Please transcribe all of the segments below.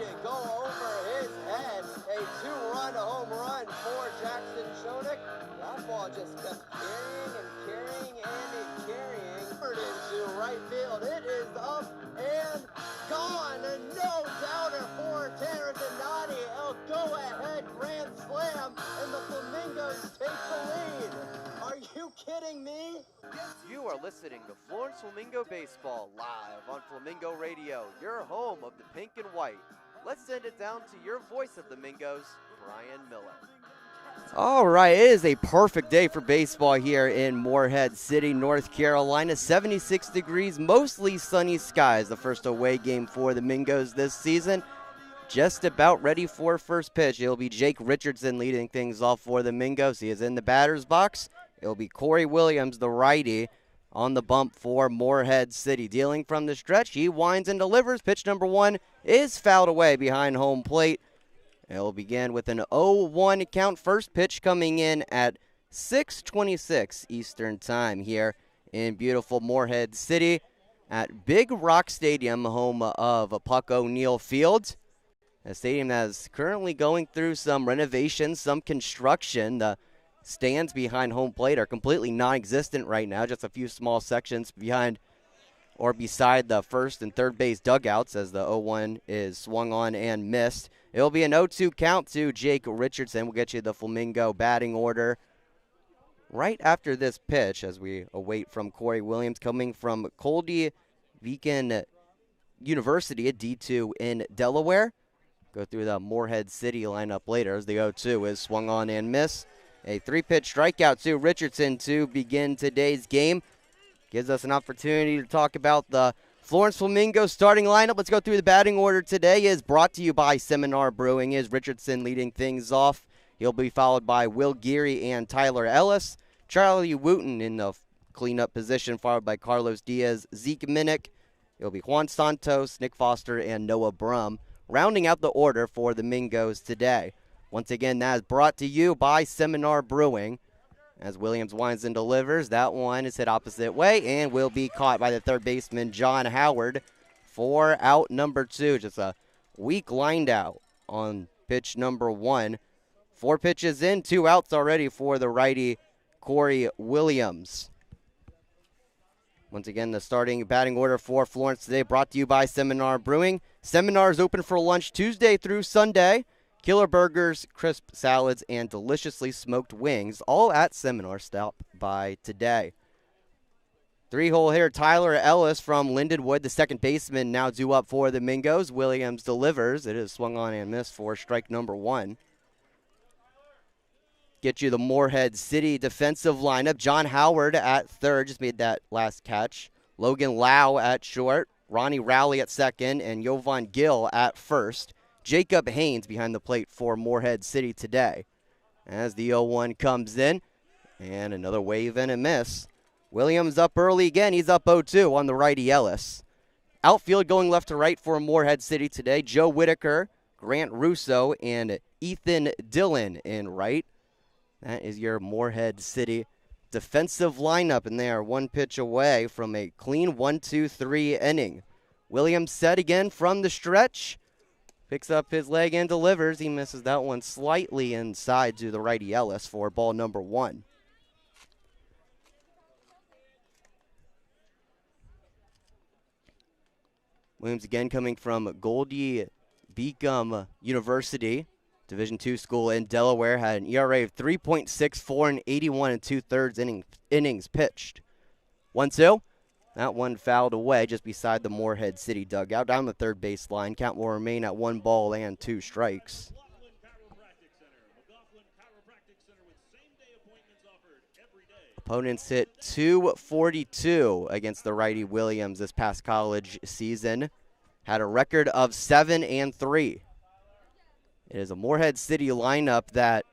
it go over his head. A two-run home run for Jackson Chonik. That ball just kept carrying and carrying and carrying. Into right field. It is up and gone. No doubter for Tanner Donati. A go-ahead grand slam, and the Flamingos take the lead. Are you kidding me? You are listening to Florence Flamingo Baseball live on Flamingo Radio, your home of the pink and white. Let's send it down to your voice of the Mingos, Bryan Miller. All right, it is a perfect day for baseball here in Morehead City, North Carolina. 76 degrees, mostly sunny skies. The first away game for the Mingos this season. Just about ready for first pitch. It'll be Jake Richardson leading things off for the Mingos. He is in the batter's box. It'll be Corey Williams, the righty, on the bump for Morehead City. Dealing from the stretch, he winds and delivers. Pitch number one is fouled away behind home plate. It'll begin with an 0-1 count. First pitch coming in at 6:26 Eastern Time here in beautiful Morehead City at Big Rock Stadium, home of Puck O'Neill Field. A stadium that is currently going through some renovations, some construction. The stands behind home plate are completely non-existent right now, just a few small sections behind or beside the first and third base dugouts as the 0-1 is swung on and missed. It'll be an 0-2 count to Jake Richardson. We'll get you the Flamingo batting order right after this pitch as we await from Corey Williams coming from Coldy Beacon University at D2 in Delaware. Go through the Morehead City lineup later as the 0-2 is swung on and missed. A three-pitch strikeout to Richardson to begin today's game. Gives us an opportunity to talk about the Florence Flamingos starting lineup. Let's go through the batting order today. Is brought to you by Seminar Brewing. Is Richardson leading things off. He'll be followed by Will Geary and Tyler Ellis. Charlie Wooten in the cleanup position, followed by Carlos Diaz, Zeke Minnick. It'll be Juan Santos, Nick Foster, and Noah Brum, rounding out the order for the Mingos today. Once again, that is brought to you by Seminar Brewing. As Williams winds and delivers, that one is hit opposite way and will be caught by the third baseman, John Howard, for out number two. Just a weak lined out on pitch number one. 4 pitches in, 2 outs already for the righty, Corey Williams. Once again, the starting batting order for Florence today brought to you by Seminar Brewing. Seminar is open for lunch Tuesday through Sunday. Killer burgers, crisp salads, and deliciously smoked wings, all at Seminar. Stop by today. 3-hole hitter Tyler Ellis from Lindenwood, the second baseman, now due up for the Mingos. Williams delivers. It is swung on and missed for strike number 1. Get you the Morehead City defensive lineup. John Howard at third, just made that last catch. Logan Lau at short. Ronnie Rowley at second, and Jovan Gill at first. Jacob Haynes behind the plate for Morehead City today. As the 0-1 comes in, and another wave and a miss. Williams up early again. He's up 0-2 on the righty Ellis. Outfield going left to right for Morehead City today. Joe Whitaker, Grant Russo, and Ethan Dillon in right. That is your Morehead City defensive lineup, and they are 1 pitch away from a clean 1-2-3 inning. Williams set again from the stretch. Picks up his leg and delivers. He misses that one slightly inside to the righty Ellis for ball number 1. Williams again coming from Goldie Beacon University, Division II school in Delaware, had an ERA of 3.64 and 81 2/3 innings pitched. 1-2. That one fouled away just beside the Morehead City dugout. Down the third base line. Count will remain at 1 ball and 2 strikes. Opponents hit .242 against the righty Williams this past college season. Had a record of 7-3. It is a Morehead City lineup that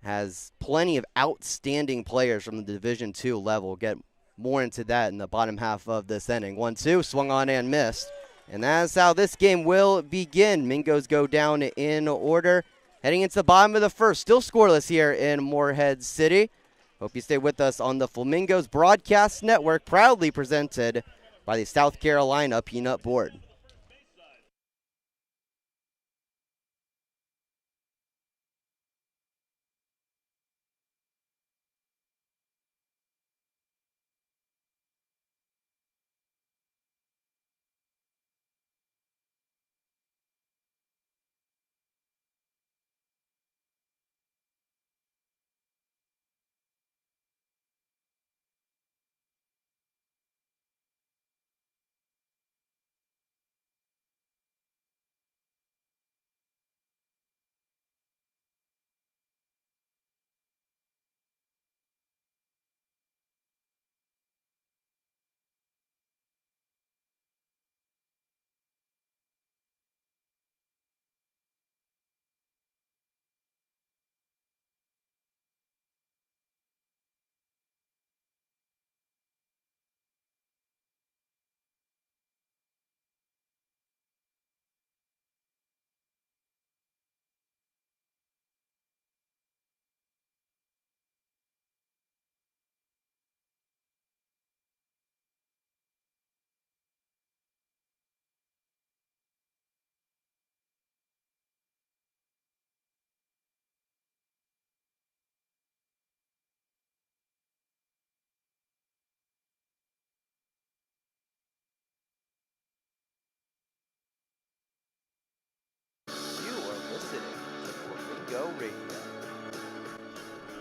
has plenty of outstanding players from the Division II level. Get more into that in the bottom half of this inning. 1-2, swung on and missed. And that's how this game will begin. Mingos go down in order. Heading into the bottom of the first. Still scoreless here in Morehead City. Hope you stay with us on the Flamingos Broadcast Network, proudly presented by the South Carolina Peanut Board.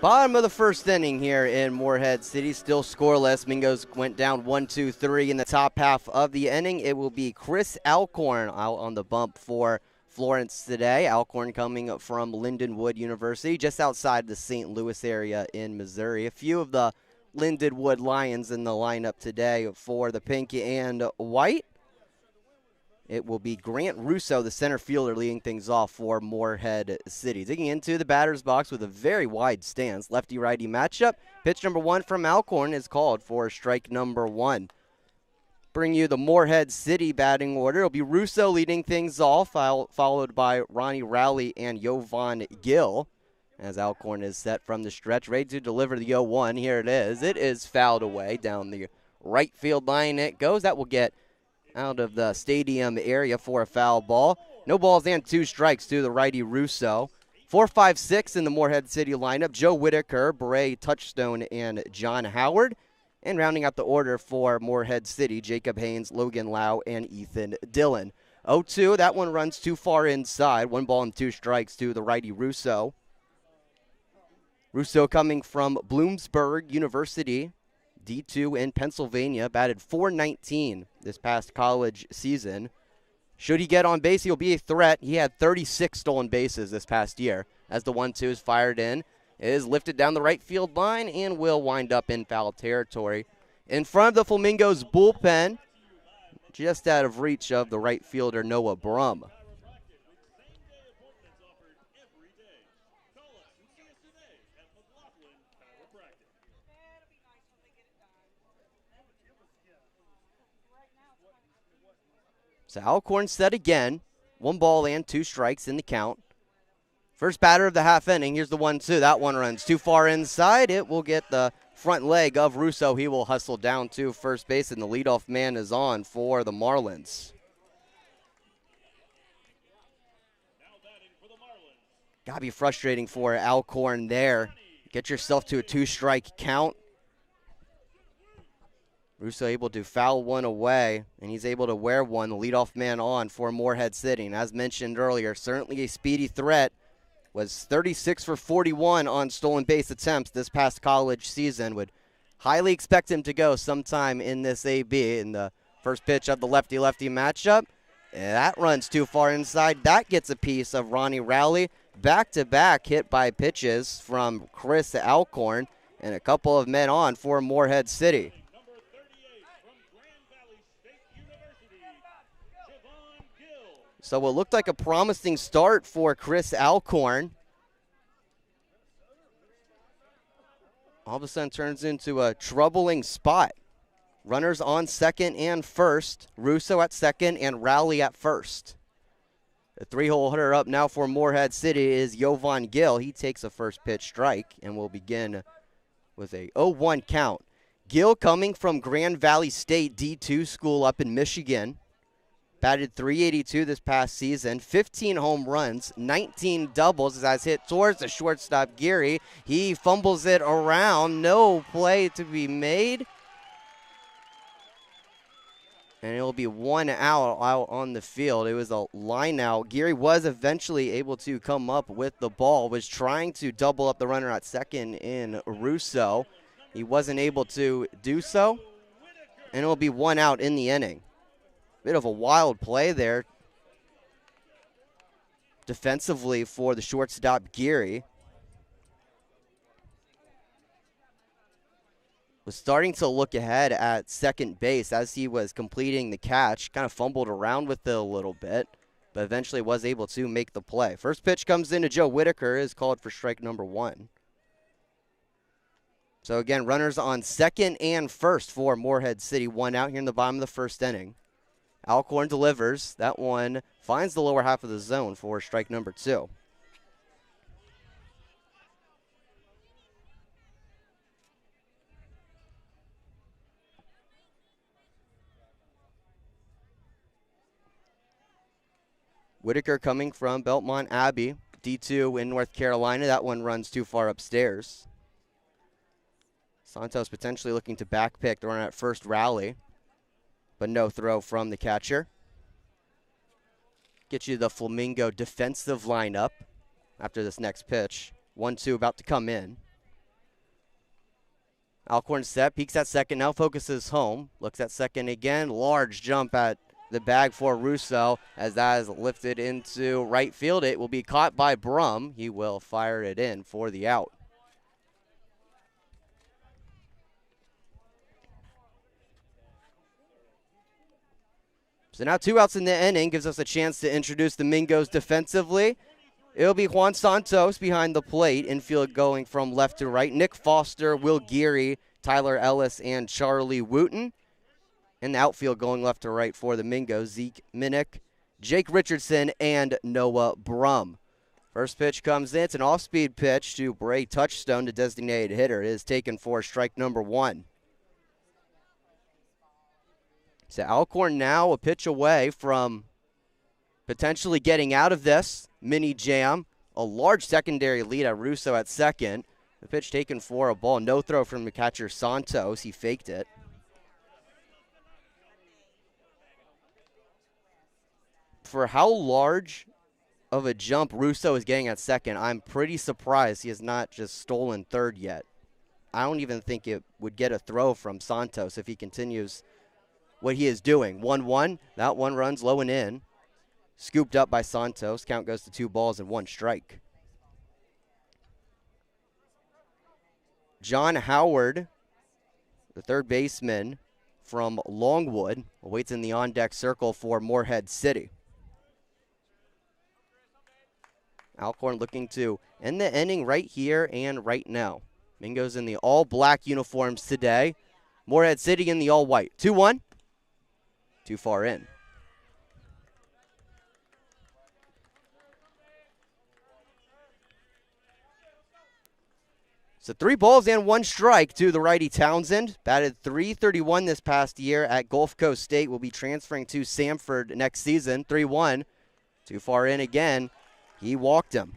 Bottom of the first inning here in Morehead City, still scoreless. Mingos went down 1-2-3 in the top half of the inning. It will be Chris Alcorn out on the bump for Florence today. Alcorn coming from Lindenwood University, just outside the St. Louis area in Missouri. A few of the Lindenwood Lions in the lineup today for the pink and white. It will be Grant Russo, the center fielder, leading things off for Morehead City. Digging into the batter's box with a very wide stance. Lefty-righty matchup. Pitch number 1 from Alcorn is called for strike number 1. Bring you the Morehead City batting order. It'll be Russo leading things off, followed by Ronnie Rowley and Jovan Gill. As Alcorn is set from the stretch, ready to deliver the 0-1. Here it is. It is fouled away down the right field line. It goes. That will get out of the stadium area for a foul ball. No balls and 2 strikes to the righty Russo. 4, 5, 6 in the Morehead City lineup. Joe Whitaker, Bray Touchstone, and John Howard. And rounding out the order for Morehead City, Jacob Haynes, Logan Lau, and Ethan Dillon. 0-2, that one runs too far inside. 1 ball and 2 strikes to the righty Russo. Russo coming from Bloomsburg University, D2 in Pennsylvania, batted .419 this past college season. Should he get on base, he'll be a threat. He had 36 stolen bases this past year. As the 1-2 is fired in, it is lifted down the right field line and will wind up in foul territory. In front of the Flamingos bullpen, just out of reach of the right fielder Noah Brum. So Alcorn set again. 1 ball and 2 strikes in the count. First batter of the half inning. Here's the 1-2. That one runs too far inside. It will get the front leg of Russo. He will hustle down to first base, and the leadoff man is on for the Marlins. Gotta be frustrating for Alcorn there. Get yourself to a 2-strike count. Russo able to foul one away, and he's able to wear one, the leadoff man on for Morehead City. And as mentioned earlier, certainly a speedy threat. Was 36 for 41 on stolen base attempts this past college season. Would highly expect him to go sometime in this AB in the first pitch of the lefty-lefty matchup. That runs too far inside. That gets a piece of Ronnie Rowley. Back-to-back hit by pitches from Chris Alcorn, and a couple of men on for Morehead City. So what looked like a promising start for Chris Alcorn all of a sudden turns into a troubling spot. Runners on second and first. Russo at second and Rowley at first. The 3-hole hitter up now for Morehead City is Jovan Gill. He takes a first pitch strike and will begin with a 0-1 count. Gill coming from Grand Valley State D2 school up in Michigan. Batted .382 this past season, 15 home runs, 19 doubles as hit towards the shortstop, Geary. He fumbles it around, no play to be made. And it will be 1 out on the field. It was a line out. Geary was eventually able to come up with the ball, was trying to double up the runner at second in Russo. He wasn't able to do so, and it will be 1 out in the inning. Bit of a wild play there defensively for the shortstop, Geary. Was starting to look ahead at second base as he was completing the catch. Kind of fumbled around with it a little bit, but eventually was able to make the play. First pitch comes into Joe Whitaker, is called for strike number 1. So again, runners on second and first for Morehead City. 1 out here in the bottom of the first inning. Alcorn delivers. That one finds the lower half of the zone for strike number 2. Whitaker coming from Belmont Abbey, D2 in North Carolina. That one runs too far upstairs. Santos potentially looking to backpick the runner at first, Rowley. But no throw from the catcher. Get you the Flamingo defensive lineup after this next pitch. 1-2 about to come in. Alcorn set, peeks at second, now focuses home. Looks at second again. Large jump at the bag for Russo as that is lifted into right field. It will be caught by Brum. He will fire it in for the out. So now 2 outs in the inning gives us a chance to introduce the Mingos defensively. It'll be Juan Santos behind the plate. Infield going from left to right. Nick Foster, Will Geary, Tyler Ellis, and Charlie Wooten. And the outfield going left to right for the Mingos. Zeke Minnick, Jake Richardson, and Noah Brum. First pitch comes in. It's an off-speed pitch to Bray Touchstone, the designated hitter. It is taken for strike number 1. So Alcorn now a pitch away from potentially getting out of this mini jam. A large secondary lead at Russo at second. The pitch taken for a ball. No throw from the catcher Santos. He faked it. For how large of a jump Russo is getting at second, I'm pretty surprised he has not just stolen third yet. I don't even think it would get a throw from Santos if he continues what he is doing. 1-1. That one runs low and in. Scooped up by Santos. Count goes to 2 balls and 1 strike. John Howard, the third baseman from Longwood, awaits in the on-deck circle for Morehead City. Alcorn looking to end the inning right here and right now. Mingos in the all-black uniforms today. Morehead City in the all-white. 2-1. Too far in. So 3 balls and 1 strike to the righty Townsend. Batted .331 this past year at Gulf Coast State. Will be transferring to Samford next season. 3-1. Too far in again. He walked him.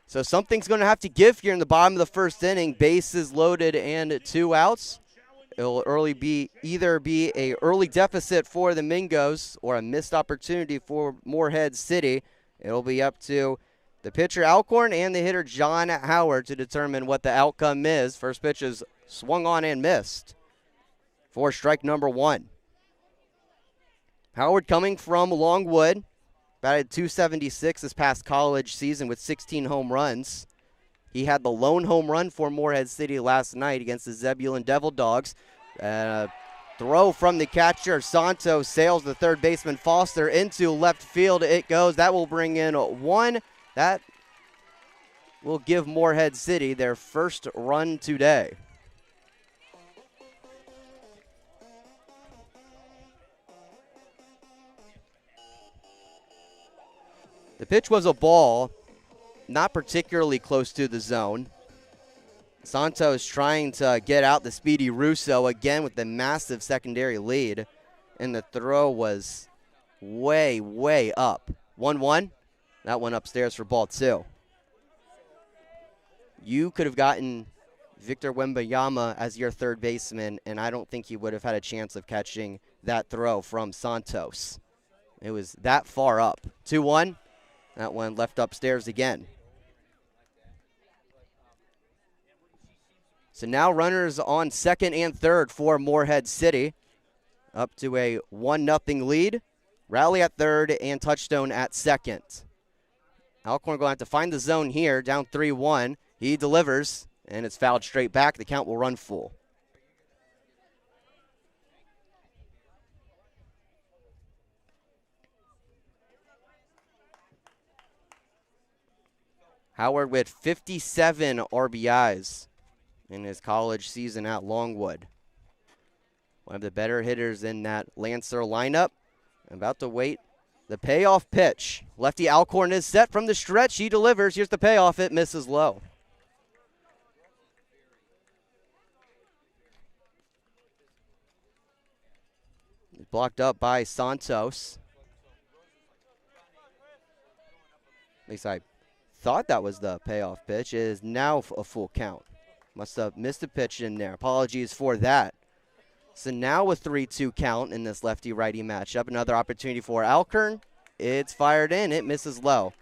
So something's going to have to give here in the bottom of the first inning. Bases loaded and 2 outs. It'll either be a early deficit for the Mingos or a missed opportunity for Morehead City. It'll be up to the pitcher Alcorn and the hitter John Howard to determine what the outcome is. First pitch is swung on and missed for strike number 1. Howard coming from Longwood. Batted .276 this past college season with 16 home runs. He had the lone home run for Morehead City last night against the Zebulon Devil Dogs. Throw from the catcher. Santos sails the third baseman Foster into left field. It goes. That will bring in 1. That will give Morehead City their first run today. The pitch was a ball, not particularly close to the zone. Santos trying to get out the speedy Russo again with the massive secondary lead, and the throw was way, way up. 1-1. That went upstairs for ball 2. You could have gotten Victor Wembayama as your third baseman, and I don't think he would have had a chance of catching that throw from Santos. It was that far up. 2-1. That one left upstairs again. So now runners on second and third for Morehead City. Up to a 1-0 lead. Rally at third and Touchstone at second. Alcorn going to have to find the zone here, down 3-1. He delivers, and it's fouled straight back. The count will run full. Howard with 57 RBIs in his college season at Longwood. One of the better hitters in that Lancer lineup. About to wait the payoff pitch. Lefty Alcorn is set from the stretch. He delivers. Here's the payoff. It misses low. Blocked up by Santos. At least I thought that was the payoff pitch. It is now a full count. Must have missed a pitch in there. Apologies for that. So now a 3-2 count in this lefty-righty matchup. Another opportunity for Alcorn. It's fired in. It misses low.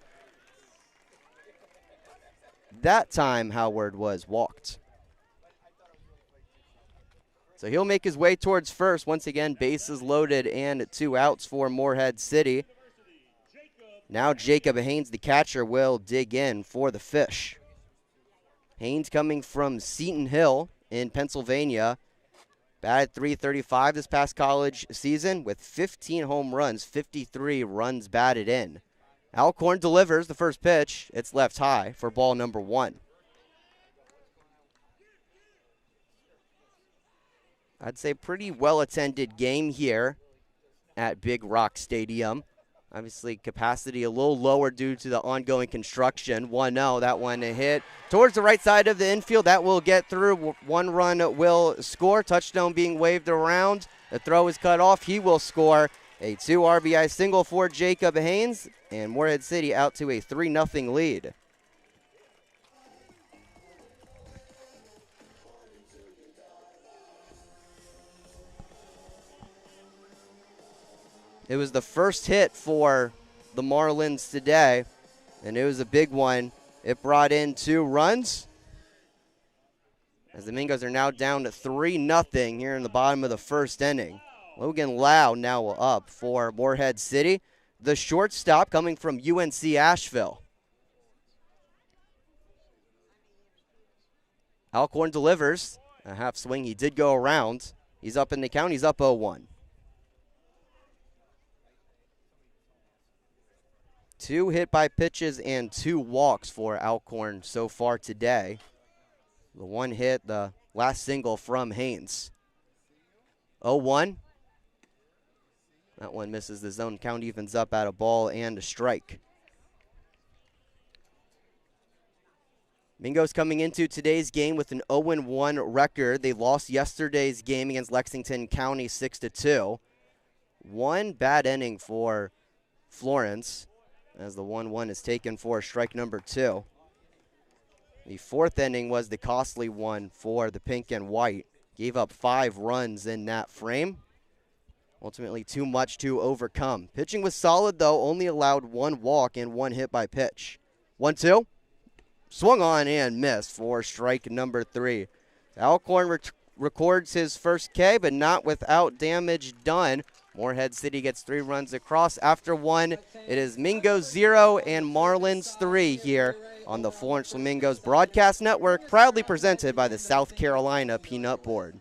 That time, Howard was walked. So he'll make his way towards first. Once again, bases loaded and 2 outs for Morehead City. Now Jacob Haynes, the catcher, will dig in for the Fish. Haynes coming from Seton Hill in Pennsylvania. Batted .335 this past college season with 15 home runs, 53 runs batted in. Alcorn delivers the first pitch. It's left high for ball number 1. I'd say pretty well-attended game here at Big Rock Stadium. Obviously, capacity a little lower due to the ongoing construction. 1-0, that one a hit towards the right side of the infield. That will get through. 1 run will score. Touchdown being waved around. The throw is cut off. He will score a 2 RBI single for Jacob Haynes, and Morehead City out to a 3-0 lead. It was the first hit for the Marlins today, and it was a big one. It brought in 2 runs, as the Mingos are now down to 3-0 here in the bottom of the first inning. Logan Lau now up for Morehead City. The shortstop coming from UNC Asheville. Alcorn delivers a half swing. He did go around. He's up in the count. He's up 0-1. 2 hit by pitches and 2 walks for Alcorn so far today. The 1 hit, the last single from Haynes. 0-1. That one misses the zone. Count evens up at a ball and a strike. Mingos coming into today's game with an 0-1 record. They lost yesterday's game against Lexington County 6-2. 1 bad inning for Florence, as the 1-1 is taken for strike number 2. The 4th inning was the costly one for the pink and white. Gave up 5 runs in that frame. Ultimately too much to overcome. Pitching was solid, though. Only allowed 1 walk and 1 hit by pitch. 1-2. Swung on and missed for strike number 3. Alcorn records his first K, but not without damage done. Morehead City gets 3 runs across. After 1, it is Mingos 0 and Marlins 3 here on the Florence Flamingos Broadcast Network, proudly presented by the South Carolina Peanut Board.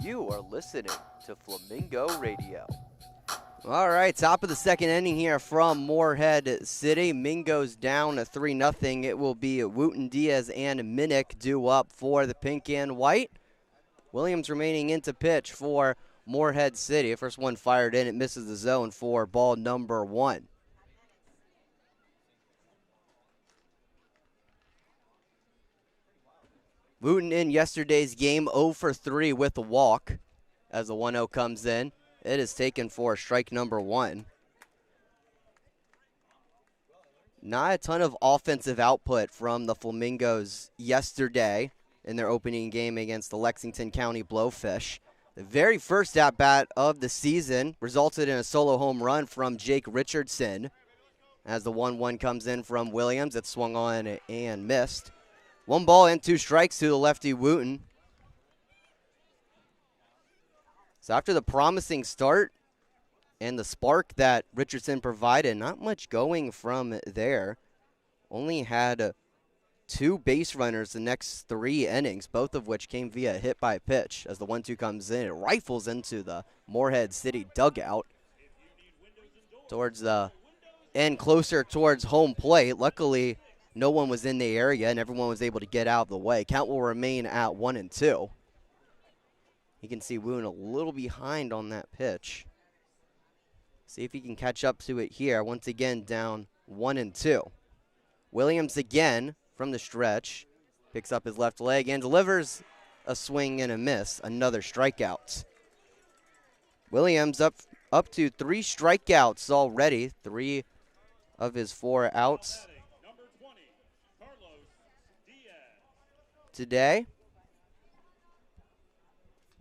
You are listening to Flamingo Radio. All right, top of the second inning here from Morehead City. Mingos down 3-0. It will be Wooten, Diaz, and Minnick due up for the pink and white. Williams remaining in to pitch for Morehead City. First one fired in. It misses the zone for ball number 1. Wooten in yesterday's game 0 for 3 with a walk as the 1-0 comes in. It is taken for strike number 1. Not a ton of offensive output from the Flamingos yesterday in their opening game against the Lexington County Blowfish. The very first at-bat of the season resulted in a solo home run from Jake Richardson. As the 1-1 comes in from Williams, it's swung on and missed. 1 ball and 2 strikes to the lefty Wooten. So after the promising start and the spark that Richardson provided, not much going from there. Only had 2 base runners the next 3 innings, both of which came via hit by pitch. As the 1-2 comes in, it rifles into the Morehead City dugout towards the end, closer towards home plate. Luckily, no one was in the area and everyone was able to get out of the way. Count will remain at 1-2. You can see Woon a little behind on that pitch. See if he can catch up to it here. Once again, down 1-2. Williams again from the stretch. Picks up his left leg and delivers a swing and a miss. Another strikeout. Williams up to 3 strikeouts already. 3 of his 4 outs today.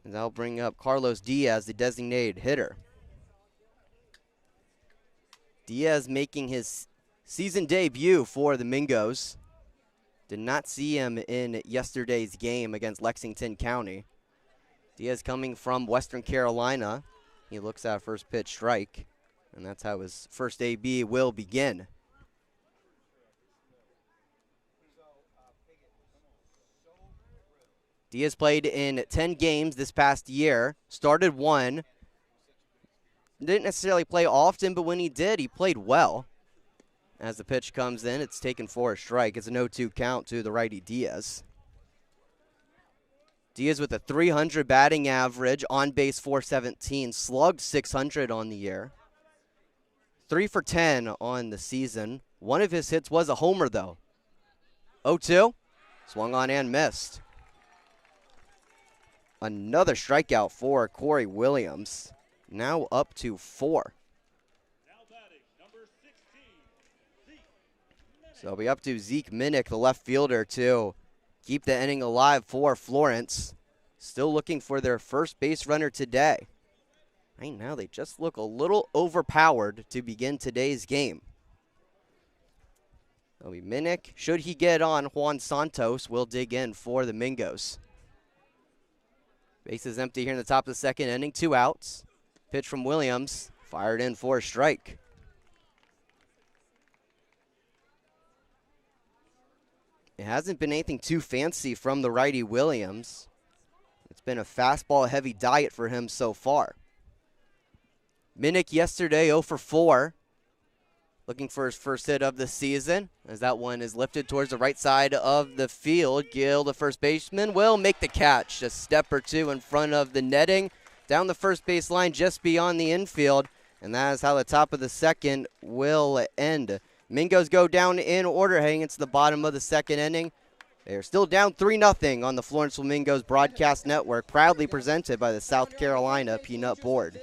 And that'll bring up Carlos Diaz, the designated hitter. Diaz making his season debut for the Mingos. Did not see him in yesterday's game against Lexington County. Diaz coming from Western Carolina. He looks at first pitch strike, and that's how his first AB will begin. Diaz played in 10 games this past year, started 1. Didn't necessarily play often, but when he did, he played well. As the pitch comes in, it's taken for a strike. It's a 0-2 count to the righty Diaz. Diaz with a 300 batting average, on base 417, slugged 600 on the year. 3 for 10 on the season. One of his hits was a homer, though. 0-2, swung on and missed. Another strikeout for Corey Williams. Now up to 4. So it'll be up to Zeke Minnick, the left fielder, to keep the inning alive for Florence. Still looking for their first base runner today. Right now they just look a little overpowered to begin today's game. It'll be Minnick. Should he get on, Juan Santos will dig in for the Mingos. Base is empty here in the top of the second inning. 2 outs. Pitch from Williams, fired in for a strike. It hasn't been anything too fancy from the righty Williams. It's been a fastball-heavy diet for him so far. Minnick yesterday 0 for 4. Looking for his first hit of the season, as that one is lifted towards the right side of the field. Gill, the first baseman, will make the catch. A step or 2 in front of the netting. Down the first base line, just beyond the infield. And that is how the top of the second will end. Mingos go down in order heading into the bottom of the second inning. They are still down 3-0 on the Florence Flamingos Broadcast Network, proudly presented by the South Carolina Peanut Board.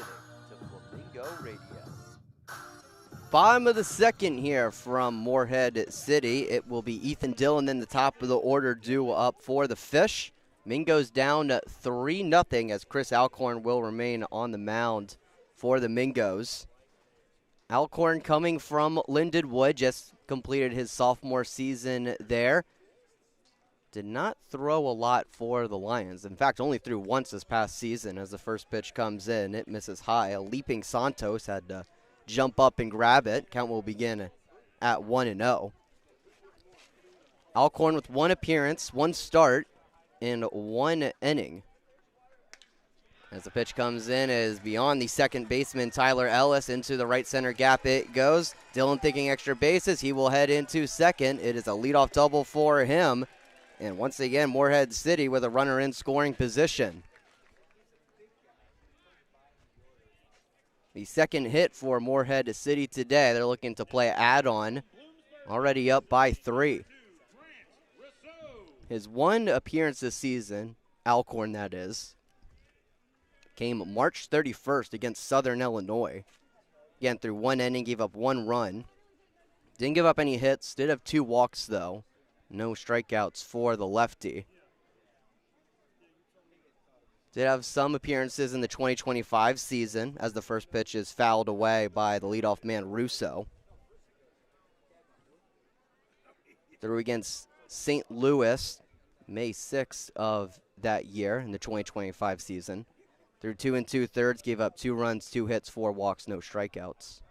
listening to Flamingo Radio. Bottom of the second here from Morehead City. It will be Ethan Dillon in the top of the order due up for the Fish. Mingo's down 3-0 as Chris Alcorn will remain on the mound for the Mingos. Alcorn coming from Lindenwood, just completed his sophomore season there. Did not throw a lot for the Lions. In fact, only threw once this past season as the first pitch comes in. It misses high. A leaping Santos had to jump up and grab it. Count will begin at 1-0. Alcorn with one appearance, one start in one inning. As the pitch comes in, is beyond the second baseman Tyler Ellis. Into the right center gap it goes. Dillon thinking extra bases. He will head into second. It is a leadoff double for him. And once again, Morehead City with a runner in scoring position. The second hit for Morehead City today. They're looking to play add-on. Already up by 3. His one appearance this season, Alcorn that is, came March 31st against Southern Illinois. Again, through one inning, gave up 1 run. Didn't give up any hits. Did have 2 walks, though. No strikeouts for the lefty. Did have some appearances in the 2025 season as the first pitch is fouled away by the leadoff man, Russo. Threw against St. Louis, May 6th of that year in the 2025 season. Threw 2 2/3, gave up 2 runs, 2 hits, 4 walks, no strikeouts.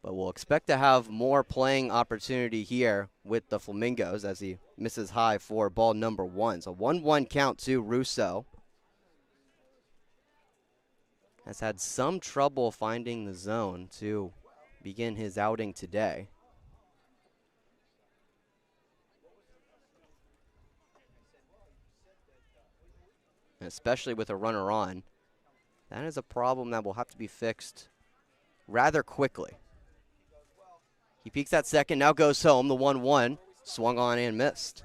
But we'll expect to have more playing opportunity here with the Flamingos as he misses high for ball number 1. So 1-1 count to Russo. Has had some trouble finding the zone to begin his outing today. And especially with a runner on. That is a problem that will have to be fixed rather quickly. He peeks at second, now goes home, the 1-1. Swung on and missed.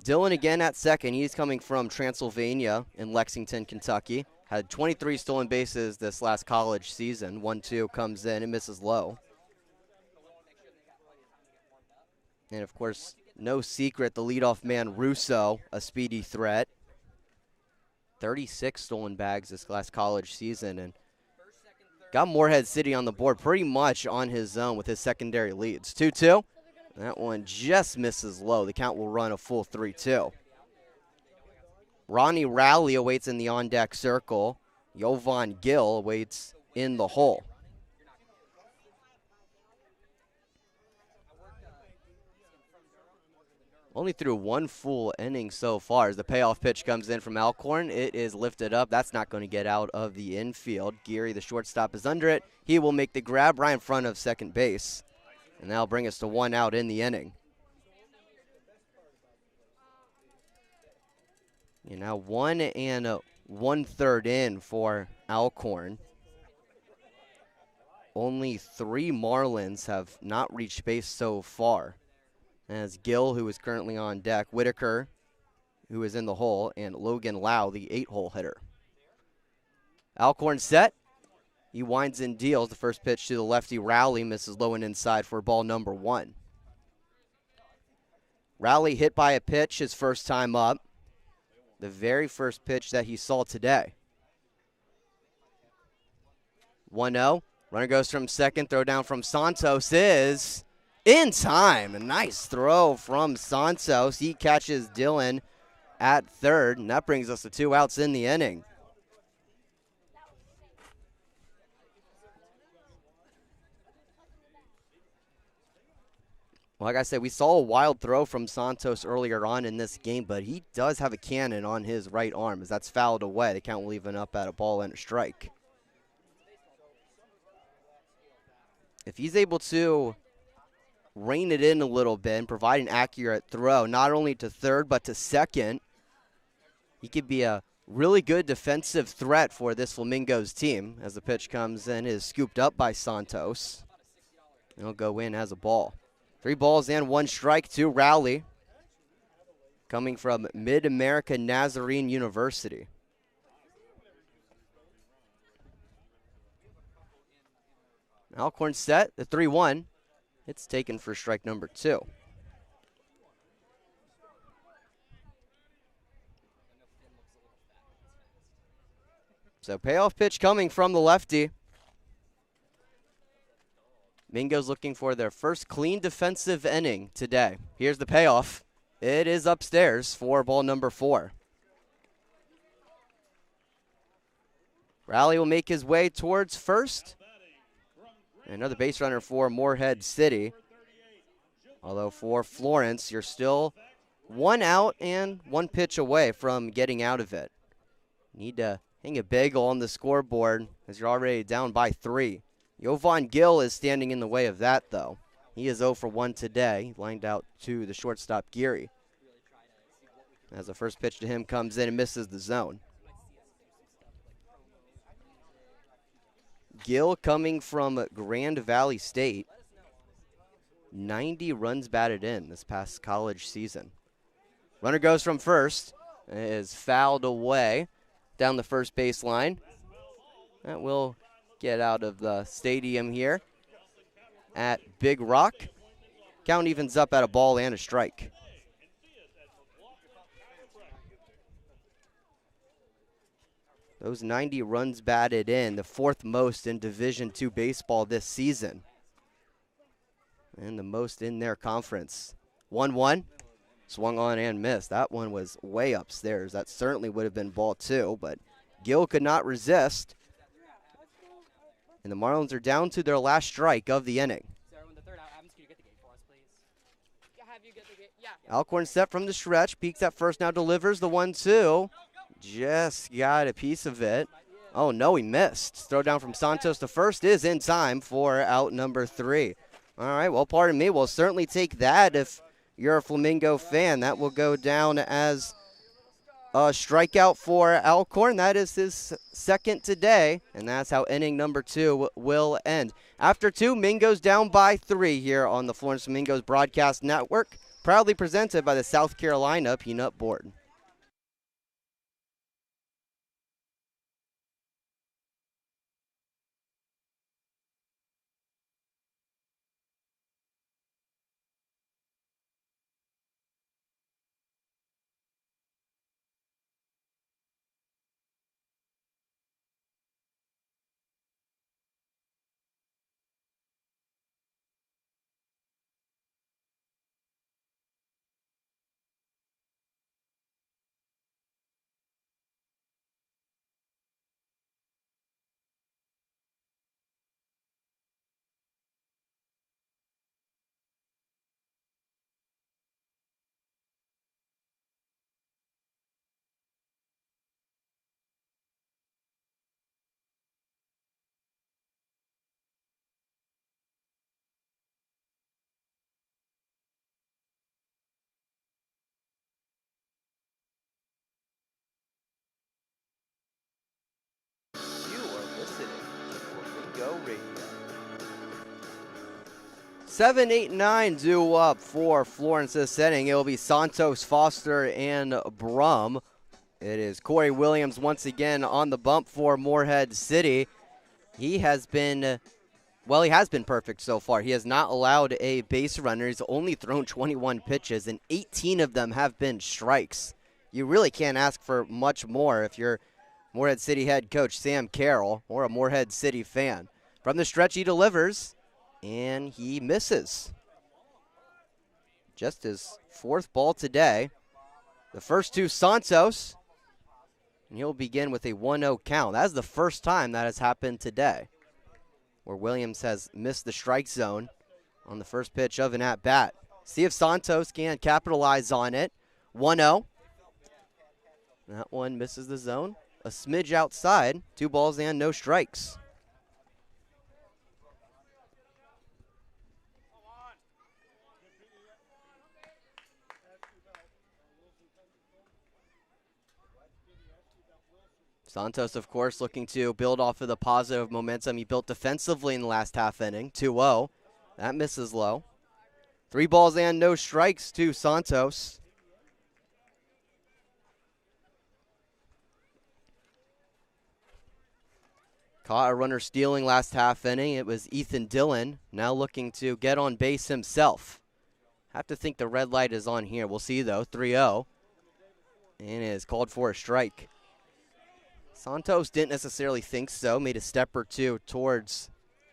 Dillon again at second. He's coming from Transylvania in Lexington, Kentucky. Had 23 stolen bases this last college season. 1-2 comes in and misses low. And, of course, no secret, the leadoff man, Russo, a speedy threat. 36 stolen bags this last college season and got Morehead City on the board pretty much on his own with his secondary leads. 2-2. That one just misses low. The count will run a full 3-2. Ronnie Rowley awaits in the on-deck circle. Jovan Gill awaits in the hole. Only through 1 full inning so far as the payoff pitch comes in from Alcorn. It is lifted up. That's not going to get out of the infield. Geary, the shortstop, is under it. He will make the grab right in front of second base. And that'll bring us to 1 out in the inning. And now 1 1/3 in for Alcorn. Only 3 Marlins have not reached base so far. As Gill, who is currently on deck, Whitaker, who is in the hole, and Logan Lau, the 8-hole hitter. Alcorn set. He winds and deals. The first pitch to the lefty, Rowley, misses low and inside for ball number 1. Rowley hit by a pitch his first time up. The very first pitch that he saw today. 1-0. Runner goes from second. Throw down from Santos is in time. A nice throw from Santos. He catches Dillon at third, and that brings us to 2 outs in the inning. Like I said, we saw a wild throw from Santos earlier on in this game, but he does have a cannon on his right arm as that's fouled away. The count will even up at a ball and a strike. If he's able to rein it in a little bit and provide an accurate throw, not only to third but to second, he could be a really good defensive threat for this Flamingos team as the pitch comes in, is scooped up by Santos. It'll go in as a ball. 3 balls and 1 strike to Rowley, coming from Mid-America Nazarene University. Alcorn set, the 3-1. It's taken for strike number 2. So payoff pitch coming from the lefty. Mingo's looking for their first clean defensive inning today. Here's the payoff. It is upstairs for ball number 4. Rowley will make his way towards first. Another base runner for Morehead City. Although for Florence, you're still 1 out and 1 pitch away from getting out of it. Need to hang a bagel on the scoreboard as you're already down by 3. Jovan Gill is standing in the way of that, though. He is 0 for 1 today. He lined out to the shortstop, Geary. As the first pitch to him comes in and misses the zone. Gill coming from Grand Valley State. 90 runs batted in this past college season. Runner goes from first. Is fouled away down the first baseline. That will get out of the stadium here at Big Rock. Count evens up at a ball and a strike. Those 90 runs batted in, the 4th most in Division II baseball this season. And the most in their conference. 1-1, swung on and missed. That one was way upstairs. That certainly would have been ball 2, but Gill could not resist. And the Marlins are down to their last strike of the inning. Alcorn set from the stretch, peeks at first, now delivers the 1-2. Just got a piece of it. Oh no, he missed. Throw down from Santos to first is in time for out number 3. All right, well, pardon me, we'll certainly take that if you're a Flamingo fan. That will go down as a strikeout for Alcorn. That is his second today, and that's how inning number 2 will end. After 2, Mingo's down by 3 here on the Florence Flamingos Broadcast Network, proudly presented by the South Carolina Peanut Board. You are listening to Flamingo Radio. 7, 8, 9 due up for Florence this inning. It will be Santos, Foster, and Brum. It is Corey Williams once again on the bump for Morehead City. He has been perfect so far. He has not allowed a base runner. He's only thrown 21 pitches, and 18 of them have been strikes. You really can't ask for much more if you're Morehead City head coach Sam Carroll or a Morehead City fan. From the stretch, he delivers, and he misses. Just his 4th ball today. The first 2, Santos, and he'll begin with a 1-0 count. That's the first time that has happened today, where Williams has missed the strike zone on the first pitch of an at-bat. See if Santos can capitalize on it. 1-0. That one misses the zone. A smidge outside. 2 balls and no strikes. Santos, of course, looking to build off of the positive momentum he built defensively in the last half inning. 2-0. That misses low. 3 balls and no strikes to Santos. Caught a runner stealing last half inning. It was Ethan Dillon, now looking to get on base himself. Have to think the red light is on here. We'll see, though. 3-0. And it is called for a strike. Santos didn't necessarily think so. Made a step or two towards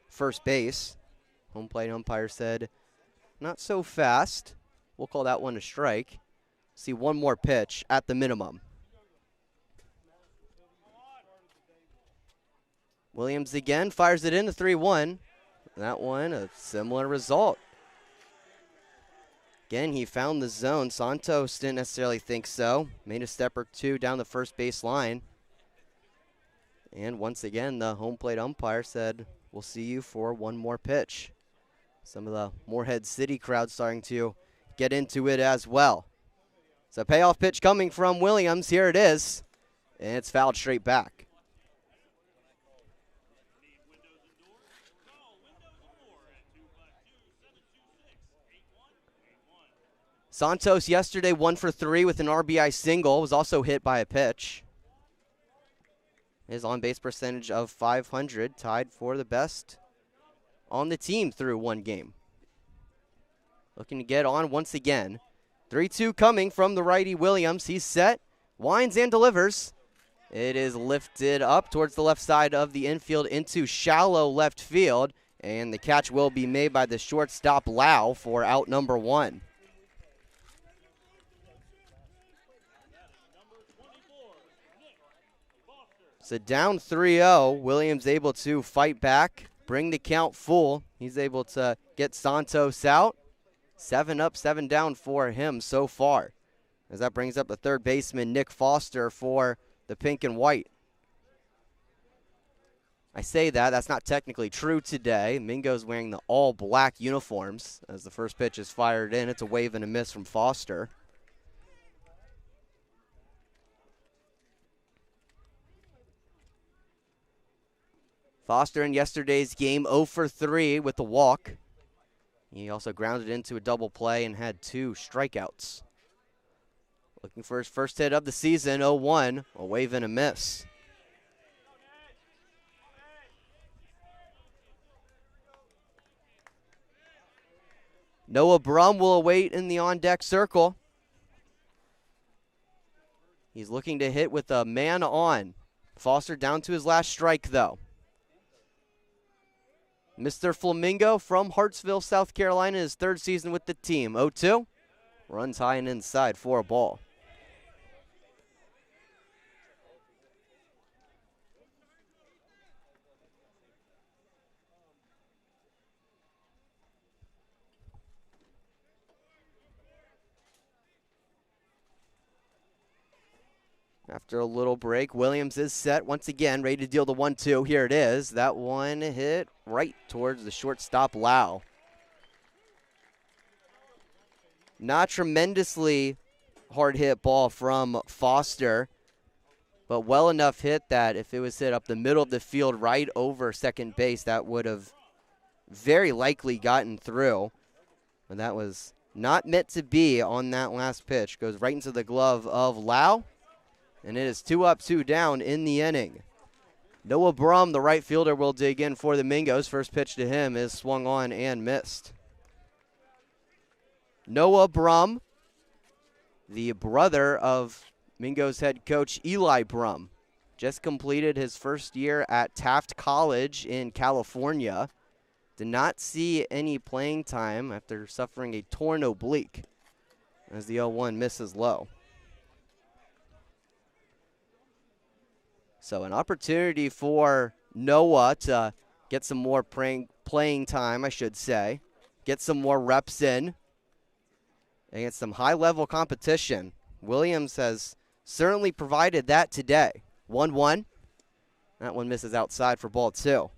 first base. Home plate umpire said, not so fast. We'll call that one a strike. See one more pitch at the minimum. Williams again fires it in to 3-1. That one, a similar result. Again, he found the zone. Santos didn't necessarily think so. Made a step or two down the first base line. And once again, the home plate umpire said, we'll see you for one more pitch. Some of the Morehead City crowd starting to get into it as well. It's a payoff pitch coming from Williams. Here it is. And it's fouled straight back. Santos yesterday 1 for 3 with an RBI single. Was also hit by a pitch. His on-base percentage of .500, tied for the best on the team through one game. Looking to get on once again. 3-2 coming from the righty Williams. He's set, winds and delivers. It is lifted up towards the left side of the infield into shallow left field. And the catch will be made by the shortstop Lau for out number 1. So down 3-0, Williams able to fight back, bring the count full. He's able to get Santos out. 7 up, 7 down for him so far. As that brings up the third baseman, Nick Foster, for the pink and white. I say that's not technically true today. Mingo's wearing the all-black uniforms. As the first pitch is fired in, it's a wave and a miss from Foster. Foster in yesterday's game 0 for 3 with the walk. He also grounded into a double play and had 2 strikeouts. Looking for his first hit of the season, 0-1, a wave and a miss. Noah Brum will await in the on-deck circle. He's looking to hit with a man on. Foster down to his last strike, though. Mr. Flamingo from Hartsville, South Carolina, his 3rd season with the team. 0-2. Runs high and inside for a ball. After a little break, Williams is set once again, ready to deal the 1-2. Here it is. That one hit right towards the shortstop, Lau. Not tremendously hard hit ball from Foster, but well enough hit that if it was hit up the middle of the field right over second base, that would have very likely gotten through. But that was not meant to be on that last pitch. Goes right into the glove of Lau. And it is 2 up, 2 down in the inning. Noah Brum, the right fielder, will dig in for the Mingos. First pitch to him is swung on and missed. Noah Brum, the brother of Mingos head coach Eli Brum, just completed his first year at Taft College in California. Did not see any playing time after suffering a torn oblique as the 0-1 misses low. So an opportunity for Noah to get some more playing time, I should say. Get some more reps in. Against some high-level competition. Williams has certainly provided that today. 1-1. That one misses outside for ball 2.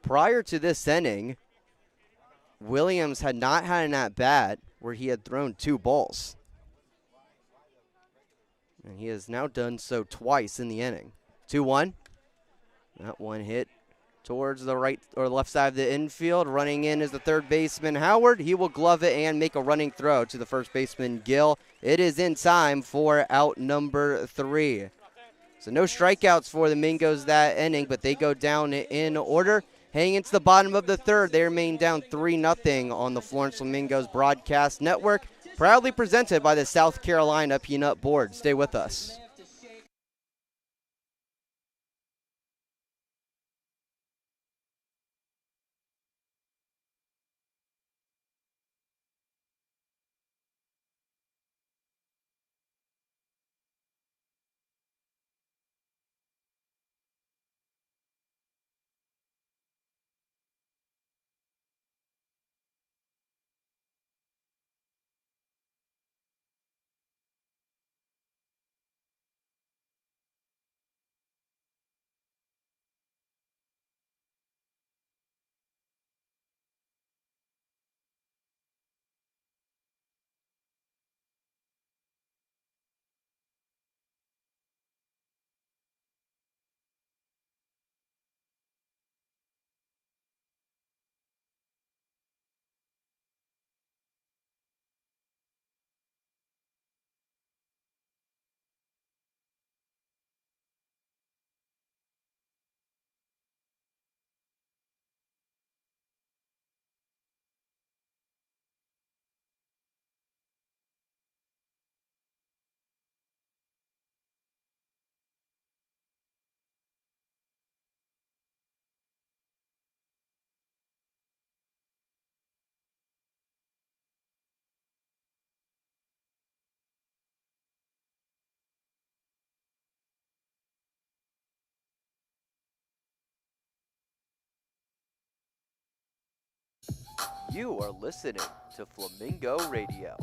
Prior to this inning, Williams had not had an at-bat where he had thrown 2 balls. And he has now done so twice in the inning. 2-1. That one hit towards the right or left side of the infield. Running in is the third baseman, Howard. He will glove it and make a running throw to the first baseman, Gill. It is in time for out number 3. So no strikeouts for the Mingos that inning, but they go down in order. Heading into the bottom of the third, they remain down 3-0 on the Florence Flamingos Broadcast Network. Proudly presented by the South Carolina Peanut Board. Stay with us. You are listening to Flamingo Radio.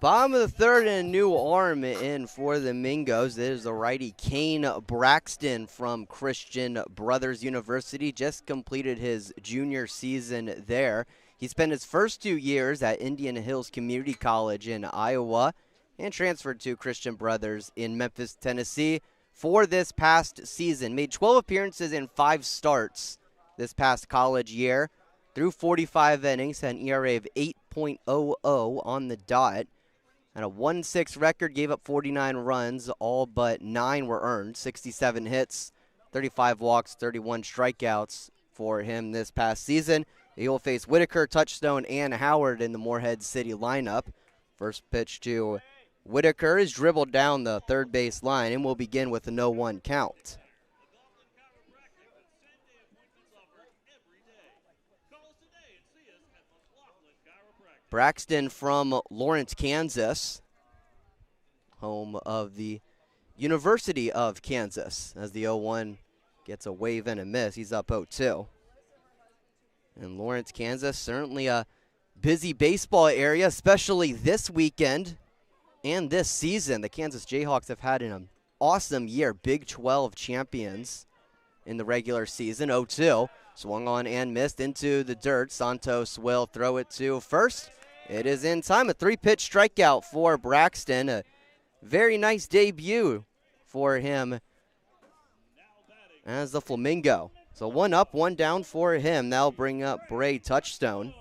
Bottom of the third and a new arm in for the Mingos. It is the righty Kane Braxton from Christian Brothers University. Just completed his junior season there. He spent his first 2 years at Indian Hills Community College in Iowa and transferred to Christian Brothers in Memphis, Tennessee for this past season. Made 12 appearances and 5 starts this past college year. Through 45 innings, had an ERA of 8.00 on the dot. And a 1-6 record, gave up 49 runs, all but 9 were earned. 67 hits, 35 walks, 31 strikeouts for him this past season. He will face Whitaker, Touchstone, and Howard in the Morehead City lineup. First pitch to Whitaker is dribbled down the third base line and will begin with a 0-1 count. Braxton from Lawrence, Kansas, home of the University of Kansas, as the 0-1 gets a wave and a miss. He's up 0-2. And Lawrence, Kansas, certainly a busy baseball area, especially this weekend and this season. The Kansas Jayhawks have had an awesome year, Big 12 champions in the regular season. 0-2, swung on and missed into the dirt. Santos will throw it to first. It is in time. A 3-pitch strikeout for Braxton. A very nice debut for him as the Flamingo. So 1 up, 1 down for him. That'll bring up Bray Touchstone.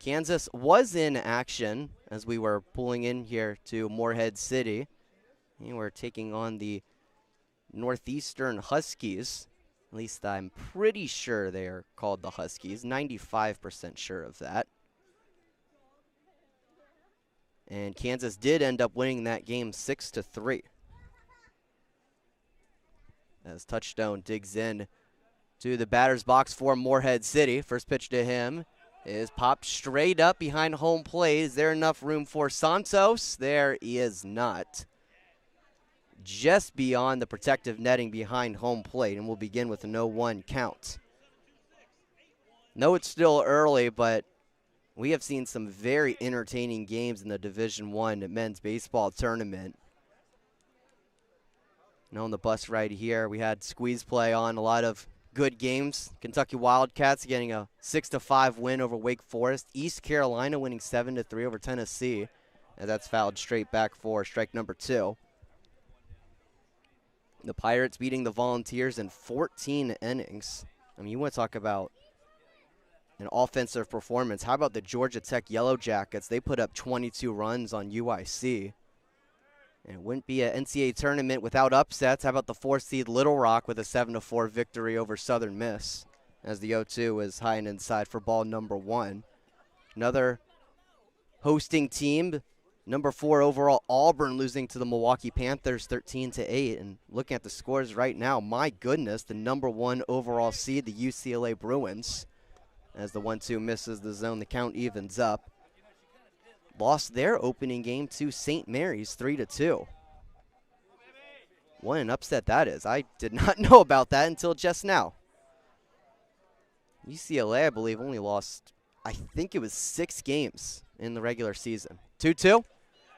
Kansas was in action as we were pulling in here to Morehead City. And we're taking on the Northeastern Huskies. At least I'm pretty sure they are called the Huskies. 95% sure of that. And Kansas did end up winning that game 6-3. As Touchstone digs in to the batter's box for Morehead City. First pitch to him is popped straight up behind home plate. Is there enough room for Santos? There is not. Just beyond the protective netting behind home plate, and we'll begin with a 0-1 count. No, it's still early, but we have seen some very entertaining games in the Division I men's baseball tournament. On the bus right here, we had squeeze play on, a lot of good games. Kentucky Wildcats getting a 6-5 win over Wake Forest. East Carolina winning 7-3 over Tennessee. And that's fouled straight back for strike number 2. The Pirates beating the Volunteers in 14 innings. I mean, you want to talk about an offensive performance. How about the Georgia Tech Yellow Jackets? They put up 22 runs on UIC. And it wouldn't be an NCAA tournament without upsets. How about the 4-seed Little Rock with a 7-4 victory over Southern Miss, as the 0-2 is high and inside for ball number 1. Another hosting team, number 4 overall Auburn, losing to the Milwaukee Panthers 13-8. And looking at the scores right now, my goodness, the number 1 overall seed, the UCLA Bruins, as the 1-2 misses the zone, the count evens up. Lost their opening game to St. Mary's 3-2. What an upset that is. I did not know about that until just now. UCLA, I believe, only lost, I think it was 6 games in the regular season. 2-2.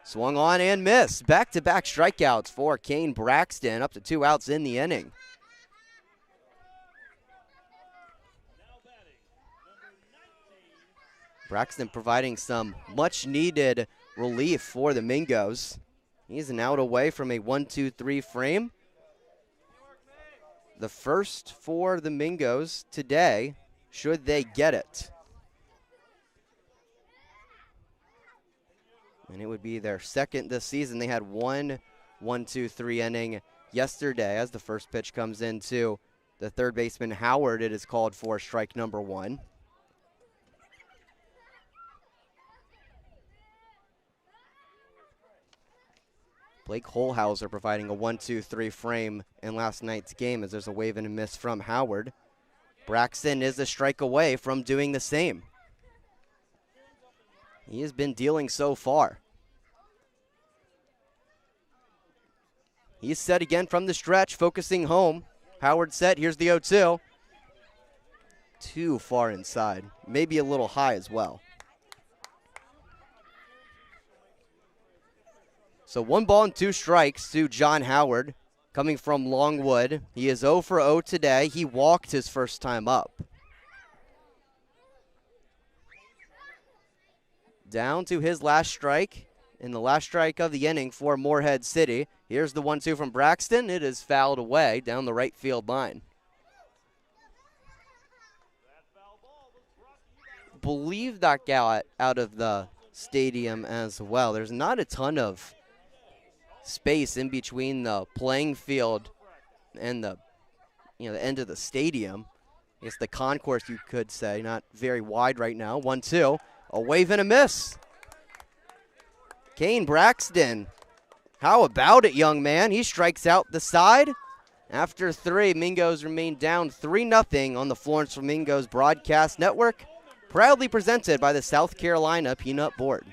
Swung on and missed. Back-to-back strikeouts for Kane Braxton, up to 2 outs in the inning. Braxton providing some much-needed relief for the Mingos. He's an out away from a 1-2-3 frame. The first for the Mingos today, should they get it. And it would be their second this season. They had one 1-2-3 inning yesterday as the first pitch comes into the third baseman Howard. It is called for strike number 1. Blake Holhauser providing a 1-2-3 frame in last night's game as there's a wave and a miss from Howard. Braxton is a strike away from doing the same. He has been dealing so far. He's set again from the stretch, focusing home. Howard set, here's the 0-2. Too far inside, maybe a little high as well. So 1 ball and 2 strikes to John Howard, coming from Longwood. He is 0 for 0 today. He walked his first time up. Down to his last strike, in the last strike of the inning for Morehead City. Here's the 1-2 from Braxton. It is fouled away down the right field line. Believe that got out of the stadium as well. There's not a ton of space in between the playing field and the end of the stadium. I guess the concourse, you could say, not very wide right now. 1-2, a wave and a miss. Kane Braxton, how about it, young man? He strikes out the side. After 3, Mingos remain down 3-0 on the Florence Flamingos Broadcast Network, proudly presented by the South Carolina Peanut Board.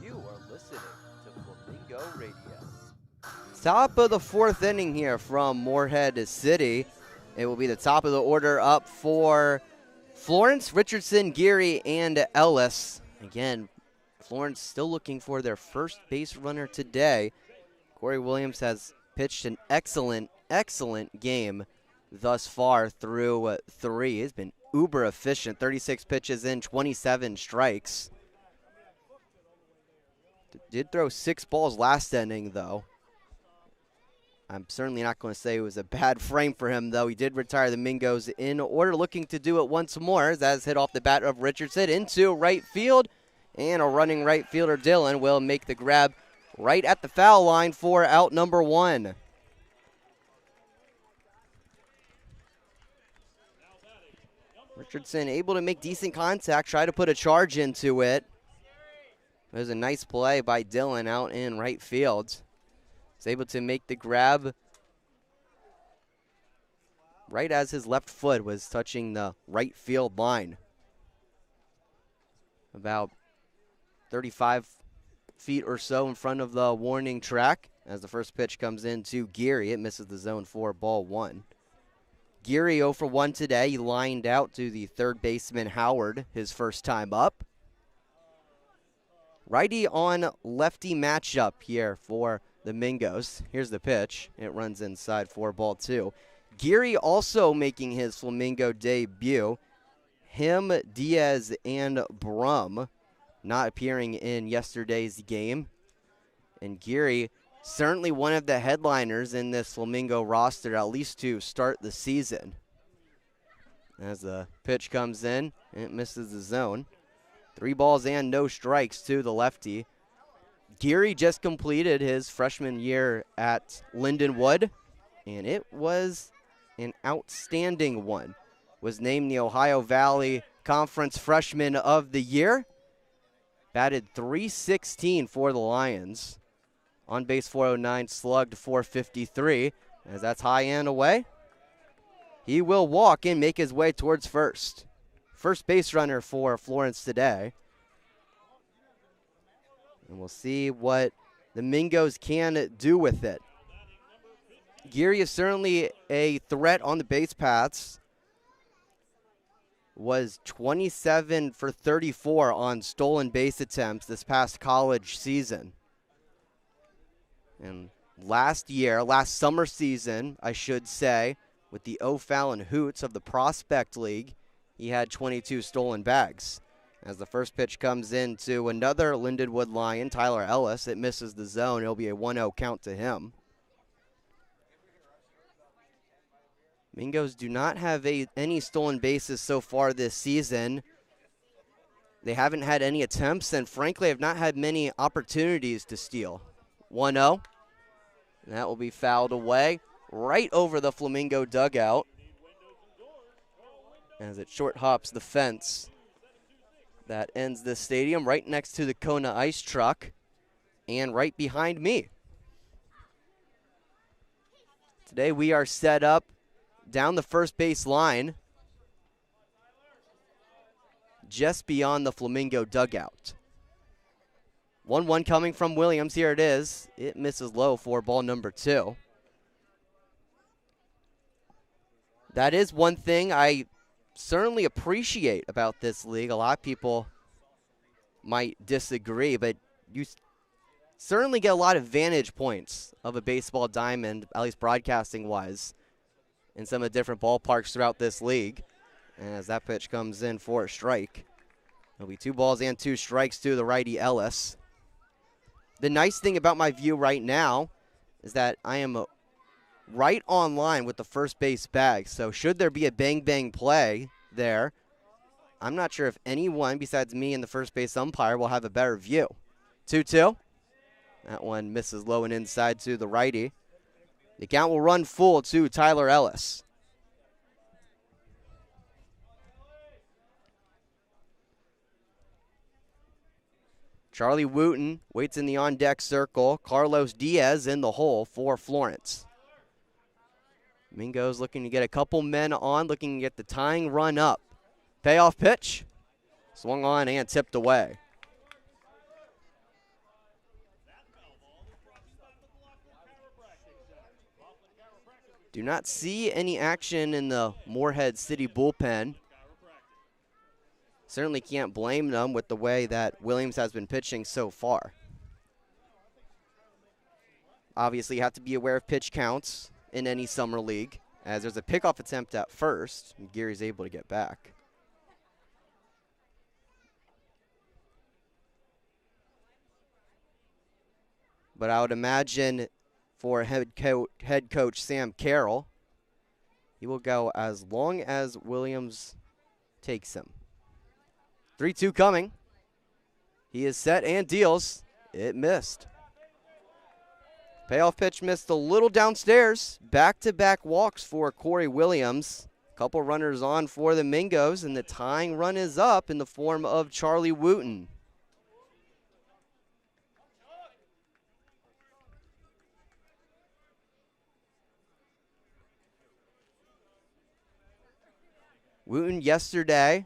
You are listening to Flamingo Radio. Top of the 4th inning here from Morehead City. It will be the top of the order up for Florence, Richardson, Geary, and Ellis. Again, Florence still looking for their first base runner today. Corey Williams has pitched an excellent game thus far through 3. He's been uber efficient. 36 pitches in, 27 strikes. Did throw 6 balls last inning, though. I'm certainly not going to say it was a bad frame for him, though. He did retire the Mingos in order, looking to do it once more. As that is hit off the bat of Richardson into right field. And a running right fielder, Dylan, will make the grab right at the foul line for out number 1. Richardson able to make decent contact, try to put a charge into it. It was a nice play by Dylan out in right field. He's able to make the grab right as his left foot was touching the right field line. About 35 feet or so in front of the warning track. As the first pitch comes in to Geary, it misses the zone for ball 1. Geary 0 for 1 today. He lined out to the third baseman Howard his first time up. Righty on lefty matchup here for the Mingos. Here's the pitch. It runs inside for ball 2. Geary also making his Flamingo debut. Him, Diaz, and Brum not appearing in yesterday's game. And Geary, certainly one of the headliners in this Flamingo roster, at least to start the season. As the pitch comes in, it misses the zone. 3 balls and no strikes to the lefty. Geary just completed his freshman year at Lindenwood, and it was an outstanding one. Was named the Ohio Valley Conference Freshman of the Year. Batted .316 for the Lions. On base .409, slugged .453, as that's high and away. He will walk and make his way towards first. First base runner for Florence today. And we'll see what the Mingos can do with it. Geary is certainly a threat on the base paths. Was 27 for 34 on stolen base attempts this past college season. And last summer season, I should say, with the O'Fallon Hoots of the Prospect League, he had 22 stolen bags. As the first pitch comes in to another Lindenwood Lion, Tyler Ellis, it misses the zone. It'll be a 1-0 count to him. Mingos do not have any stolen bases so far this season. They haven't had any attempts and, frankly, have not had many opportunities to steal. 1-0. And that will be fouled away right over the Flamingo dugout as it short hops the fence that ends the stadium right next to the Kona ice truck and right behind me. Today we are set up down the first base line just beyond the Flamingo dugout. 1-1 coming from Williams. Here it is. It misses low for ball number 2. That is one thing I certainly appreciate about this league. A lot of people might disagree, but you certainly get a lot of vantage points of a baseball diamond, at least broadcasting-wise, in some of the different ballparks throughout this league. And as that pitch comes in for a strike, it'll be 2 balls and 2 strikes to the righty Ellis. The nice thing about my view right now is that I am right on line with the first base bag. So should there be a bang-bang play there, I'm not sure if anyone besides me and the first base umpire will have a better view. 2-2. That one misses low and inside to the righty. The count will run full to Tyler Ellis. Charlie Wooten waits in the on-deck circle. Carlos Diaz in the hole for Florence. Mingos looking to get a couple men on, looking to get the tying run up. Payoff pitch. Swung on and tipped away. Do not see any action in the Morehead City bullpen. Certainly can't blame them with the way that Williams has been pitching so far. Obviously, you have to be aware of pitch counts in any summer league, as there's a pickoff attempt at first, and Geary's able to get back. but I would imagine for head coach Sam Carroll, he will go as long as Williams takes him. 3-2 coming. He is set and deals. It missed. Payoff pitch missed a little downstairs. Back-to-back walks for Corey Williams. Couple runners on for the Mingos, and the tying run is up in the form of Charlie Wooten. Wooten yesterday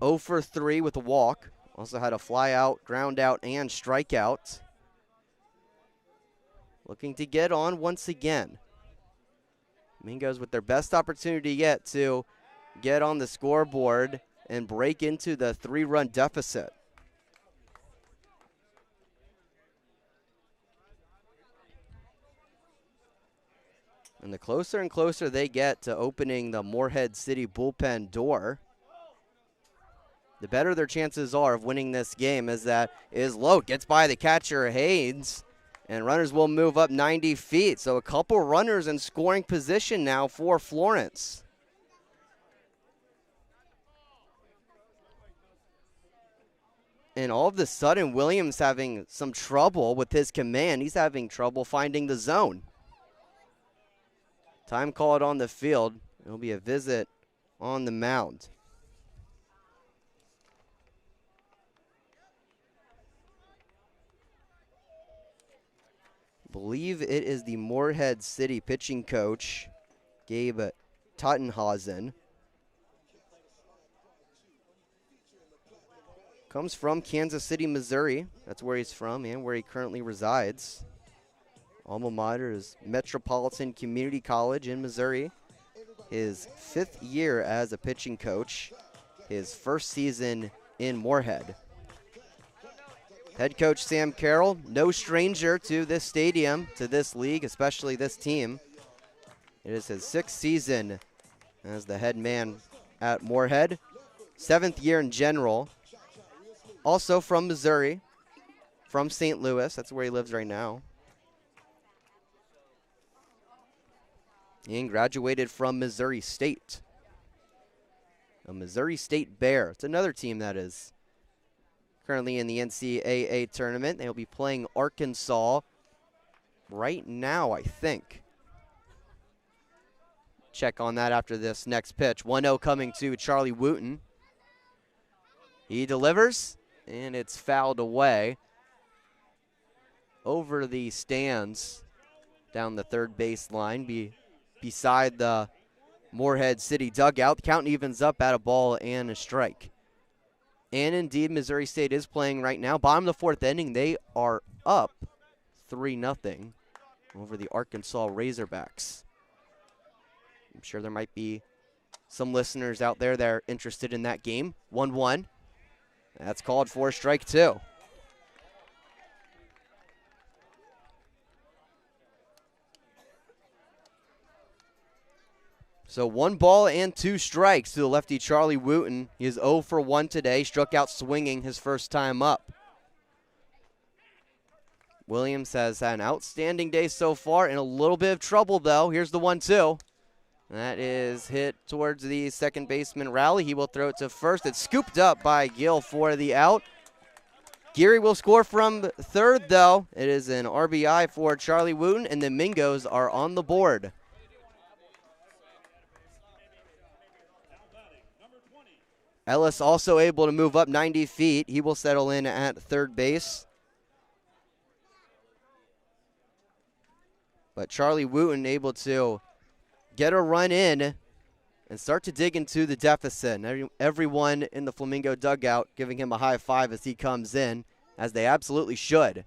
0 for 3 with a walk. Also had a fly out, ground out, and strikeout. Looking to get on once again. Mingos with their best opportunity yet to get on the scoreboard and break into the 3-run deficit. And the closer and closer they get to opening the Morehead City bullpen door, the better their chances are of winning this game, as that is low. Gets by the catcher, Haynes, and runners will move up 90 feet. So a couple runners in scoring position now for Florence. And all of a sudden, Williams having some trouble with his command. He's having trouble finding the zone. Time called on the field. It'll be a visit on the mound. Believe it is the Morehead City pitching coach, Gabe Tottenhausen. Comes from Kansas City, Missouri. That's where he's from and where he currently resides. Alma mater is Metropolitan Community College in Missouri. His 5th year as a pitching coach. His first season in Morehead. Head coach Sam Carroll, no stranger to this stadium, to this league, especially this team. It is his 6th season as the head man at Morehead. 7th year in general. Also from Missouri, from St. Louis. That's where he lives right now. And graduated from Missouri State. A Missouri State Bear. It's another team that is currently in the NCAA tournament. They'll be playing Arkansas right now, I think. Check on that after this next pitch. 1-0 coming to Charlie Wooten. He delivers, and it's fouled away over the stands down the third baseline beside the Morehead City dugout. The count evens up at a ball and a strike. And indeed, Missouri State is playing right now. Bottom of the 4th inning, they are up 3-0 over the Arkansas Razorbacks. I'm sure there might be some listeners out there that are interested in that game. 1-1. That's called for strike 2. So 1 ball and 2 strikes to the lefty Charlie Wooten. He is 0 for 1 today. Struck out swinging his first time up. Williams has had an outstanding day so far, in a little bit of trouble though. Here's the 1-2. That is hit towards the second baseman rally. He will throw it to first. It's scooped up by Gill for the out. Geary will score from third though. It is an RBI for Charlie Wooten, and the Mingos are on the board. Ellis also able to move up 90 feet. He will settle in at third base. But Charlie Wooten able to get a run in and start to dig into the deficit. And everyone in the Flamingo dugout giving him a high five as he comes in, as they absolutely should.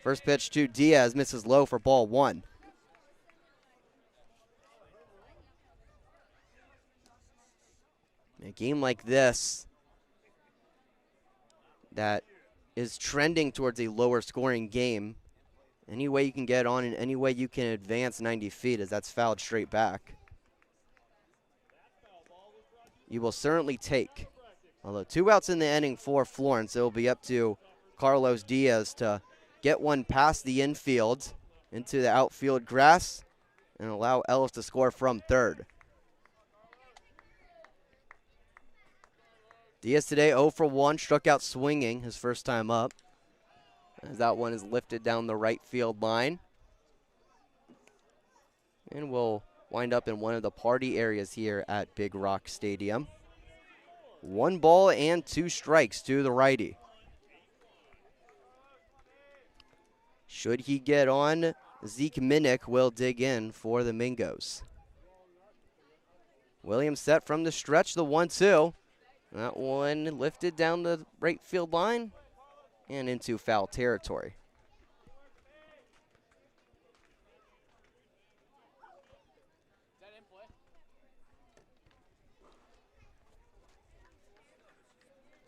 First pitch to Diaz, misses low for ball 1. A game like this that is trending towards a lower scoring game, any way you can get on and any way you can advance 90 feet, as that's fouled straight back, you will certainly take. Although 2 outs in the inning for Florence, it will be up to Carlos Diaz to get one past the infield into the outfield grass and allow Ellis to score from third. Diaz today 0 for 1, struck out swinging his first time up, as that one is lifted down the right field line. And will wind up in one of the party areas here at Big Rock Stadium. 1 ball and 2 strikes to the righty. Should he get on, Zeke Minnick will dig in for the Mingos. Williams set from the stretch, the 1-2. That one lifted down the right field line and into foul territory.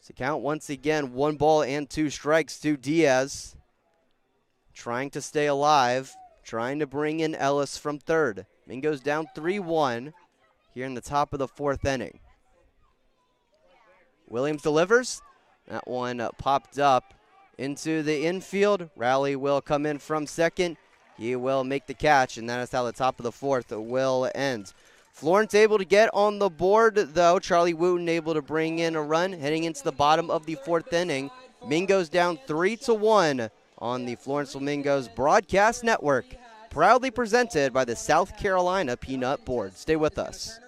So count once again, 1 ball and 2 strikes to Diaz. Trying to stay alive, trying to bring in Ellis from third. Mingo's down 3-1 here in the top of the 4th inning. Williams delivers. That one popped up into the infield. Rowley will come in from second. He will make the catch, and that is how the top of the 4th will end. Florence able to get on the board, though. Charlie Wooten able to bring in a run heading into the bottom of the 4th inning. Mingo's down 3-1 on the Florence Flamingos Broadcast Network. Proudly presented by the South Carolina Peanut Board. Stay with us.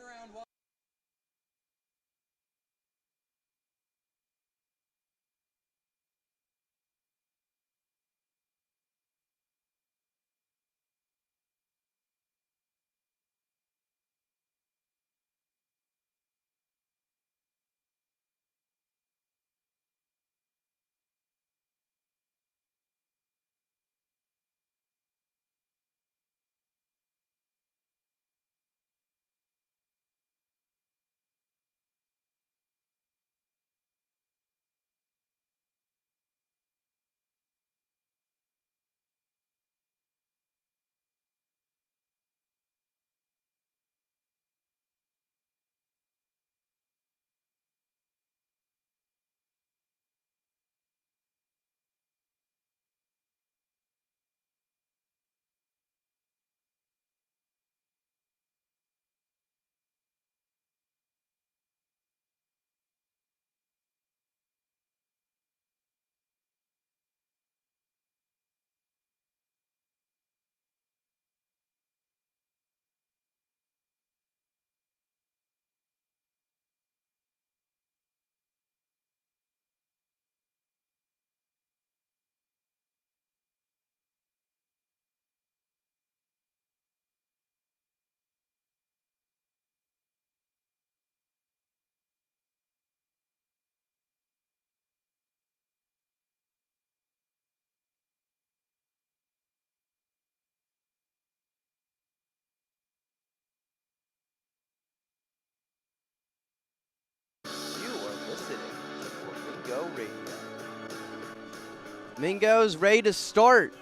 Mingo's ready to start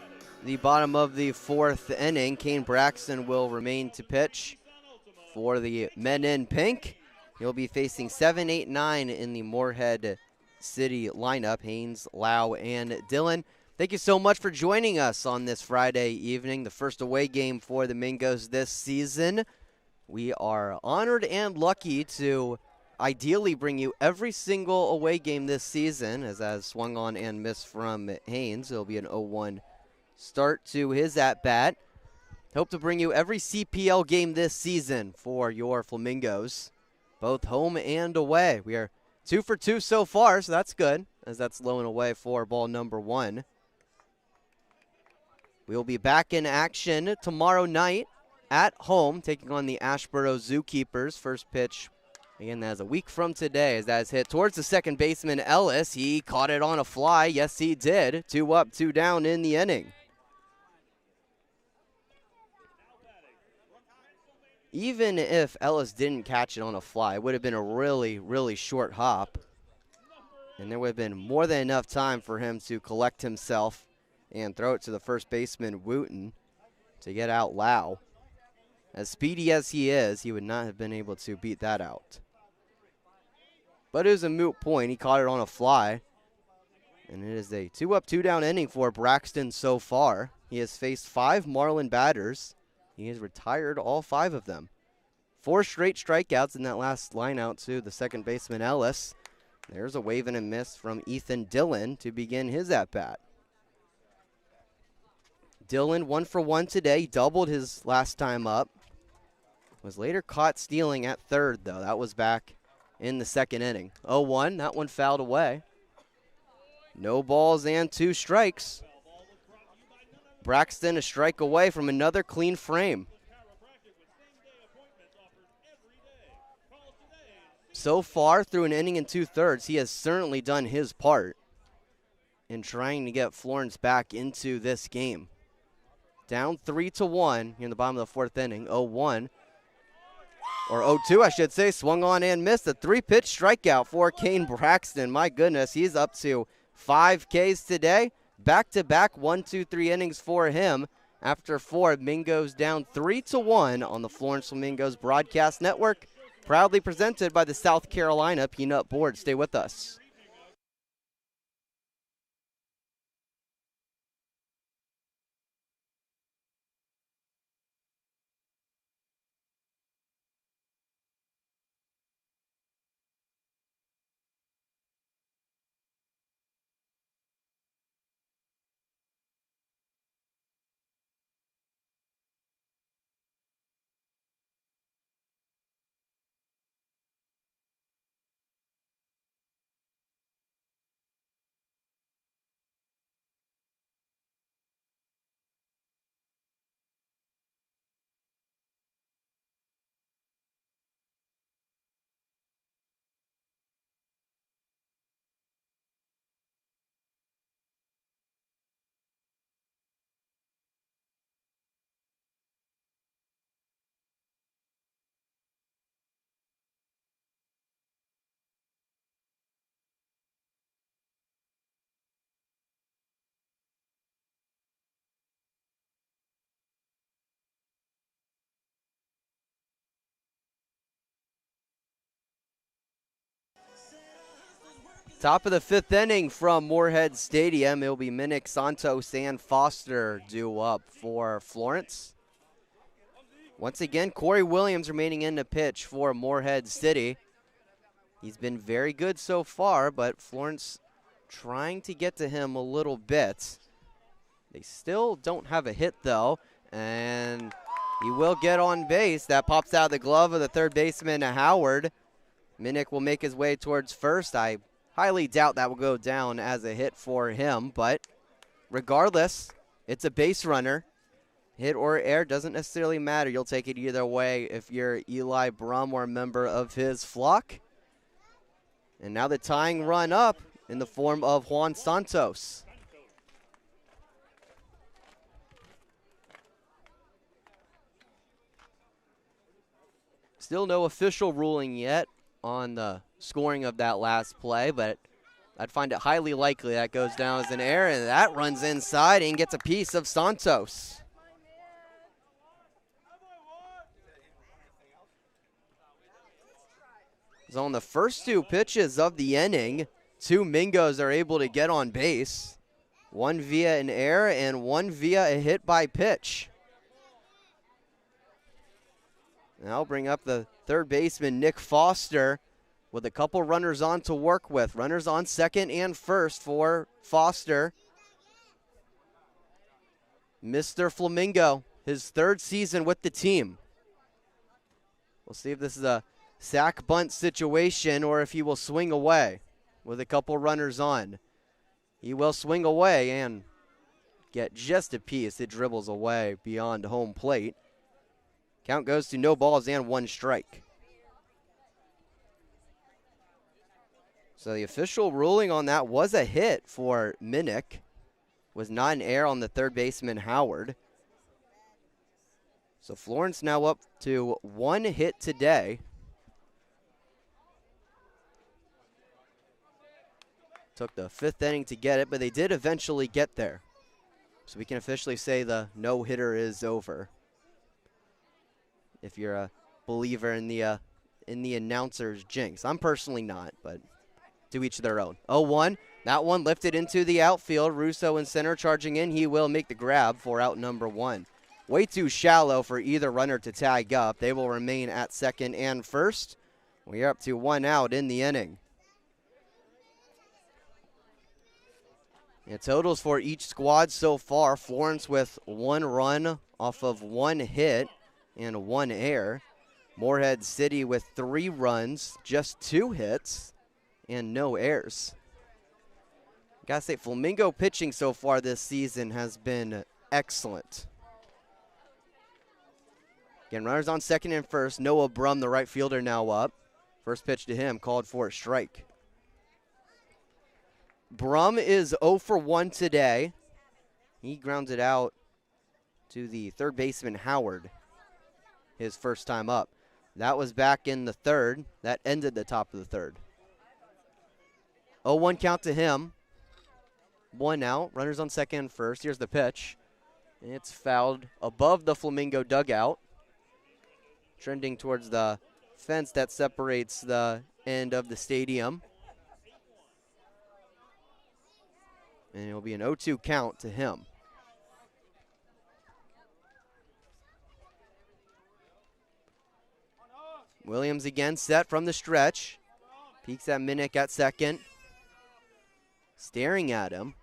the bottom of the 4th inning. Kane Braxton will remain to pitch for the men in pink. He'll be facing 7, 8, 9 in the Morehead City lineup. Haynes, Lau, and Dillon. Thank you so much for joining us on this Friday evening, the first away game for the Mingos this season. We are honored and lucky to ideally bring you every single away game this season, as I swung on and missed from Haynes. It'll be an 0-1 start to his at-bat. Hope to bring you every CPL game this season for your Flamingos, both home and away. We are 2 for 2 so far, so that's good, as that's low and away for ball number 1. We will be back in action tomorrow night at home, taking on the Ashboro Zookeepers. First pitch, again, that is a week from today, as that is hit towards the second baseman, Ellis. He caught it on a fly. Yes, he did. 2 up, 2 down in the inning. Even if Ellis didn't catch it on a fly, it would have been a really, really short hop. And there would have been more than enough time for him to collect himself and throw it to the first baseman, Wooten, to get out Lau. As speedy as he is, he would not have been able to beat that out. But it was a moot point. He caught it on a fly. And it is a 2-up, 2-down inning for Braxton so far. He has faced 5 Marlin batters. He has retired all 5 of them. 4 straight strikeouts in that last line out to the second baseman Ellis. There's a wave and a miss from Ethan Dillon to begin his at-bat. Dillon 1 for 1 today, doubled his last time up. Was later caught stealing at third, though. That was back in the second inning. 0-1, that one fouled away. No balls and 2 strikes. Braxton a strike away from another clean frame. So far, through an inning and 2/3, he has certainly done his part in trying to get Florence back into this game. Down 3-1 here in the bottom of the 4th inning. 0-1. Or 0-2, I should say. Swung on and missed. A 3-pitch strikeout for Kane Braxton. My goodness, he's up to 5 Ks today. Back-to-back 1, 2, 3 innings for him. After 4, Mingos down 3-1 on the Florence Flamingos Broadcast Network. Proudly presented by the South Carolina Peanut Board. Stay with us. Top of the 5th inning from Morehead Stadium. It'll be Minnick, Santos, and Foster due up for Florence. Once again, Corey Williams remaining in the pitch for Morehead City. He's been very good so far, but Florence trying to get to him a little bit. They still don't have a hit, though, and he will get on base. That pops out of the glove of the third baseman, Howard. Minnick will make his way towards first. I highly doubt that will go down as a hit for him, but regardless, it's a base runner. Hit or air doesn't necessarily matter. You'll take it either way if you're Eli Brum or a member of his flock. And now the tying run up in the form of Juan Santos. Still no official ruling yet on the scoring of that last play, but I'd find it highly likely that goes down as an error, and that runs inside and gets a piece of Santos. So on the first 2 pitches of the inning, 2 Mingos are able to get on base. One via an error and one via a hit by pitch. Now I'll bring up the third baseman, Nick Foster, with a couple runners on to work with. Runners on second and first for Foster. Mr. Flamingo, his 3rd season with the team. We'll see if this is a sack bunt situation or if he will swing away with a couple runners on. He will swing away and get just a piece. It dribbles away beyond home plate. Count goes to no balls and 1 strike. So the official ruling on that was a hit for Minnick. Was not an error on the third baseman, Howard. So Florence now up to 1 hit today. Took the 5th inning to get it, but they did eventually get there. So we can officially say the no-hitter is over. If you're a believer in the announcer's jinx. I'm personally not, but to each their own. 0-1. That one lifted into the outfield. Russo in center charging in. He will make the grab for out number 1. Way too shallow for either runner to tag up. They will remain at second and first. We are up to 1 out in the inning. Totals for each squad so far. Florence with 1 run off of 1 hit and 1 error. Morehead City with 3 runs, just 2 hits, and no errors. Gotta say, Flamingo pitching so far this season has been excellent. Again, runners on second and first. Noah Brum, the right fielder, now up. First pitch to him, called for a strike. Brum is 0 for 1 today. He grounded out to the third baseman, Howard, his first time up. That was back in the third. That ended the top of the third. 0-1 count to him. 1 out. Runners on second and first. Here's the pitch. It's fouled above the Flamingo dugout. Trending towards the fence that separates the end of the stadium. And it'll be an 0-2 count to him. Williams again set from the stretch. Peeks at Minnick at second. Staring at him.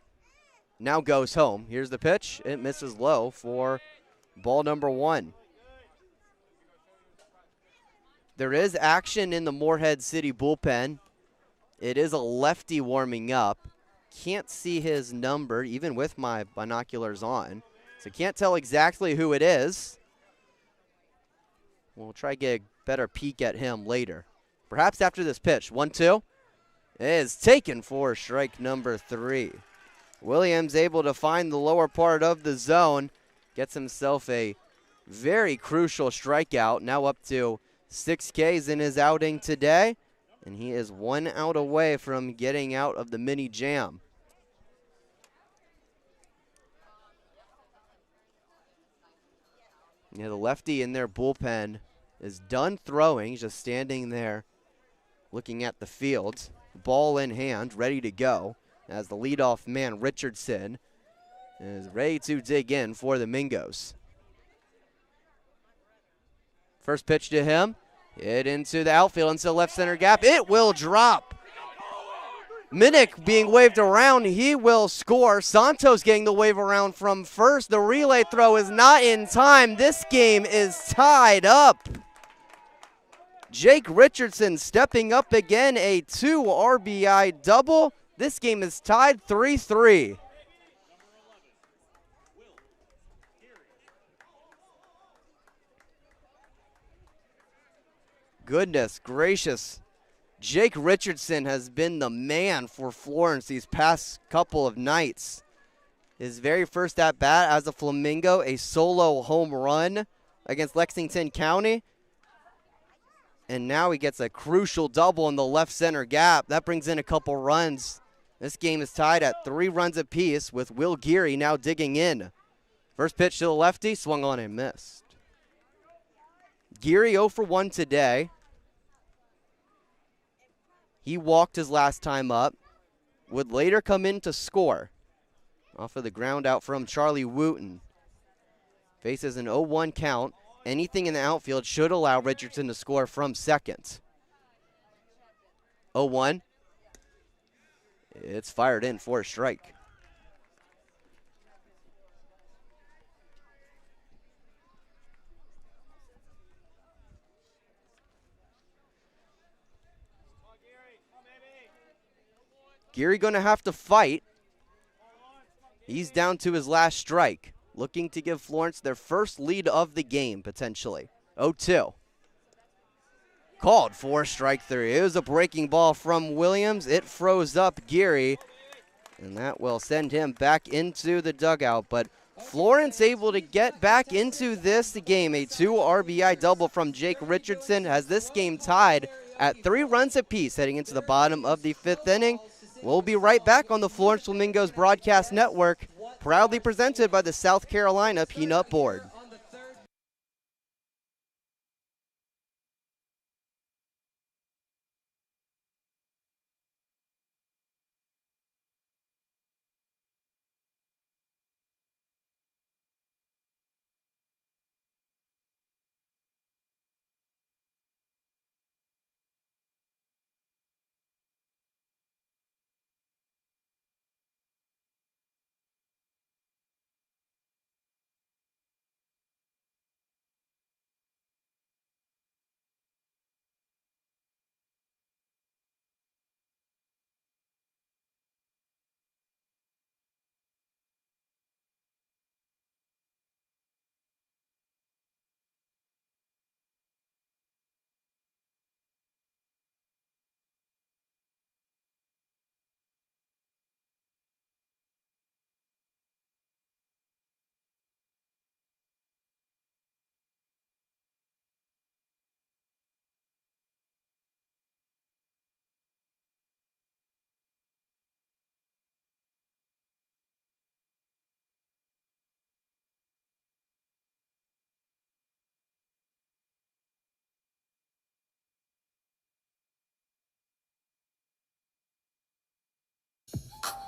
Now goes home. Here's the pitch. It misses low for ball number 1. There is action in the Morehead City bullpen. It is a lefty warming up. Can't see his number even with my binoculars on. So can't tell exactly who it is. We'll try to get a better peek at him later. Perhaps after this pitch. 1-2. It is taken for strike number 3. Williams able to find the lower part of the zone. Gets himself a very crucial strikeout. Now up to 6 Ks in his outing today. And he is 1 out away from getting out of the mini jam. Yeah, the lefty in their bullpen is done throwing. He's just standing there looking at the field. Ball in hand, ready to go, as the leadoff man, Richardson, is ready to dig in for the Mingos. First pitch to him. Hit into the outfield, into the left center gap. It will drop. Minnick being waved around. He will score. Santos getting the wave around from first. The relay throw is not in time. This game is tied up. Jake Richardson stepping up again, a 2 RBI double. This game is tied 3-3. Goodness gracious. Jake Richardson has been the man for Florence these past couple of nights. His very first at-bat as a Flamingo, a solo home run against Lexington County. And now he gets a crucial double in the left center gap. That brings in a couple runs. This game is tied at 3 runs apiece with Will Geary now digging in. First pitch to the lefty, swung on and missed. Geary 0 for 1 today. He walked his last time up. Would later come in to score off of the ground out from Charlie Wooten. Faces an 0-1 count. Anything in the outfield should allow Richardson to score from second. 0-1. It's fired in for a strike. Geary going to have to fight. He's down to his last strike. Looking to give Florence their first lead of the game, potentially. 0-2. Called for strike 3. It was a breaking ball from Williams. It froze up Geary, and that will send him back into the dugout. But Florence able to get back into this game. A 2 RBI double from Jake Richardson has this game tied at 3 runs apiece heading into the bottom of the 5th inning. We'll be right back on the Florence Flamingos Broadcast Network, proudly presented by the South Carolina Peanut Board.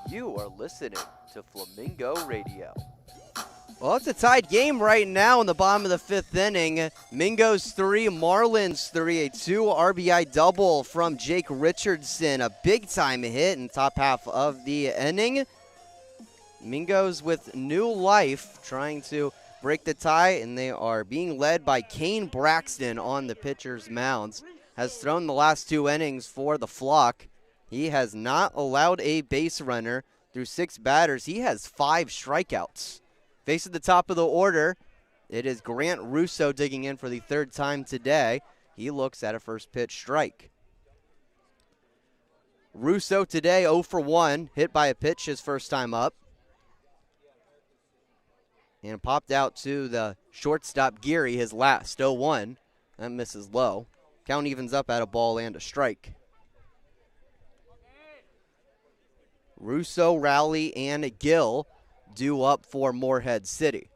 You are listening to Flamingo Radio. Well, it's a tied game right now in the bottom of the 5th inning. Mingos 3, Marlins 3. A 2 RBI double from Jake Richardson. A big-time hit in the top half of the inning. Mingos with new life trying to break the tie, and they are being led by Kane Braxton on the pitcher's mound. Has thrown the last 2 innings for the Flock. He has not allowed a base runner through 6 batters. He has 5 strikeouts. Facing the top of the order, it is Grant Russo digging in for the 3rd time today. He looks at a first pitch strike. Russo today 0 for 1, hit by a pitch his first time up. And popped out to the shortstop Geary, his last 0-1. That misses low. Count evens up at a ball and a strike. Russo, Rowley, and Gill due up for Morehead City.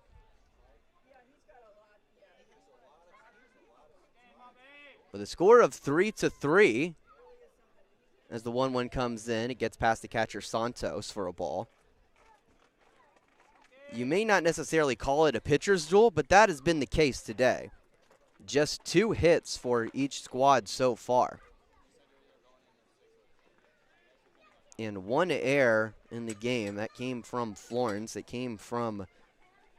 With a score of 3-3, as the 1-1 comes in, it gets past the catcher Santos for a ball. You may not necessarily call it a pitcher's duel, but that has been the case today. Just 2 hits for each squad so far. And 1 error in the game. That came from Florence. It came from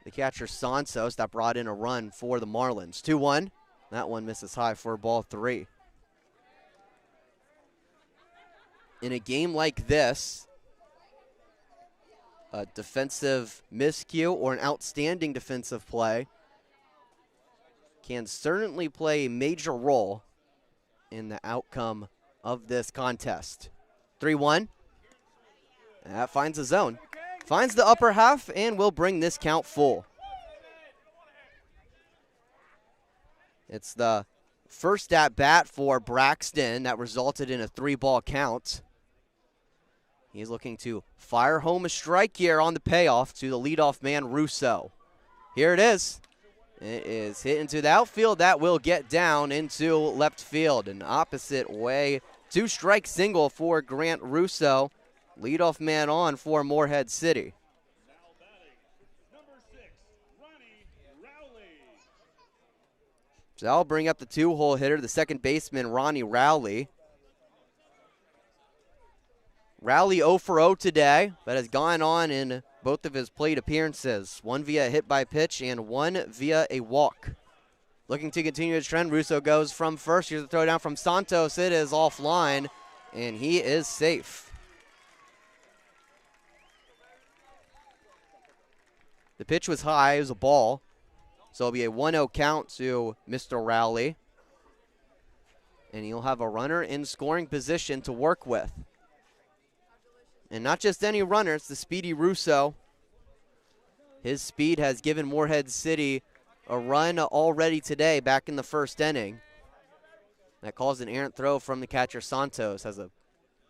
the catcher Santos that brought in a run for the Marlins. 2-1. That one misses high for ball 3. In a game like this, a defensive miscue or an outstanding defensive play can certainly play a major role in the outcome of this contest. 3-1. That finds the zone. Finds the upper half and will bring this count full. It's the first at bat for Braxton that resulted in a 3-ball count. He's looking to fire home a strike here on the payoff to the leadoff man, Russo. Here it is. It is hit into the outfield. That will get down into left field. An opposite way 2-strike single for Grant Russo. Leadoff man on for Morehead City. So I'll bring up the 2-hole hitter, the second baseman, Ronnie Rowley. Rowley 0 for 0 today, but has gone on in both of his plate appearances. 1 via a hit by pitch and 1 via a walk. Looking to continue his trend, Russo goes from first. Here's the throw down from Santos. It is offline, and he is safe. The pitch was high. It was a ball. So it'll be a 1-0 count to Mr. Rowley. And he'll have a runner in scoring position to work with. And not just any runner, it's the speedy Russo. His speed has given Morehead City a run already today back in the 1st inning. That caused an errant throw from the catcher Santos. Has a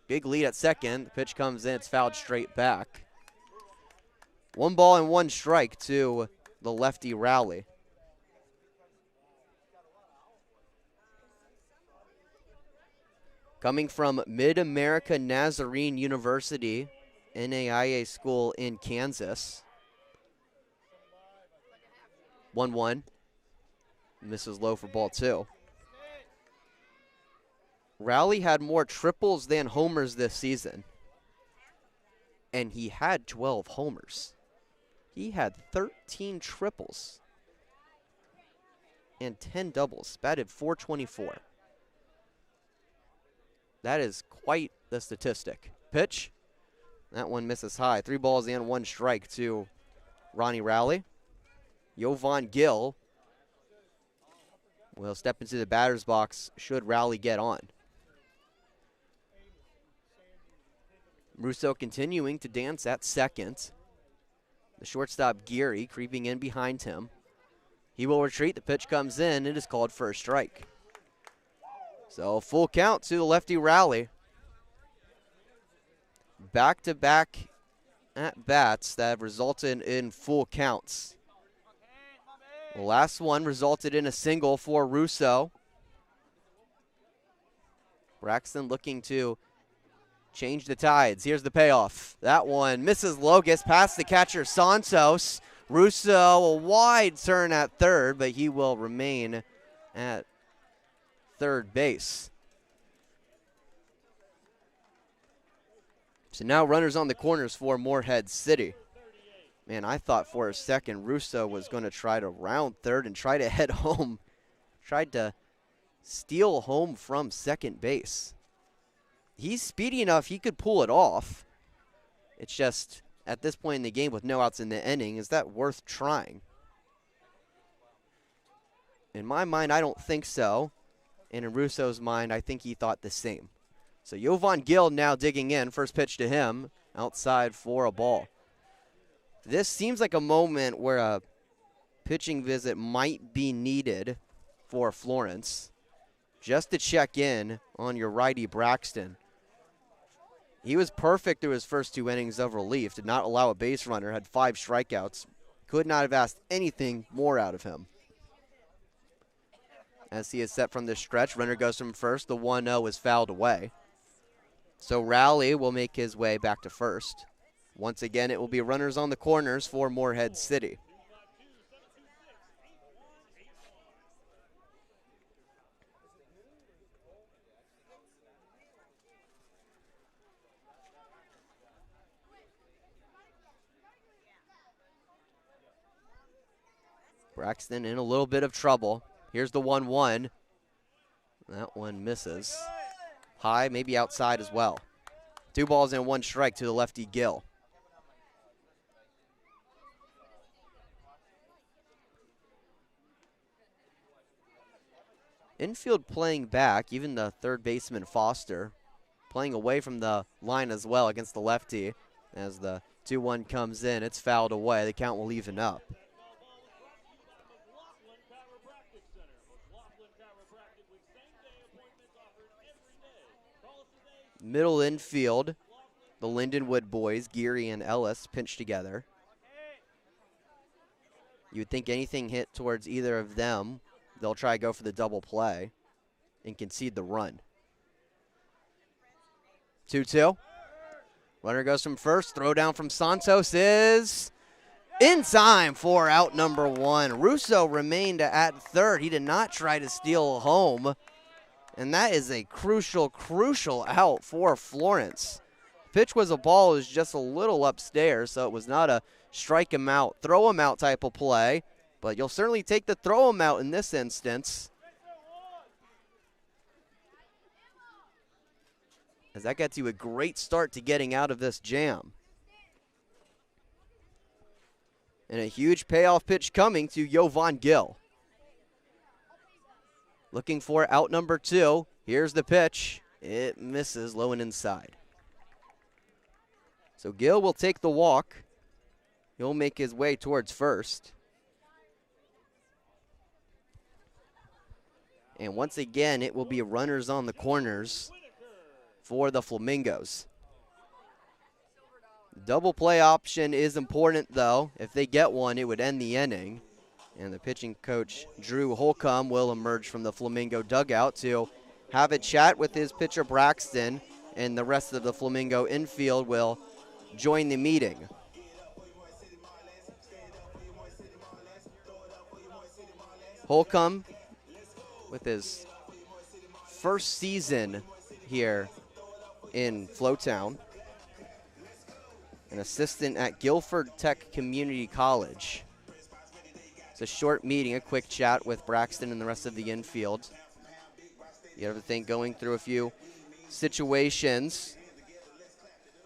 big lead at second. The pitch comes in, it's fouled straight back. 1 ball and 1 strike to the lefty Rowley. Coming from Mid-America Nazarene University, NAIA school in Kansas. 1-1. Misses low for ball 2. Rowley had more triples than homers this season. And he had 12 homers. He had 13 triples and 10 doubles. Batted .424. That is quite the statistic. Pitch. That one misses high. 3 balls and 1 strike to Ronnie Rowley. Jovan Gill will step into the batter's box should Rowley get on. Russo continuing to dance at second. The shortstop Geary creeping in behind him. He will retreat. The pitch comes in. It is called for a strike. So full count to the lefty Rowley. Back-to-back at-bats that have resulted in full counts. The last one resulted in a single for Russo. Braxton looking to change the tides. Here's the payoff. That one misses Locust past the catcher Santos. Russo, a wide turn at third, but he will remain at third base. So now runners on the corners for Morehead City. Man, I thought for a second Russo was going to try to round third and try to head home. Tried to steal home from second base. He's speedy enough, he could pull it off. It's just, at this point in the game with no outs in the inning, is that worth trying? In my mind, I don't think so. And in Russo's mind, I think he thought the same. So Jovan Gill now digging in. First pitch to him, outside for a ball. This seems like a moment where a pitching visit might be needed for Florence, just to check in on your righty Braxton. He was perfect through his first 2 innings of relief, did not allow a base runner, had 5 strikeouts. Could not have asked anything more out of him. As he is set from this stretch, runner goes from first. The 1-0 is fouled away. So Rowley will make his way back to first. Once again, it will be runners on the corners for Morehead City. Braxton in a little bit of trouble. Here's the 1-1. That one misses. High, maybe outside as well. 2 balls and 1 strike to the lefty Gill. Infield playing back, even the third baseman Foster playing away from the line as well against the lefty. As the 2-1 comes in, it's fouled away. The count will even up. Middle infield, the Lindenwood boys, Geary and Ellis, pinched together. You would think anything hit towards either of them, they'll try to go for the double play and concede the run. 2-2. Runner goes from first. Throw down from Santos is in time for out number 1. Russo remained at third. He did not try to steal home. And that is a crucial, crucial out for Florence. Pitch was a ball, it was just a little upstairs, so it was not a strike him out, throw him out type of play. But you'll certainly take the throw him out in this instance, as that gets you a great start to getting out of this jam. And a huge payoff pitch coming to Jovan Gill. Looking for out number 2. Here's the pitch. It misses low and inside. So Gill will take the walk. He'll make his way towards first. And once again, it will be runners on the corners for the Flamingos. Double play option is important, though. If they get one, it would end the inning. And the pitching coach, Drew Holcomb, will emerge from the Flamingo dugout to have a chat with his pitcher, Braxton, and the rest of the Flamingo infield will join the meeting. Holcomb, with his first season here in Flowtown, an assistant at Guilford Tech Community College. It's a short meeting, a quick chat with Braxton and the rest of the infield. You ever think going through a few situations,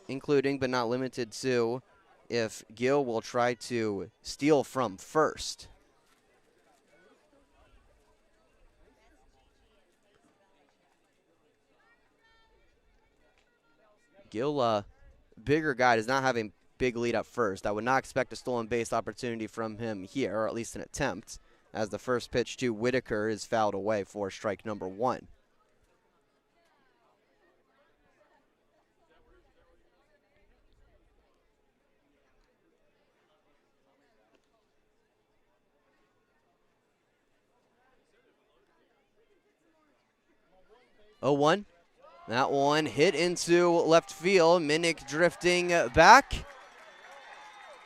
including but not limited to if Gill will try to steal from first. Gill, bigger guy, does not have a big lead up first. I would not expect a stolen base opportunity from him here, or at least an attempt, as the first pitch to Whitaker is fouled away for strike number 1. Oh, 1. That one hit into left field. Minnick drifting back.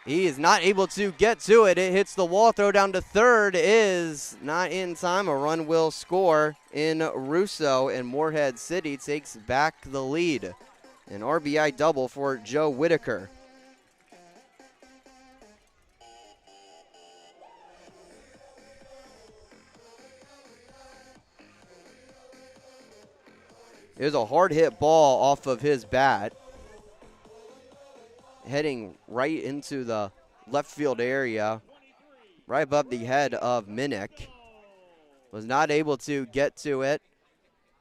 He is not able to get to it. It hits the wall. Throw down to third is not in time. A run will score in Russo, and Morehead City takes back the lead. An RBI double for Joe Whitaker. It was a hard hit ball off of his bat, heading right into the left field area, right above the head of Minnick. Was not able to get to it.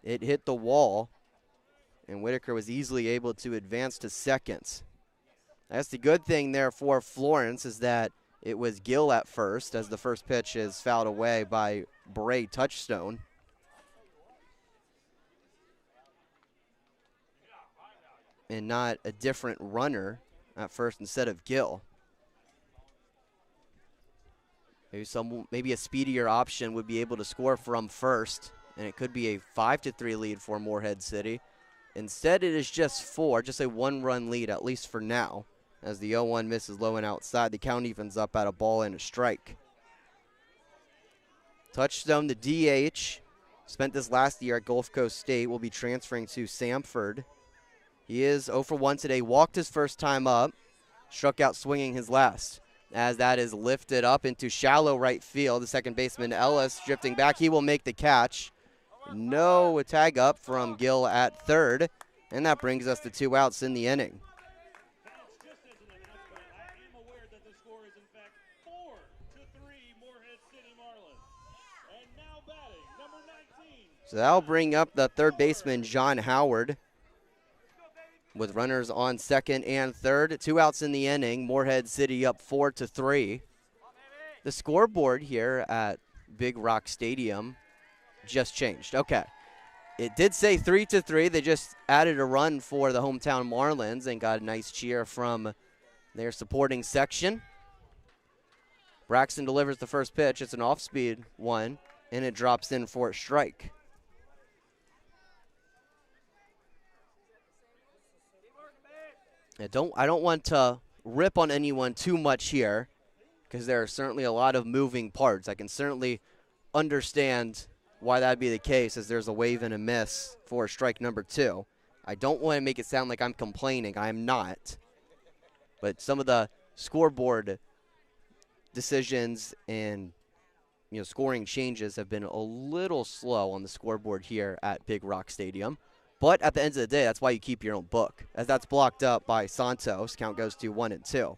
It hit the wall, and Whitaker was easily able to advance to second. That's the good thing there for Florence, is that it was Gill at first, as the first pitch is fouled away by Bray Touchstone. And not a different runner at first instead of Gill. Maybe a speedier option would be able to score from first, and it could be a 5-3 lead for Morehead City. Instead, it is just 4, just a 1-run lead, at least for now. As the 0-1 misses low and outside, the count evens up at a ball and a strike. Touchstone, the DH, spent this last year at Gulf Coast State, will be transferring to Samford. He is 0 for 1 today, walked his first time up, struck out swinging his last. As that is lifted up into shallow right field, the second baseman Ellis drifting back, he will make the catch. No tag up from Gill at third, and that brings us to 2 outs in the inning. So that'll bring up the third baseman, John Howard, with runners on second and third. 2 outs in the inning. Morehead City up 4-3. The scoreboard here at Big Rock Stadium just changed. Okay. It did say 3-3. They just added a run for the hometown Marlins and got a nice cheer from their supporting section. Braxton delivers the first pitch. It's an off-speed one, and it drops in for a strike. I don't want to rip on anyone too much here, because there are certainly a lot of moving parts. I can certainly understand why that'd be the case, as there's a wave and a miss for strike number 2. I don't want to make it sound like I'm complaining. I am not. But some of the scoreboard decisions and scoring changes have been a little slow on the scoreboard here at Big Rock Stadium. But at the end of the day, that's why you keep your own book, as that's blocked up by Santos. Count goes to 1-2.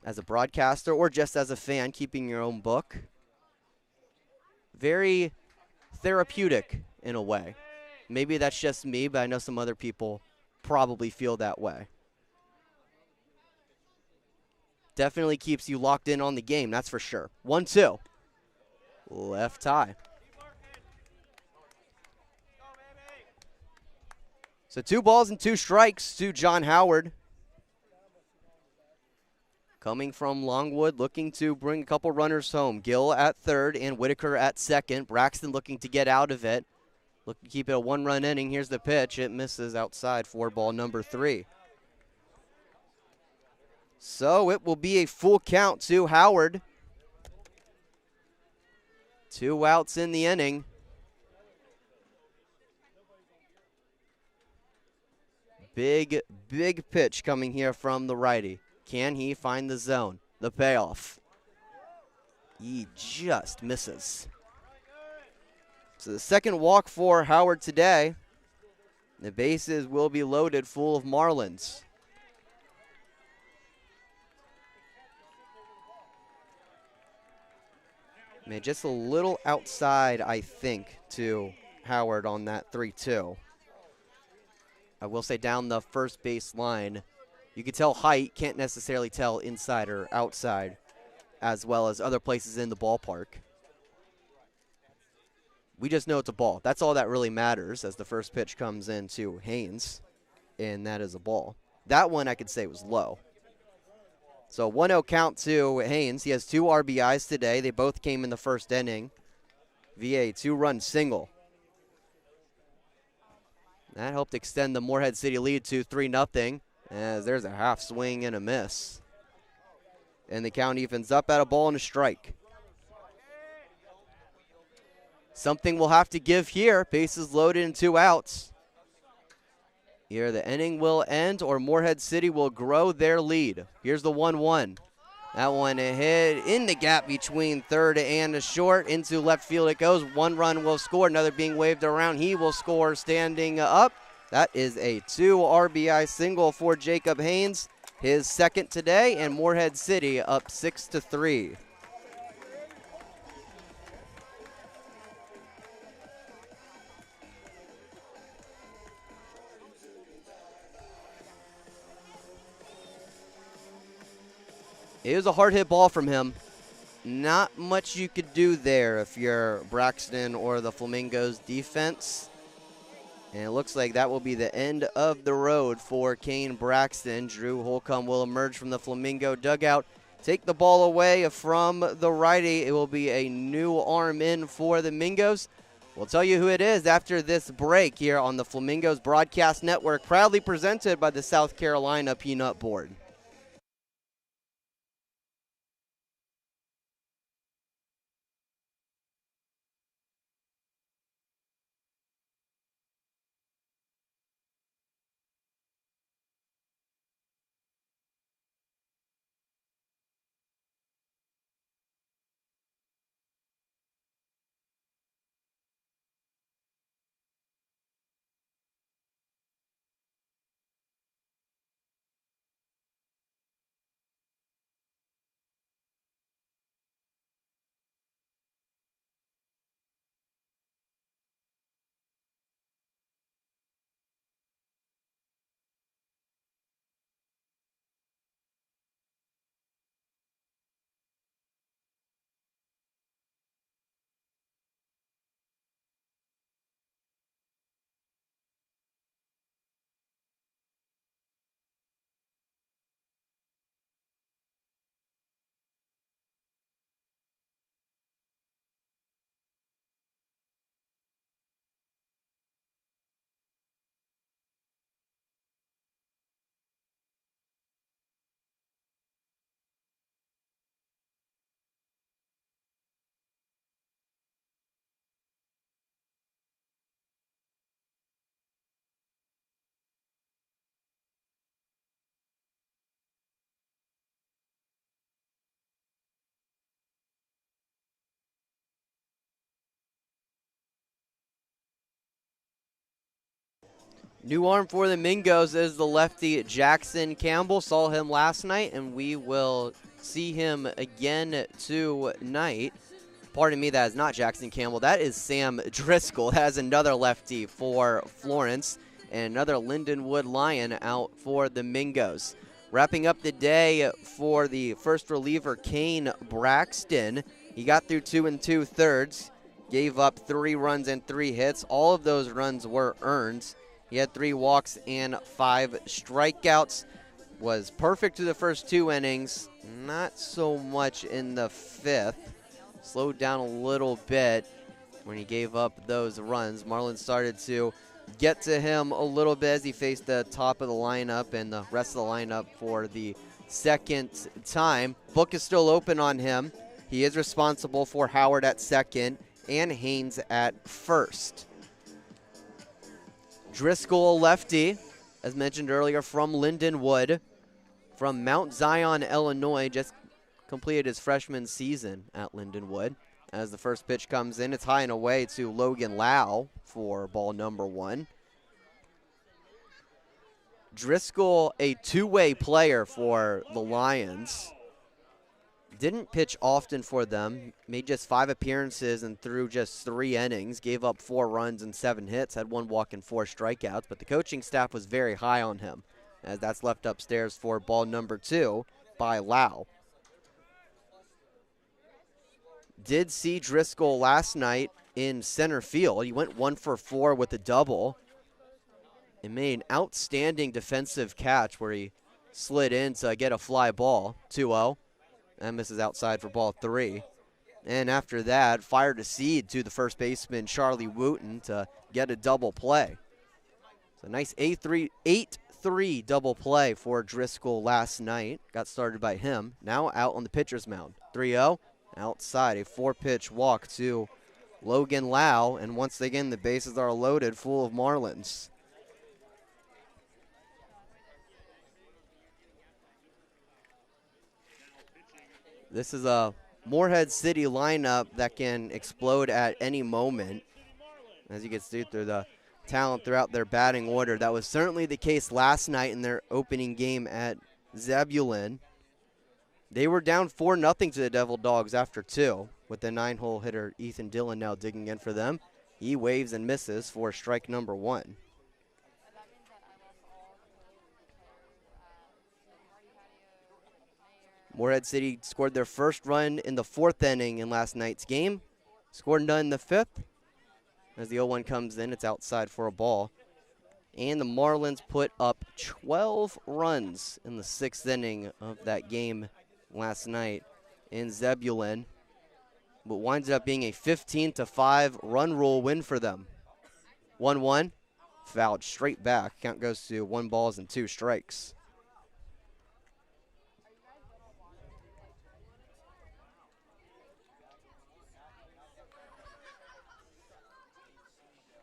As a broadcaster or just as a fan, keeping your own book, very therapeutic in a way. Maybe that's just me, but I know some other people probably feel that way. Definitely keeps you locked in on the game, that's for sure. 1-2. Left tie. So 2 balls and 2 strikes to John Howard. Coming from Longwood, looking to bring a couple runners home. Gill at third and Whitaker at second. Braxton looking to get out of it. Looking to keep it a 1-run inning. Here's the pitch. It misses outside for ball number 3. So it will be a full count to Howard. 2 outs in the inning. Big pitch coming here from the righty. Can he find the zone? The payoff. He just misses. So the second walk for Howard today. The bases will be loaded full of Marlins. Man, just a little outside, I think, to Howard on that 3-2. I will say down the first base line, you can tell height, can't necessarily tell inside or outside, as well as other places in the ballpark. We just know it's a ball. That's all that really matters, as the first pitch comes in to Haynes, and that is a ball. That one I could say was low. So 1-0 count to Haynes. He has 2 RBIs today. They both came in the first inning. via a 2-run single. That helped extend the Morehead City lead to 3-0, as there's a half swing and a miss. And the count evens up at a ball and a strike. Something will have to give here. Bases loaded and 2 outs. Either the inning will end or Morehead City will grow their lead. Here's the 1-1. That one a hit in the gap between third and the short. Into left field it goes. 1 run will score. Another being waved around. He will score standing up. That is a 2 RBI single for Jacob Haynes. His second today, and Morehead City up 6-3. It was a hard hit ball from him. Not much you could do there if you're Braxton or the Flamingos defense. And it looks like that will be the end of the road for Kane Braxton. Drew Holcomb will emerge from the Flamingo dugout, take the ball away from the righty. It will be a new arm in for the Mingos. We'll tell you who it is after this break here on the Flamingos Broadcast Network, proudly presented by the South Carolina Peanut Board. New arm for the Mingos is the lefty Jackson Campbell. Saw him last night, and we will see him again tonight. Pardon me, that is not Jackson Campbell. That is Sam Driscoll. That is another lefty for Florence, and another Lindenwood Lion out for the Mingos. Wrapping up the day for the first reliever, Kane Braxton. He got through 2 2/3, gave up 3 runs and 3 hits. All of those runs were earned. He had 3 walks and 5 strikeouts. Was perfect through the first 2 innings. Not so much in the 5th. Slowed down a little bit when he gave up those runs. Marlins started to get to him a little bit as he faced the top of the lineup and the rest of the lineup for the second time. Book is still open on him. He is responsible for Howard at second and Haynes at first. Driscoll, lefty, as mentioned earlier, from Lindenwood, from Mount Zion, Illinois, just completed his freshman season at Lindenwood. As the first pitch comes in, it's high and away to Logan Lau for ball number 1. Driscoll, a two-way player for the Lions. Didn't pitch often for them, made just 5 appearances and threw just 3 innings, gave up 4 runs and 7 hits, had 1 walk and 4 strikeouts, but the coaching staff was very high on him, as that's left upstairs for ball number 2 by Lau. Did see Driscoll last night in center field. He went 1 for 4 with a double and made an outstanding defensive catch where he slid in to get a fly ball, 2-0. That misses outside for ball 3. And after that, fired a seed to the first baseman, Charlie Wooten, to get a double play. It's a nice 8-3 double play for Driscoll last night. Got started by him. Now out on the pitcher's mound. 3-0, outside, a 4-pitch walk to Logan Lau. And once again, the bases are loaded full of Marlins. This is a Morehead City lineup that can explode at any moment. As you can see through the talent throughout their batting order. That was certainly the case last night in their opening game at Zebulon. They were down 4-0 to the Devil Dogs after 2, with the 9-hole hitter Ethan Dillon now digging in for them. He waves and misses for strike number 1. Morehead City scored their first run in the 4th inning in last night's game. Scored none in the 5th. As the 0-1 comes in, it's outside for a ball. And the Marlins put up 12 runs in the 6th inning of that game last night in Zebulon. But winds up being a 15-5 run rule win for them. 1-1, fouled straight back. Count goes to 1 balls and 2 strikes.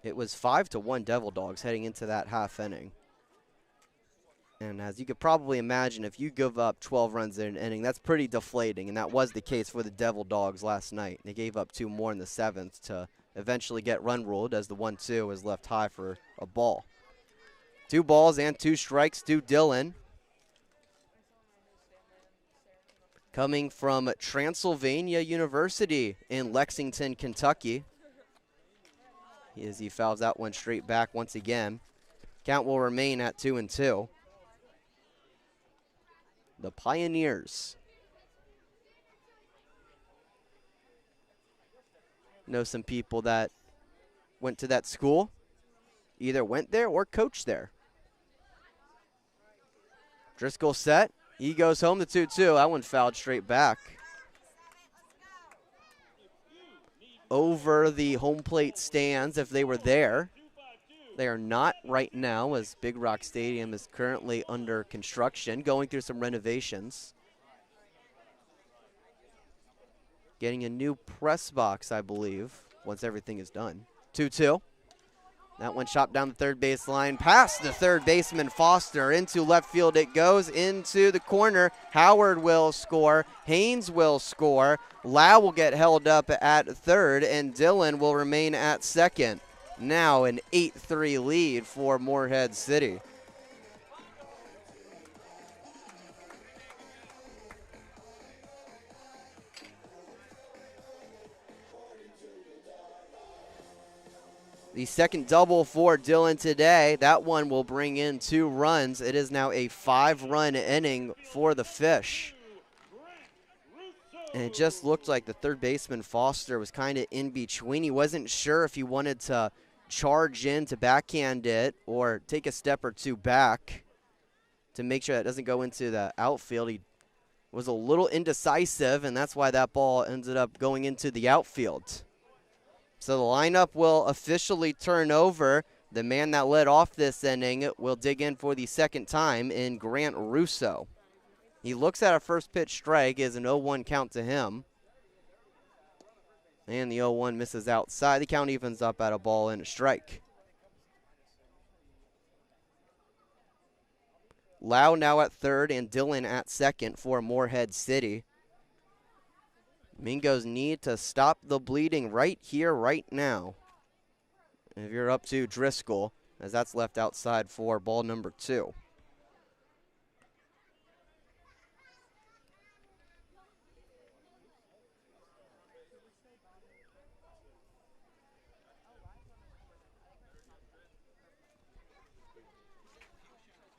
It was 5-1 Devil Dogs heading into that half inning. And as you could probably imagine, if you give up 12 runs in an inning, that's pretty deflating, and that was the case for the Devil Dogs last night. They gave up 2 more in the 7th to eventually get run ruled, as the 1-2 was left high for a ball. 2 balls and 2 strikes to Dillon. Coming from Transylvania University in Lexington, Kentucky. As he fouls that one straight back once again. Count will remain at 2-2. The Pioneers. Know some people that went to that school. Either went there or coached there. Driscoll set. He goes home, the 2-2. That one fouled straight back. Over the home plate stands if they were there. They are not right now, as Big Rock Stadium is currently under construction, going through some renovations. Getting a new press box, I believe, once everything is done. 2-2. That one chopped down the third baseline, past the third baseman Foster, into left field it goes, into the corner. Howard will score, Haynes will score, Lau will get held up at third, and Dillon will remain at second. Now an 8-3 lead for Morehead City. The second double for Dillon today. That one will bring in 2 runs. It is now a 5-run inning for the Fish. And it just looked like the third baseman Foster was kind of in between. He wasn't sure if he wanted to charge in to backhand it or take a step or 2 back to make sure that doesn't go into the outfield. He was a little indecisive, and that's why that ball ended up going into the outfield. So the lineup will officially turn over. The man that led off this inning will dig in for the second time in Grant Russo. He looks at a first pitch strike as an 0-1 count to him. And the 0-1 misses outside. The count evens up at a ball and a strike. Lau now at third and Dillon at second for Morehead City. Mingos need to stop the bleeding right here, right now. If you're up to Driscoll, as that's left outside for ball number 2.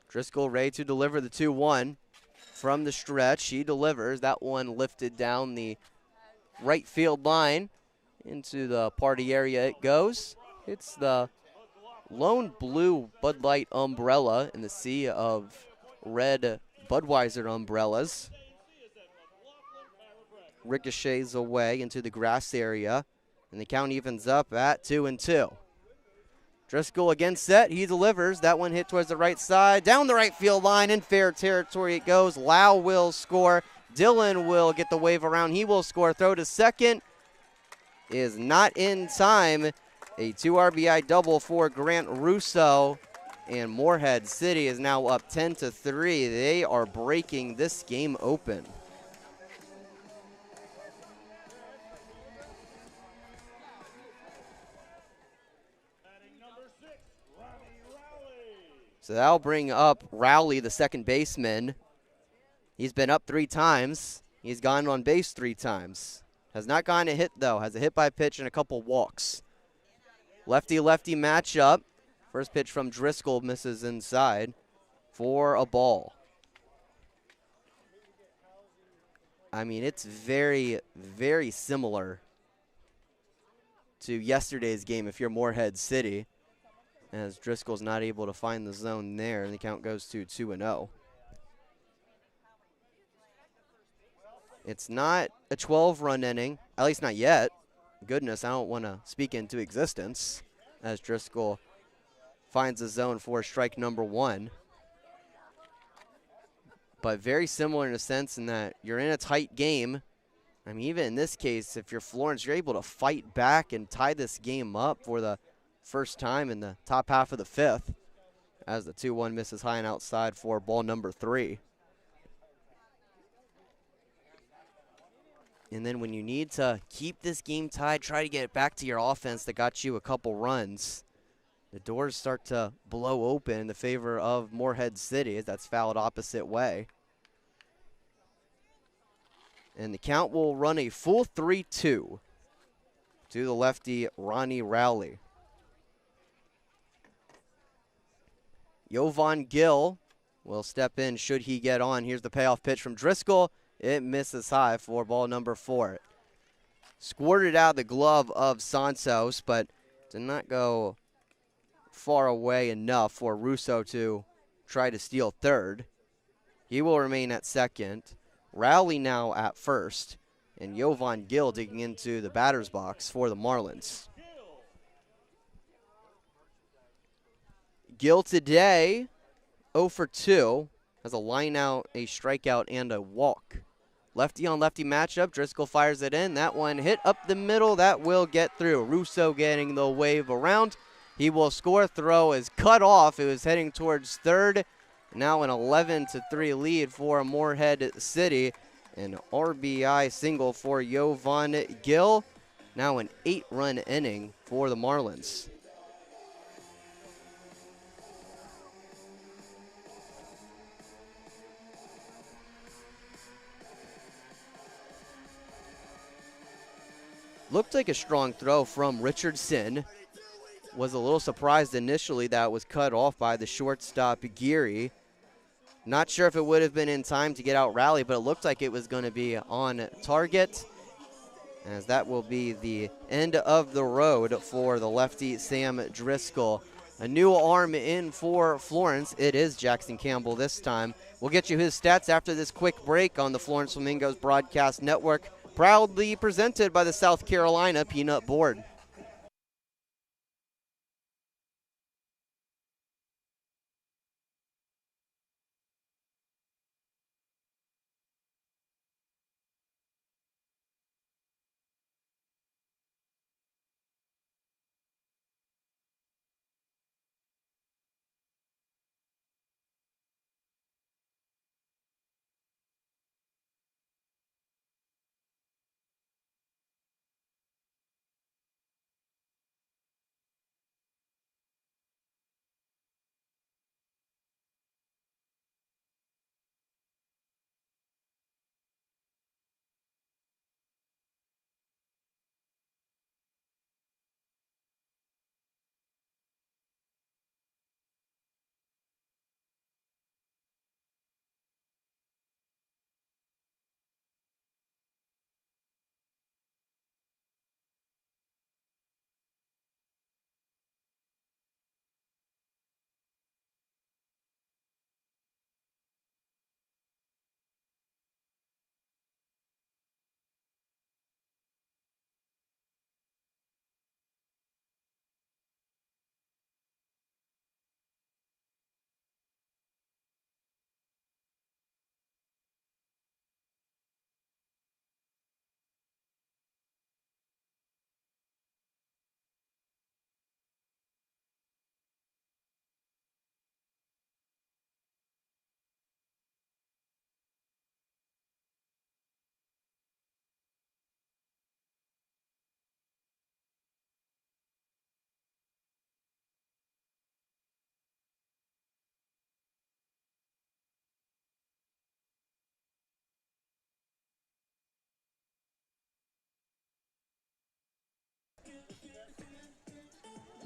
Driscoll ready to deliver the 2-1 from the stretch. He delivers. That one lifted down the right field line into the party area it goes. It's the lone blue Bud Light umbrella in the sea of red Budweiser umbrellas. ricochets away into the grass area, and the count evens up at 2-2. Driscoll again set. He delivers. That one hit towards the right side. Down the right field line. In fair territory it goes. Lau will score. Dylan will get the wave around. He will score. Throw to second is not in time. A 2 RBI double for Grant Russo. And Morehead City is now up 10-3. They are breaking this game open. So that'll bring up Rowley, the second baseman. He's been up 3 times. He's gone on base 3 times. Has not gotten a hit, though. Has a hit by pitch and a couple walks. Lefty-lefty matchup. First pitch from Driscoll misses inside for a ball. I mean, it's very, very similar to yesterday's game if you're Morehead City, as Driscoll's not able to find the zone there, and the count goes to 2-0. It's not a 12-run inning, at least not yet. Goodness, I don't want to speak into existence, as Driscoll finds the zone for strike number 1. But very similar in a sense in that you're in a tight game. I mean, even in this case, if you're Florence, you're able to fight back and tie this game up for the first time in the top half of the 5th, as the 2-1 misses high and outside for ball number 3. And then when you need to keep this game tied, try to get it back to your offense that got you a couple runs, the doors start to blow open in the favor of Morehead City as that's fouled opposite way. And the count will run a full 3-2 to the lefty, Ronnie Rowley. Jovan Gill will step in should he get on. Here's the payoff pitch from Driscoll. It misses high for ball number 4. Squirted out the glove of Santos, but did not go far away enough for Russo to try to steal third. He will remain at second. Rowley now at first, and Jovan Gill digging into the batter's box for the Marlins. Gill today, 0 for 2, has a line out, a strikeout, and a walk. Lefty on lefty matchup. Driscoll fires it in. That one hit up the middle. That will get through. Russo getting the wave around. He will score. Throw is cut off. It was heading towards third. Now an 11-3 lead for Morehead City. An RBI single for Jovan Gill. Now an 8-run inning for the Marlins. Looked like a strong throw from Richardson. Was a little surprised initially that it was cut off by the shortstop, Geary. Not sure if it would have been in time to get out Rowley, but it looked like it was going to be on target, as that will be the end of the road for the lefty, Sam Driscoll. A new arm in for Florence. It is Jackson Campbell this time. We'll get you his stats after this quick break on the Florence Flamingos Broadcast Network. Proudly presented by the South Carolina Peanut Board.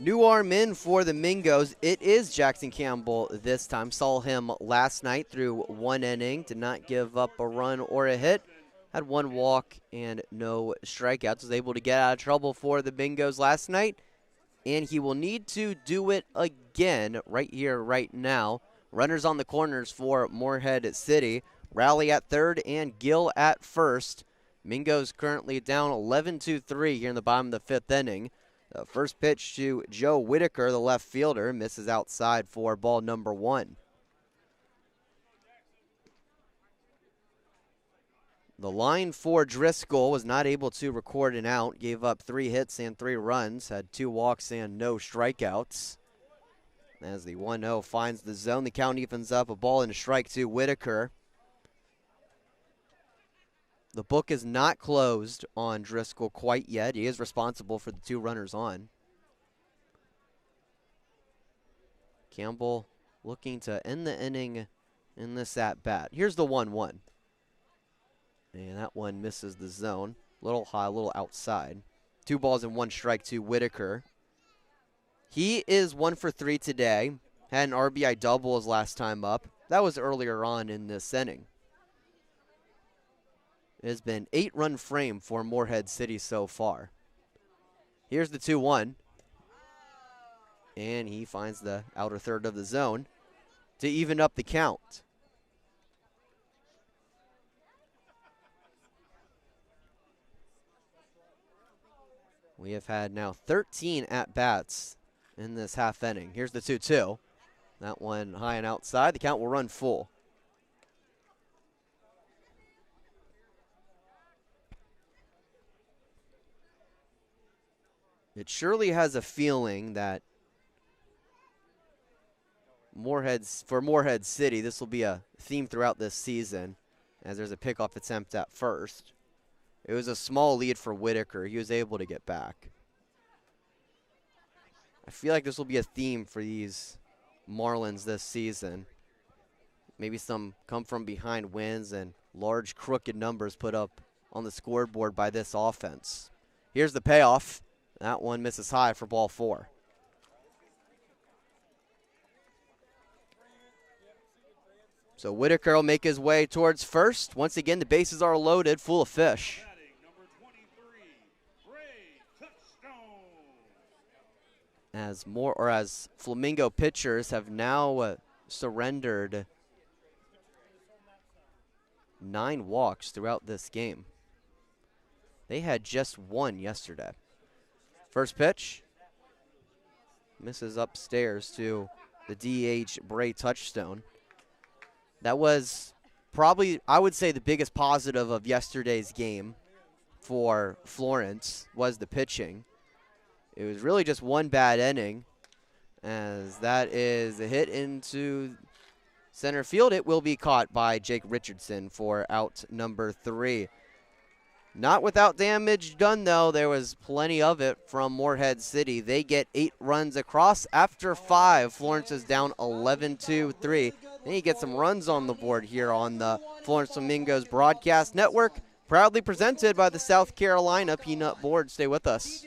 New arm in for the Mingos. It is Jackson Campbell this time. Saw him last night through 1 inning. Did not give up a run or a hit. Had 1 walk and no strikeouts. Was able to get out of trouble for the Mingos last night. And he will need to do it again right here, right now. Runners on the corners for Morehead City. Rally at third and Gill at first. Mingos currently down 11-3 here in the bottom of the 5th inning. The first pitch to Joe Whitaker, the left fielder, misses outside for ball number 1. The line for Driscoll was not able to record an out, gave up 3 hits and 3 runs, had 2 walks and no strikeouts. As the 1-0 finds the zone, the count evens up, a ball and a strike to Whitaker. The book is not closed on Driscoll quite yet. He is responsible for the 2 runners on. Campbell looking to end the inning in this at-bat. Here's the 1-1. And that one misses the zone. A little high, a little outside. 2 balls and 1 strike to Whitaker. He is 1 for 3 today. Had an RBI double his last time up. That was earlier on in this inning. It has been 8-run frame for Morehead City so far. Here's the 2-1. And he finds the outer third of the zone to even up the count. We have had now 13 at-bats in this half inning. Here's the 2-2. That one high and outside. The count will run full. It surely has a feeling that for Morehead City, this will be a theme throughout this season, as there's a pickoff attempt at first. It was a small lead for Whitaker. He was able to get back. I feel like this will be a theme for these Marlins this season. Maybe some come from behind wins and large crooked numbers put up on the scoreboard by this offense. Here's the payoff. That one misses high for ball 4. So Whitaker will make his way towards first. Once again, the bases are loaded, full of fish. As Flamingo pitchers have now surrendered 9 walks throughout this game. They had just 1 yesterday. First pitch misses upstairs to the DH Bray Touchstone. That was probably, I would say, the biggest positive of yesterday's game for Florence was the pitching. It was really just 1 bad inning, as that is a hit into center field. It will be caught by Jake Richardson for out number 3. Not without damage done, though. There was plenty of it from Morehead City. They get 8 runs across after 5. Florence is down 11-3. Then you get some runs on the board here on the Florence Flamingos Broadcast Network. Proudly presented by the South Carolina Peanut Board. Stay with us.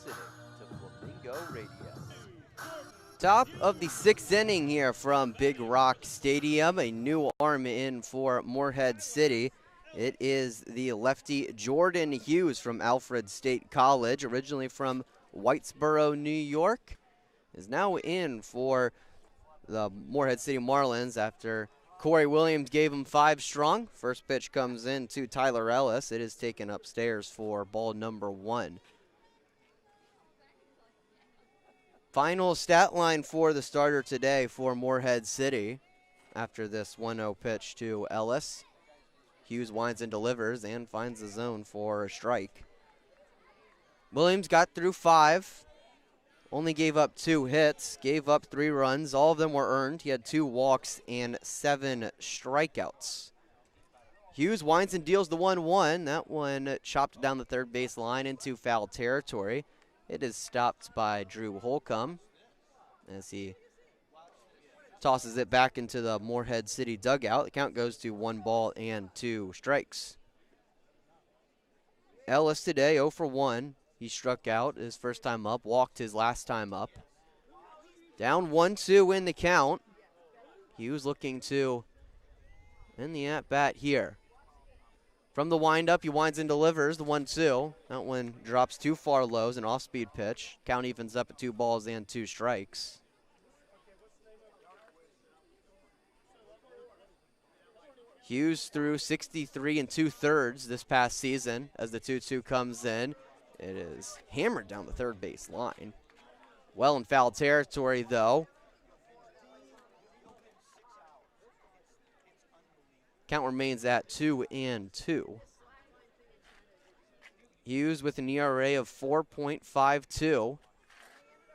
listening to Flamingo Radio. Top of the 6th inning here from Big Rock Stadium. A new arm in for Morehead City. It is the lefty Jordan Hughes from Alfred State College, originally from Whitesboro, New York. Is now in for the Morehead City Marlins after Corey Williams gave him 5 strong. First pitch comes in to Tyler Ellis. It is taken upstairs for ball number 1. Final stat line for the starter today for Morehead City after this 1-0 pitch to Ellis. Hughes winds and delivers and finds the zone for a strike. Williams got through 5. Only gave up 2 hits, gave up 3 runs. All of them were earned. He had 2 walks and 7 strikeouts. Hughes winds and deals the 1-1. That one chopped down the third base line into foul territory. It is stopped by Drew Holcomb as he tosses it back into the Morehead City dugout. The count goes to 1 ball and 2 strikes. Ellis today 0 for 1. He struck out his first time up, walked his last time up. Down 1-2 in the count. Hughes looking to end the at-bat here. From the windup, he winds and delivers the 1-2. That one drops too far low, an off-speed pitch. Count evens up at 2 balls and 2 strikes. Hughes threw 63 2/3 this past season as the 2-2 comes in. It is hammered down the third base line. Well in foul territory, though. Count remains at 2-2. Hughes with an ERA of 4.52.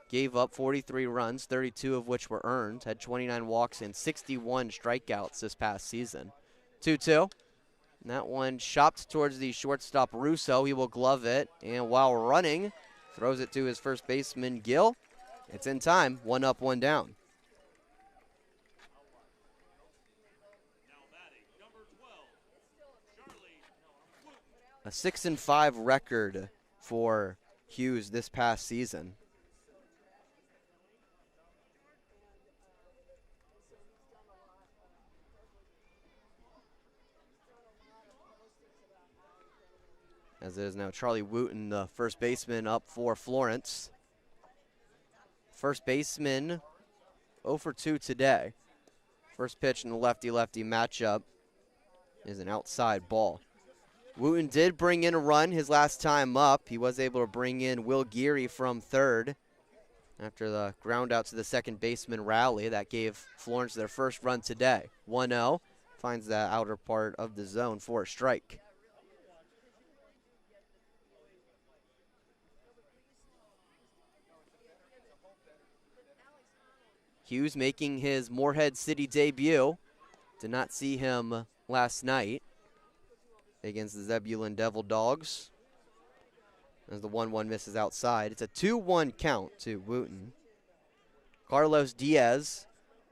Gave up 43 runs, 32 of which were earned. Had 29 walks and 61 strikeouts this past season. 2-2. And that one chopped towards the shortstop Russo. He will glove it, and while running, throws it to his first baseman Gill. It's in time, 1 up, 1 down. A 6-5 record for Hughes this past season. As it is now Charlie Wooten, the first baseman, up for Florence. First baseman 0 for 2 today. First pitch in the lefty-lefty matchup is an outside ball. Wooten did bring in a run his last time up. He was able to bring in Will Geary from third after the ground out to the second baseman rally. That gave Florence their first run today. 1-0, finds the outer part of the zone for a strike. Hughes making his Morehead City debut. Did not see him last night against the Zebulon Devil Dogs, as the 1-1 misses outside. It's a 2-1 count to Wooten. Carlos Diaz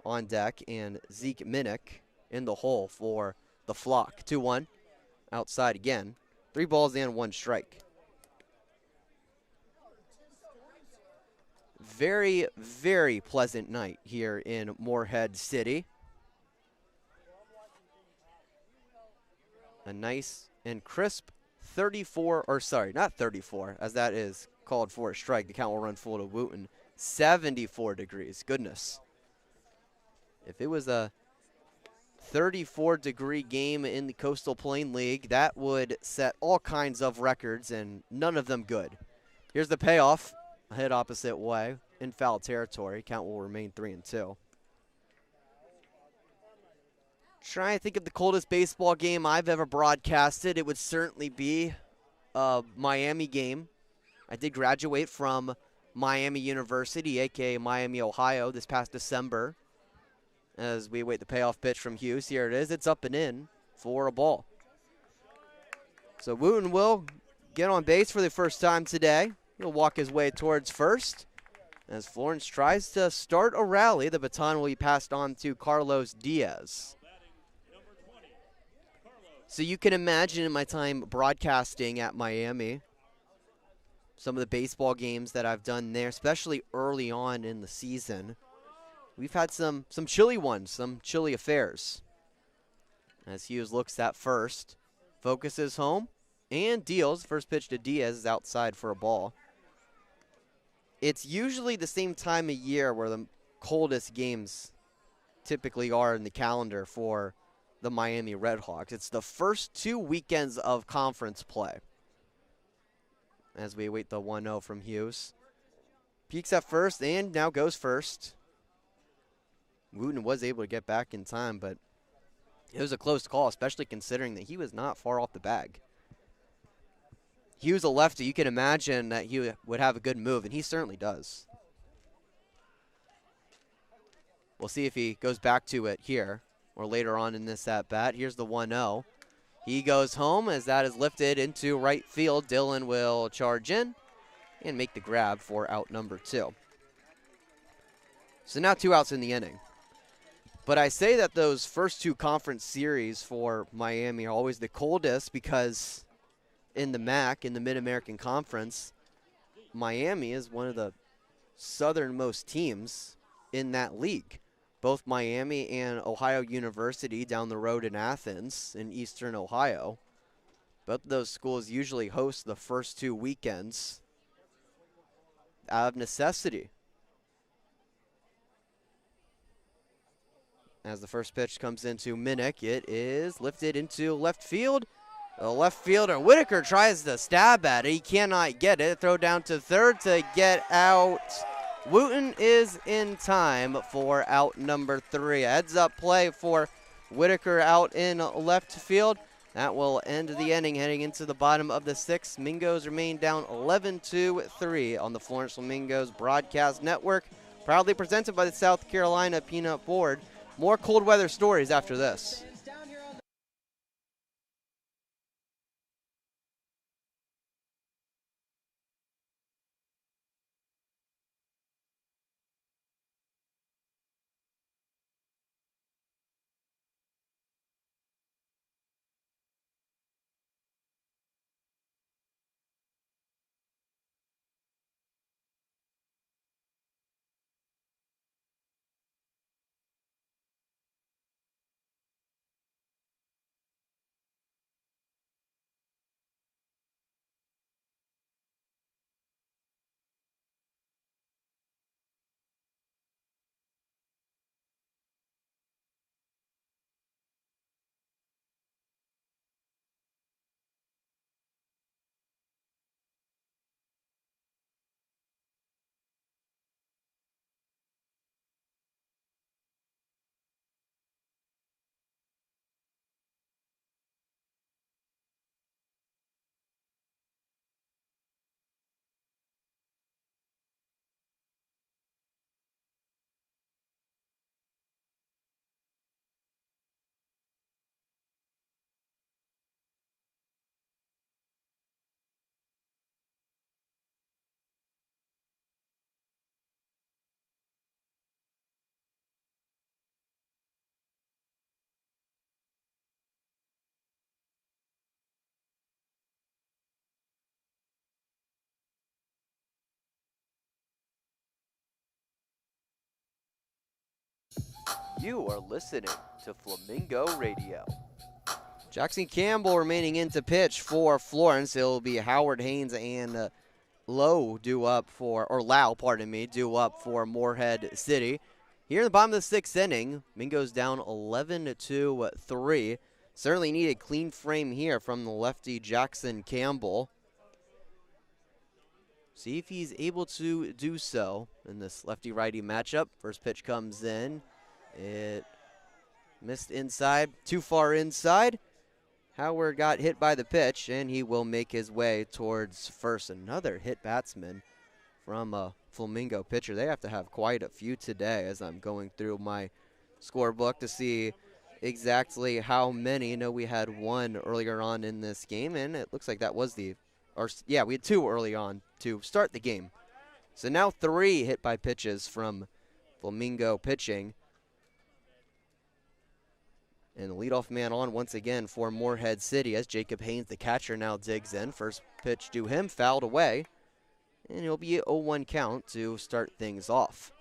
on deck and Zeke Minnick in the hole for the Flock. 2-1, outside again. 3 balls and 1 strike. Very, very pleasant night here in Morehead City. A nice and crisp 34, or sorry, not 34, as that is called for a strike. The count will run full to Wooten. 74 degrees, goodness. If it was a 34-degree game in the Coastal Plain League, that would set all kinds of records, and none of them good. Here's the payoff. A hit opposite way in foul territory. Count will remain 3-2. Trying to think of the coldest baseball game I've ever broadcasted. It would certainly be a Miami game. I did graduate from Miami University, aka Miami, Ohio, this past December. As we await the payoff pitch from Hughes, here it is. It's up and in for a ball. So Wooten will get on base for the first time today. He'll walk his way towards first. As Florence tries to start a rally, the baton will be passed on to Carlos Diaz. So you can imagine in my time broadcasting at Miami, some of the baseball games that I've done there, especially early on in the season, we've had some chilly ones, some chilly affairs. As Hughes looks at first, focuses home, and deals. First pitch to Diaz is outside for a ball. It's usually the same time of year where the coldest games typically are in the calendar for the Miami Redhawks. It's the first 2 weekends of conference play. As we await the 1-0 from Hughes. Peeks at first and now goes first. Wooten was able to get back in time, but it was a close call, especially considering that he was not far off the bag. Hughes, a lefty, you can imagine that he would have a good move, and he certainly does. We'll see if he goes back to it here or later on in this at-bat. Here's the 1-0. He goes home as that is lifted into right field. Dillon will charge in and make the grab for out number 2. So now 2 outs in the inning. But I say that those first 2 conference series for Miami are always the coldest because in the MAC, in the Mid-American Conference, Miami is one of the southernmost teams in that league. Both Miami and Ohio University down the road in Athens in eastern Ohio. Both of those schools usually host the first 2 weekends out of necessity. As the first pitch comes into Minnick, it is lifted into left field. The left fielder, Whitaker, tries to stab at it. He cannot get it. Throw down to third to get out. Wooten is in time for out number 3. A heads-up play for Whitaker out in left field. That will end the inning heading into the bottom of the 6th. Mingos remain down 11-3 on the Florence Flamingos Broadcast Network. Proudly presented by the South Carolina Peanut Board. More cold weather stories after this. You are listening to Flamingo Radio. Jackson Campbell remaining in to pitch for Florence. It'll be Howard Haynes and Lau, due up for Morehead City. Here in the bottom of the 6th inning, Mingo's down 11-3. Certainly need a clean frame here from the lefty Jackson Campbell. See if he's able to do so in this lefty-righty matchup. First pitch comes in. It missed inside, too far inside. Howard got hit by the pitch, and he will make his way towards first. Another hit batsman from a Flamingo pitcher. They have to have quite a few today as I'm going through my scorebook to see exactly how many. I know we had one earlier on in this game, and it looks like that was we had 2 early on to start the game. So now 3 hit by pitches from Flamingo pitching. And the leadoff man on once again for Morehead City as Jacob Haynes, the catcher, now digs in. First pitch to him, fouled away. And it'll be an 0-1 count to start things off.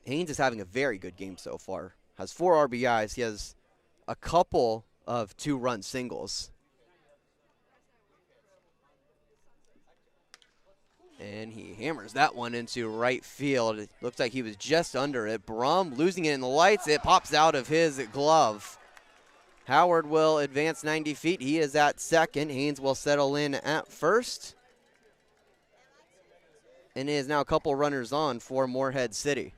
Haynes is having a very good game so far. Has 4 RBIs. He has a couple of 2-run singles. And he hammers that one into right field. It looks like he was just under it. Brum losing it in the lights. It pops out of his glove. Howard will advance 90 feet. He is at second. Haynes will settle in at first. And it is now a couple runners on for Morehead City.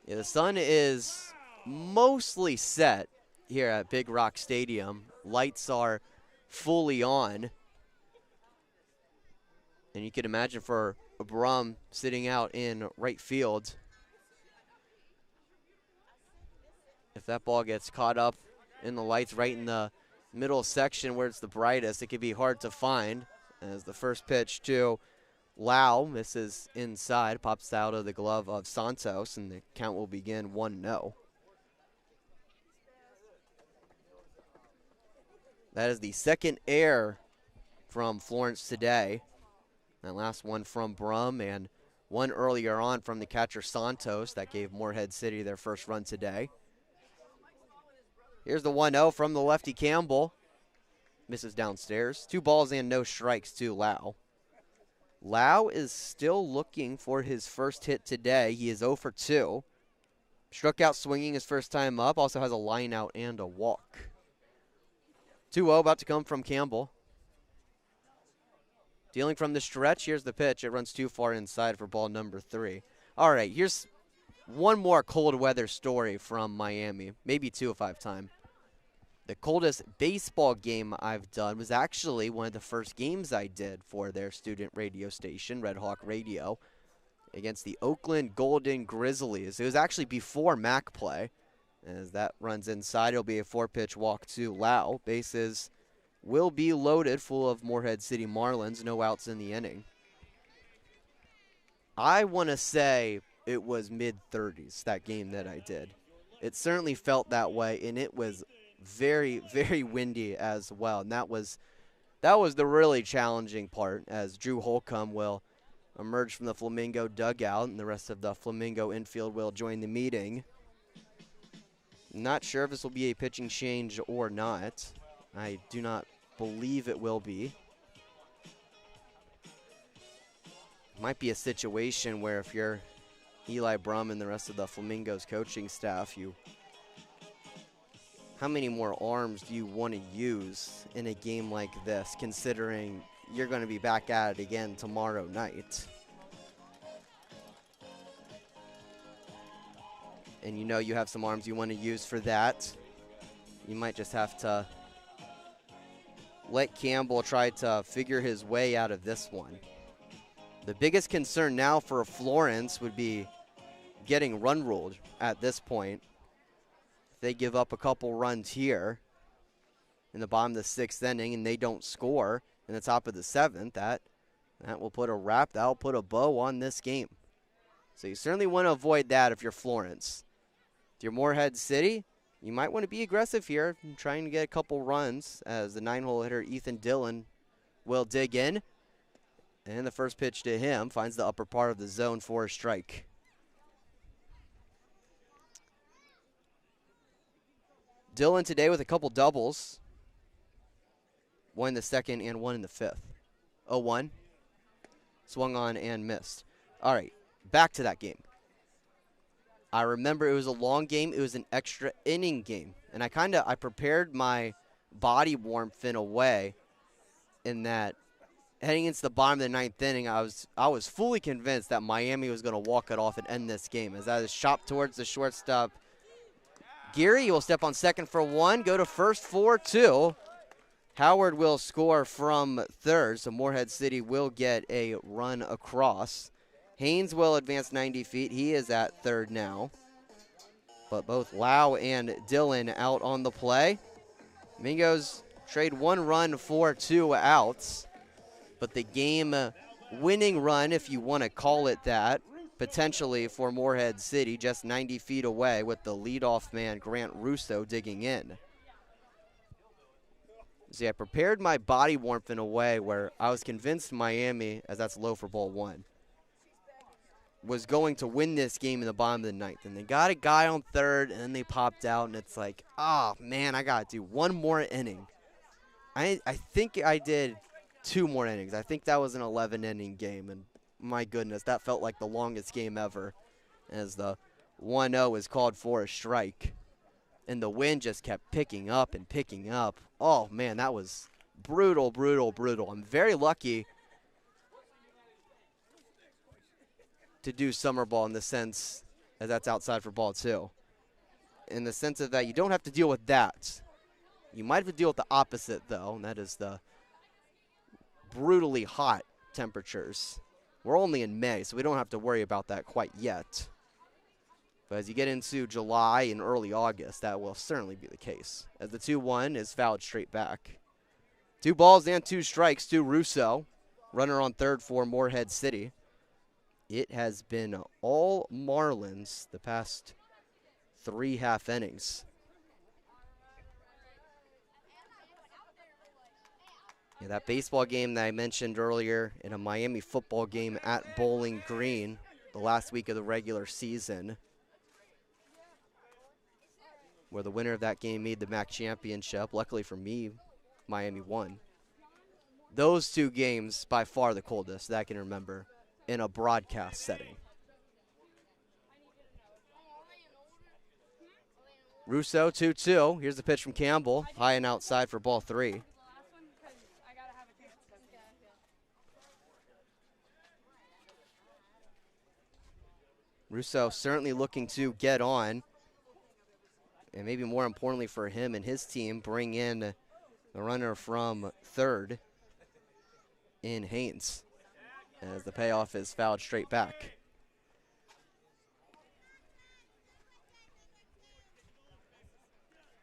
Yeah, the sun is mostly set here at Big Rock Stadium. Lights are fully on. And you can imagine for Brum sitting out in right field, if that ball gets caught up in the lights right in the middle section where it's the brightest, it could be hard to find. As the first pitch to Lau misses inside, pops out of the glove of Santos, and the count will begin 1-0. That is the second error from Florence today. That last one from Brum, and one earlier on from the catcher Santos that gave Morehead City their first run today. Here's the 1-0 from the lefty Campbell. Misses downstairs. 2 balls and no strikes to Lau. Lau is still looking for his first hit today. He is 0 for 2. Struck out swinging his first time up. Also has a line out and a walk. 2-0 about to come from Campbell. Dealing from the stretch. Here's the pitch. It runs too far inside for ball number 3. All right, here's one more cold weather story from Miami. Maybe 2 if I have time. The coldest baseball game I've done was actually one of the first games I did for their student radio station, Red Hawk Radio, against the Oakland Golden Grizzlies. It was actually before MAC play. As that runs inside, it'll be a 4-pitch walk to Lau. Bases will be loaded, full of Morehead City Marlins. No outs in the inning. I want to say it was mid-30s, that game that I did. It certainly felt that way, and it was very, very windy as well. And that was the really challenging part, as Drew Holcomb will emerge from the Flamingo dugout, and the rest of the Flamingo infield will join the meeting. Not sure if this will be a pitching change or not. I do not believe it will be. Might be a situation where if you're Eli Brum and the rest of the Flamingos coaching staff, how many more arms do you want to use in a game like this, considering you're going to be back at it again tomorrow night? And you know you have some arms you want to use for that. You might just have to let Campbell try to figure his way out of this one. The biggest concern now for Florence would be getting run ruled at this point. If they give up a couple runs here in the bottom of the 6th inning and they don't score in the top of the 7th, that will put a wrap, that will put a bow on this game. So you certainly want to avoid that if you're Florence. If you're Morehead City, you might want to be aggressive here, trying to get a couple runs, as the 9-hole hitter Ethan Dillon will dig in. And the first pitch to him finds the upper part of the zone for a strike. Dillon today with a couple doubles. One in the 2nd and one in the 5th. 0-1. Swung on and missed. All right, back to that game. I remember it was a long game. It was an extra inning game. And I prepared my body warmth in a way in that heading into the bottom of the 9th inning, I was fully convinced that Miami was going to walk it off and end this game. As I was chopped towards the shortstop, Geary will step on second for 1, go to first for 2. Howard will score from third, so Morehead City will get a run across. Haynes will advance 90 feet. He is at third now. But both Lau and Dillon out on the play. Flamingos trade 1 run for 2 outs. But the game-winning run, if you want to call it that, potentially for Morehead City, just 90 feet away with the leadoff man, Grant Russo, digging in. See, I prepared my body warmth in a way where I was convinced Miami, as that's low for ball one, was going to win this game in the bottom of the ninth. And they got a guy on third, and then they popped out, and it's like, oh, man, I got to do one more inning. I think I did 2 more innings. I think that was an 11-inning game, and my goodness, that felt like the longest game ever as the 1-0 is called for a strike. And the wind just kept picking up and picking up. Oh, man, that was brutal, brutal, brutal. I'm very lucky to do summer ball in the sense that that's outside for ball 2. In the sense of that you don't have to deal with that. You might have to deal with the opposite, though, and that is the brutally hot temperatures. We're only in May, so we don't have to worry about that quite yet. But as you get into July and early August, that will certainly be the case. As the 2-1 is fouled straight back. 2 balls and 2 strikes to Russo. Runner on third for Morehead City. It has been all Marlins the past 3 half innings. Yeah, that baseball game that I mentioned earlier and a Miami football game at Bowling Green the last week of the regular season, where the winner of that game made the MAC championship. Luckily for me, Miami won. Those 2 games, by far the coldest that I can remember in a broadcast setting. Russo, 2-2. Here's the pitch from Campbell. High and outside for ball 3. Russo certainly looking to get on. And maybe more importantly for him and his team, bring in the runner from third in Haynes, as the payoff is fouled straight back.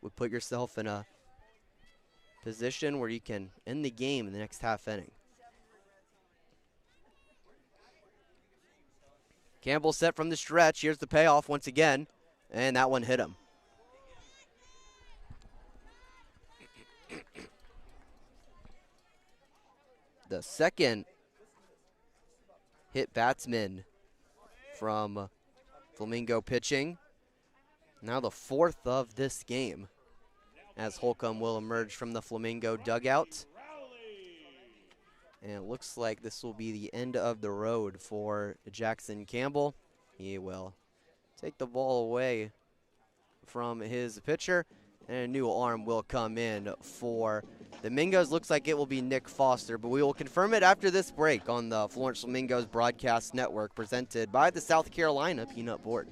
Would put yourself in a position where you can end the game in the next half inning. Campbell set from the stretch. Here's the payoff once again, and that one hit him. The second hit batsman from Flamingo pitching. Now the 4th of this game, as Holcomb will emerge from the Flamingo dugout. And it looks like this will be the end of the road for Jackson Campbell. He will take the ball away from his pitcher, and a new arm will come in for the Mingos. Looks like it will be Nick Foster, but we will confirm it after this break on the Florence Flamingos Broadcast Network, presented by the South Carolina Peanut Board.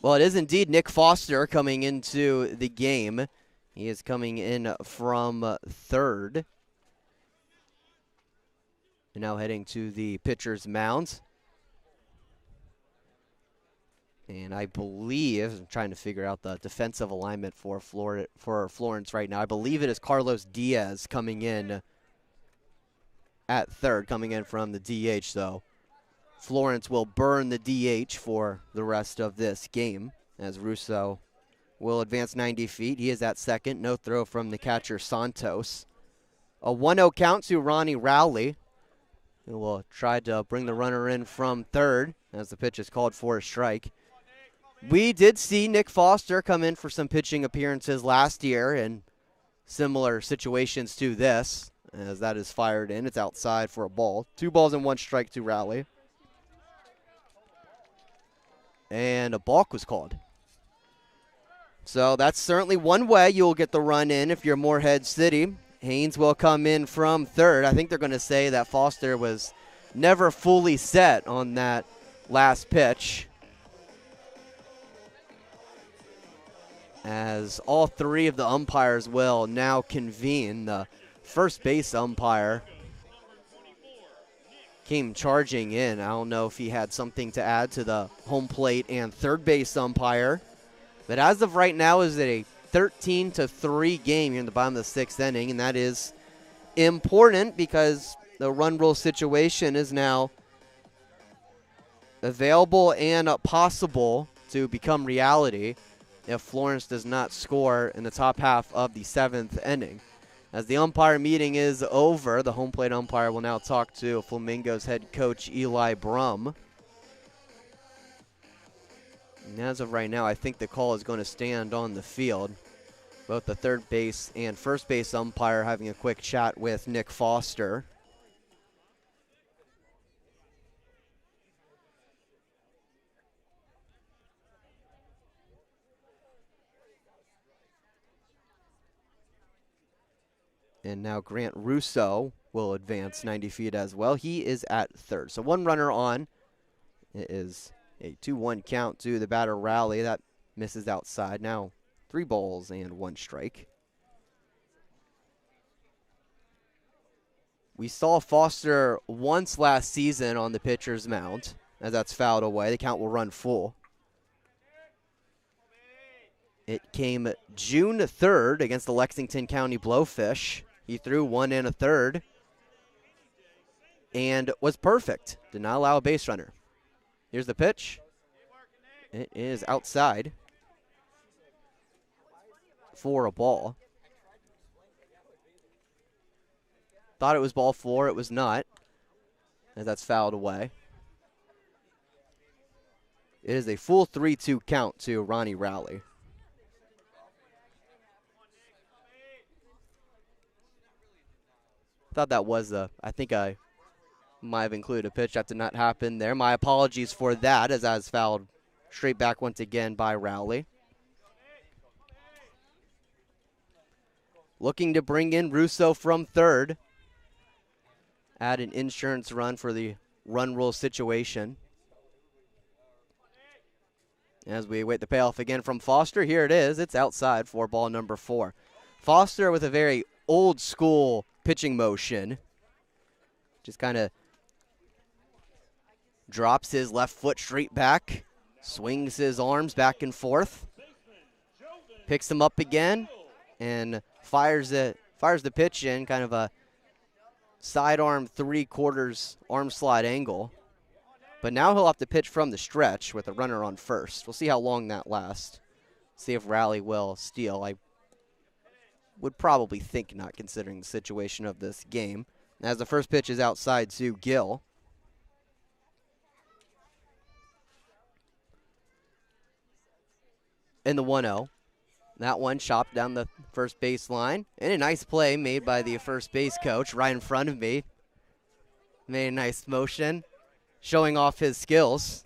Well, it is indeed Nick Foster coming into the game. He is coming in from third. And now heading to the pitcher's mound. And I believe, I'm trying to figure out the defensive alignment for Florence right now. I believe it is Carlos Diaz coming in at third, coming in from the DH, though. Florence will burn the DH for the rest of this game, as Russo will advance 90 feet. He is at second. No throw from the catcher, Santos. A 1-0 count to Ronnie Rowley, who will try to bring the runner in from third as the pitch is called for a strike. We did see Nick Foster come in for some pitching appearances last year in similar situations to this, as that is fired in. It's outside for a ball. 2 balls and 1 strike to Rowley. And a balk was called. So that's certainly one way you'll get the run in if you're Morehead City. Haynes will come in from third. I think they're going to say that Foster was never fully set on that last pitch, as all 3 of the umpires will now convene. The first base umpire came charging in. I don't know if he had something to add to the home plate and third base umpire. But as of right now, is it a 13-3 game here in the bottom of the 6th inning, and that is important because the run rule situation is now available and possible to become reality if Florence does not score in the top half of the 7th inning. As the umpire meeting is over, the home plate umpire will now talk to Flamingos head coach Eli Brum. And as of right now, I think the call is going to stand on the field. Both the third base and first base umpire having a quick chat with Nick Foster. And now Grant Russo will advance 90 feet as well. He is at third. So 1 runner on. It is a 2-1 count to the batter Rowley. That misses outside. Now 3 balls and 1 strike. We saw Foster once last season on the pitcher's mound, as that's fouled away. The count will run full. It came June 3rd against the Lexington County Blowfish. He threw 1 1/3 and was perfect. Did not allow a base runner. Here's the pitch. It is outside for a ball. Thought it was ball 4. It was not, as that's fouled away. It is a full 3-2 count to Ronnie Rowley. Thought that was I think I might have included a pitch. That did not happen there. My apologies for that, as I was fouled straight back once again by Rowley. Looking to bring in Russo from third. Add an insurance run for the run rule situation. As we await the payoff again from Foster, here it is. It's outside for ball number 4. Foster with a very old school pitching motion. Just kind of drops his left foot straight back, swings his arms back and forth, picks them up again, and fires the pitch in kind of a sidearm 3/4 arm slide angle. But now he'll have to pitch from the stretch with a runner on first. We'll see how long that lasts. See if Rowley will steal. I would probably think not, considering the situation of this game. As the first pitch is outside to Gill. In the 1-0. That one chopped down the first baseline. And a nice play made by the first base coach right in front of me. Made a nice motion, showing off his skills.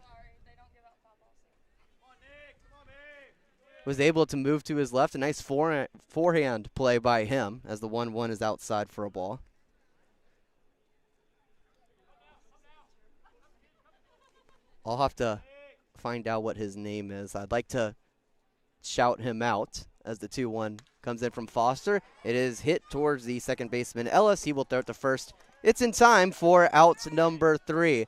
Was able to move to his left. A nice forehand play by him as the 1-1 is outside for a ball. I'll have to find out what his name is. I'd like to shout him out as the 2-1 comes in from Foster. It is hit towards the second baseman Ellis. He will throw it to first. It's in time for out number 3.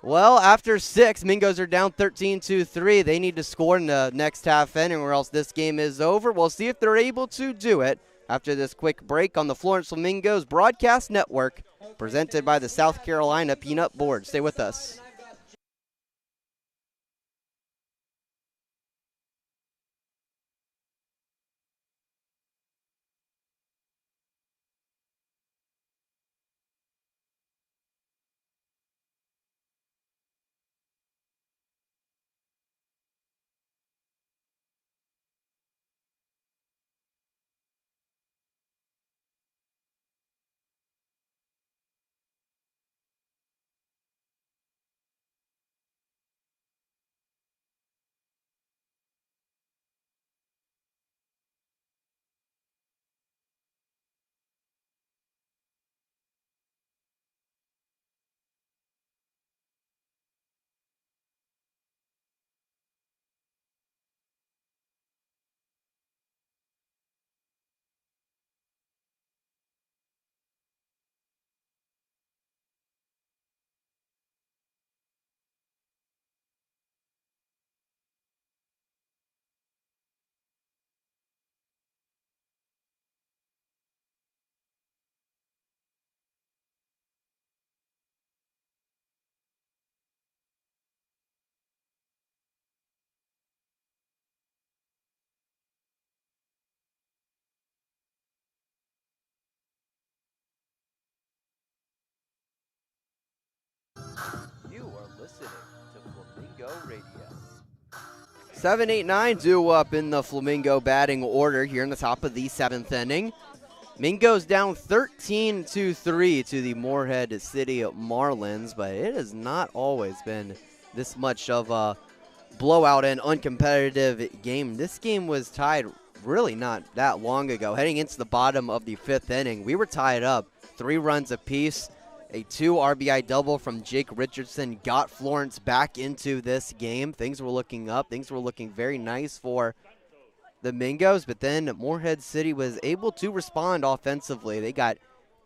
Well, after 6, Mingos are down 13-3. They need to score in the next half inning or else this game is over. We'll see if they're able to do it after this quick break on the Florence Flamingos Broadcast Network, presented by the South Carolina Peanut Board. Stay with us. listening to Flamingo Radio. 7-8-9 due up in the Flamingo batting order here in the top of the 7th inning. Mingo's down 13-3 to the Morehead City Marlins, but it has not always been this much of a blowout and uncompetitive game. This game was tied really not that long ago. Heading into the bottom of the 5th inning, we were tied up 3 runs apiece. A 2 RBI double from Jake Richardson got Florence back into this game. Things were looking up. Things were looking very nice for the Mingos, but then Morehead City was able to respond offensively. They got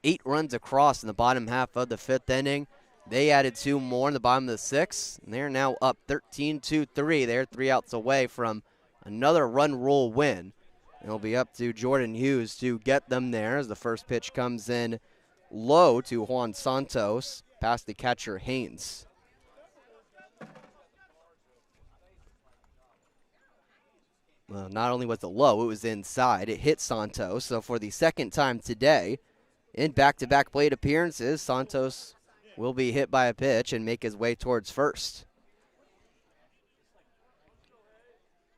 8 runs across in the bottom half of the 5th inning. They added 2 more in the bottom of the 6th, and they're now up 13-3. They're 3 outs away from another run rule win. It'll be up to Jordan Hughes to get them there as the first pitch comes in low to Juan Santos, past the catcher Haynes. Well, not only was it low, it was inside. It hit Santos. So for the second time today, in back-to-back plate appearances, Santos will be hit by a pitch and make his way towards first.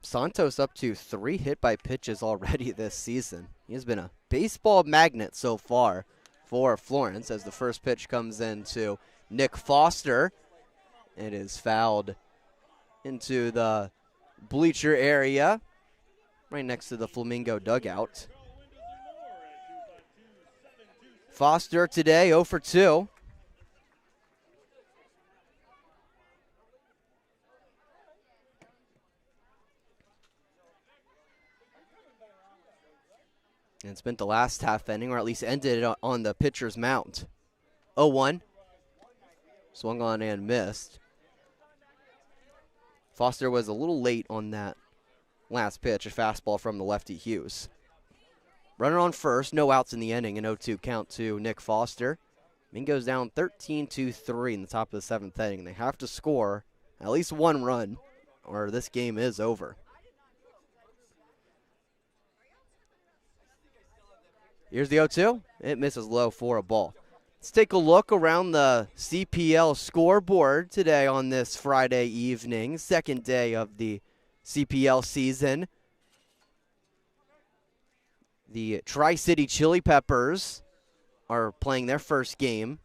Santos up to 3 hit by pitches already this season. He has been a baseball magnet so far for Florence as the first pitch comes in to Nick Foster. It is fouled into the bleacher area right next to the Flamingo dugout. Foster today 0 for 2. And spent the last half inning, or at least ended it on the pitcher's mound. 0-1. Swung on and missed. Foster was a little late on that last pitch, a fastball from the lefty Hughes. Runner on first, no outs in the inning, an 0-2 count to Nick Foster. Mingo's down 13-3 in the top of the 7th inning. They have to score at least 1 run, or this game is over. Here's the 0-2. It misses low for a ball. Let's take a look around the CPL scoreboard today on this Friday evening, second day of the CPL season. The Tri-City Chili Peppers are playing their first game,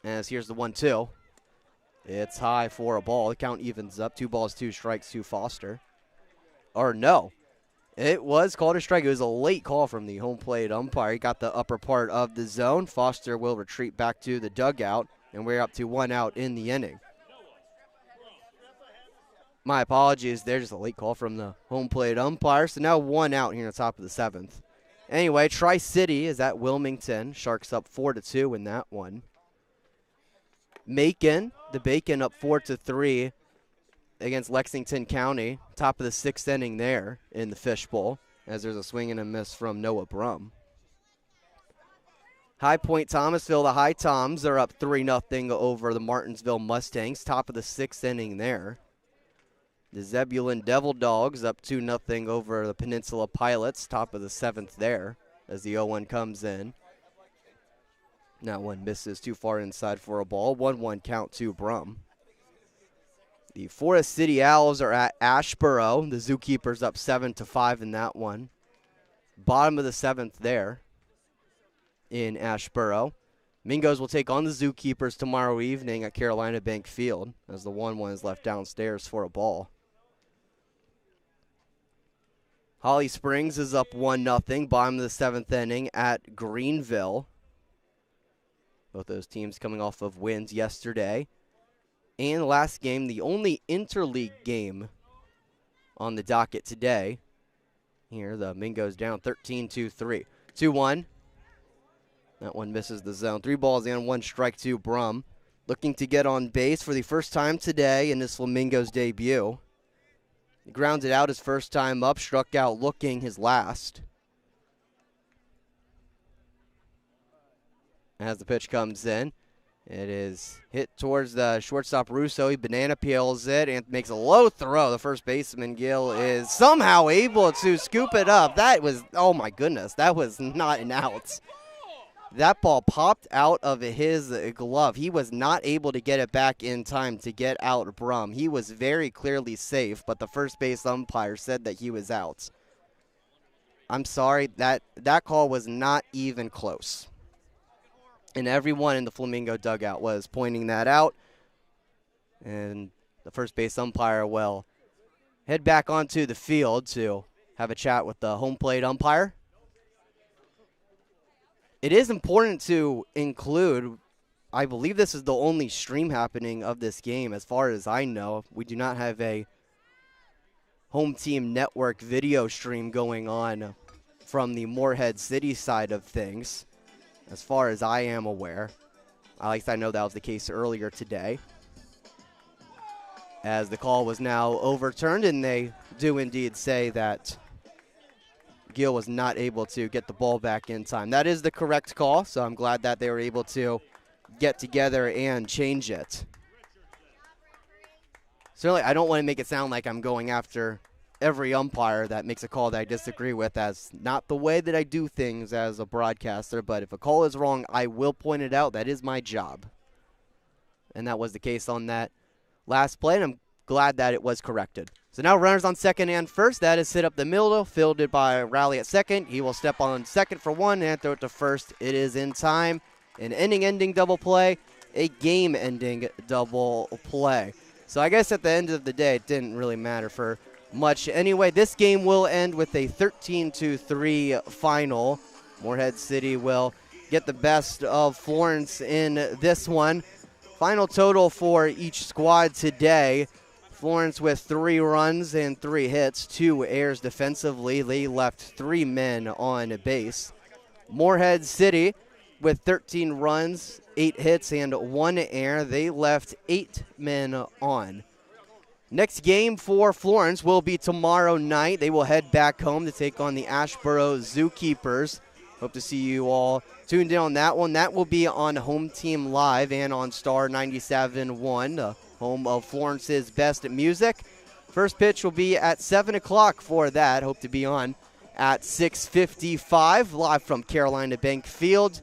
as here's the 1-2. It's high for a ball. The count evens up. 2 balls, 2 strikes to Foster. Or no. It was called a strike. It was a late call from the home plate umpire. He got the upper part of the zone. Foster will retreat back to the dugout, and we're up to 1 out in the inning. My apologies. There's just a late call from the home plate umpire. So now 1 out here on the top of the 7th. Anyway, Tri-City is at Wilmington. Sharks up 4-2 in that one. Macon, the Bacon up 4-3. Against Lexington County, top of the 6th inning there in the fishbowl, as there's a swing and a miss from Noah Brum. High Point Thomasville, the High Toms are up 3-0 over the Martinsville Mustangs, top of the 6th inning there. The Zebulon Devil Dogs up 2-0 over the Peninsula Pilots, top of the 7th there, as the 0-1 comes in. That one misses too far inside for a ball. 1-1 count to Brum. The Forest City Owls are at Ashboro. The Zookeepers up 7-5 in that one. Bottom of the 7th there in Ashboro. Mingos will take on the Zookeepers tomorrow evening at Carolina Bank Field, as the 1-1 is left downstairs for a ball. Holly Springs is up 1-0, bottom of the 7th inning at Greenville. Both those teams coming off of wins yesterday. And the last game, the only interleague game on the docket today. Here, the Mingos down 13-3. 2-1. That one misses the zone. 3 balls and 1 strike to Brum. Looking to get on base for the first time today in this Flamingos debut. He grounded out his first time up, struck out looking his last. As the pitch comes in. It is hit towards the shortstop Russo. He banana peels it and makes a low throw. The first baseman, Gill, is somehow able to scoop it up. That was, oh my goodness, that was not an out. That ball popped out of his glove. He was not able to get it back in time to get out Brum. He was very clearly safe, but the first base umpire said that he was out. I'm sorry, that call was not even close. And everyone in the Flamingo dugout was pointing that out. And the first base umpire will head back onto the field to have a chat with the home plate umpire. It is important to include, I believe this is the only stream happening of this game as far as I know. We do not have a home team network video stream going on from the Morehead City side of things, as far as I am aware. At least I know that was the case earlier today, as the call was now overturned, and they do indeed say that Gill was not able to get the ball back in time. That is the correct call, so I'm glad that they were able to get together and change it. Certainly, I don't want to make it sound like I'm going after every umpire that makes a call that I disagree with. That's not the way that I do things as a broadcaster, but if a call is wrong, I will point it out. That is my job. And that was the case on that last play, and I'm glad that it was corrected. So now runners on second and first. That is hit up the middle, fielded by Raleigh at second. He will step on second for one and throw it to first. It is in time. An inning-ending double play, a game-ending double play. So I guess at the end of the day, it didn't really matter for much. Anyway, this game will end with a 13-3 final. Morehead City will get the best of Florence in this one. Final total for each squad today: Florence with 3 runs and 3 hits, 2 errors defensively. They left 3 men on base. Morehead City with 13 runs, 8 hits, and 1 error. They left 8 men on. Next game for Florence will be tomorrow night. They will head back home to take on the Ashboro Zookeepers. Hope to see you all tuned in on that one. That will be on Home Team Live and on Star 97.1, the home of Florence's best music. First pitch will be at 7 o'clock for that. Hope to be on at 6:55, live from Carolina Bank Field.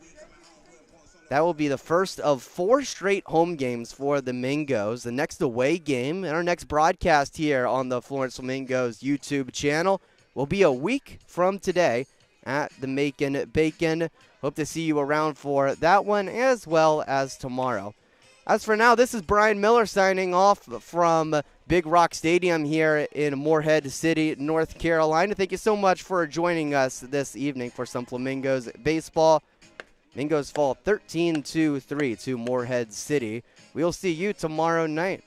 That will be the first of 4 straight home games for the Mingos. The next away game and our next broadcast here on the Florence Flamingos YouTube channel will be a week from today at the Macon Bacon. Hope to see you around for that one as well as tomorrow. As for now, this is Bryan Miller signing off from Big Rock Stadium here in Morehead City, North Carolina. Thank you so much for joining us this evening for some Flamingos baseball. Mingos fall 13-3 to Morehead City. We'll see you tomorrow night.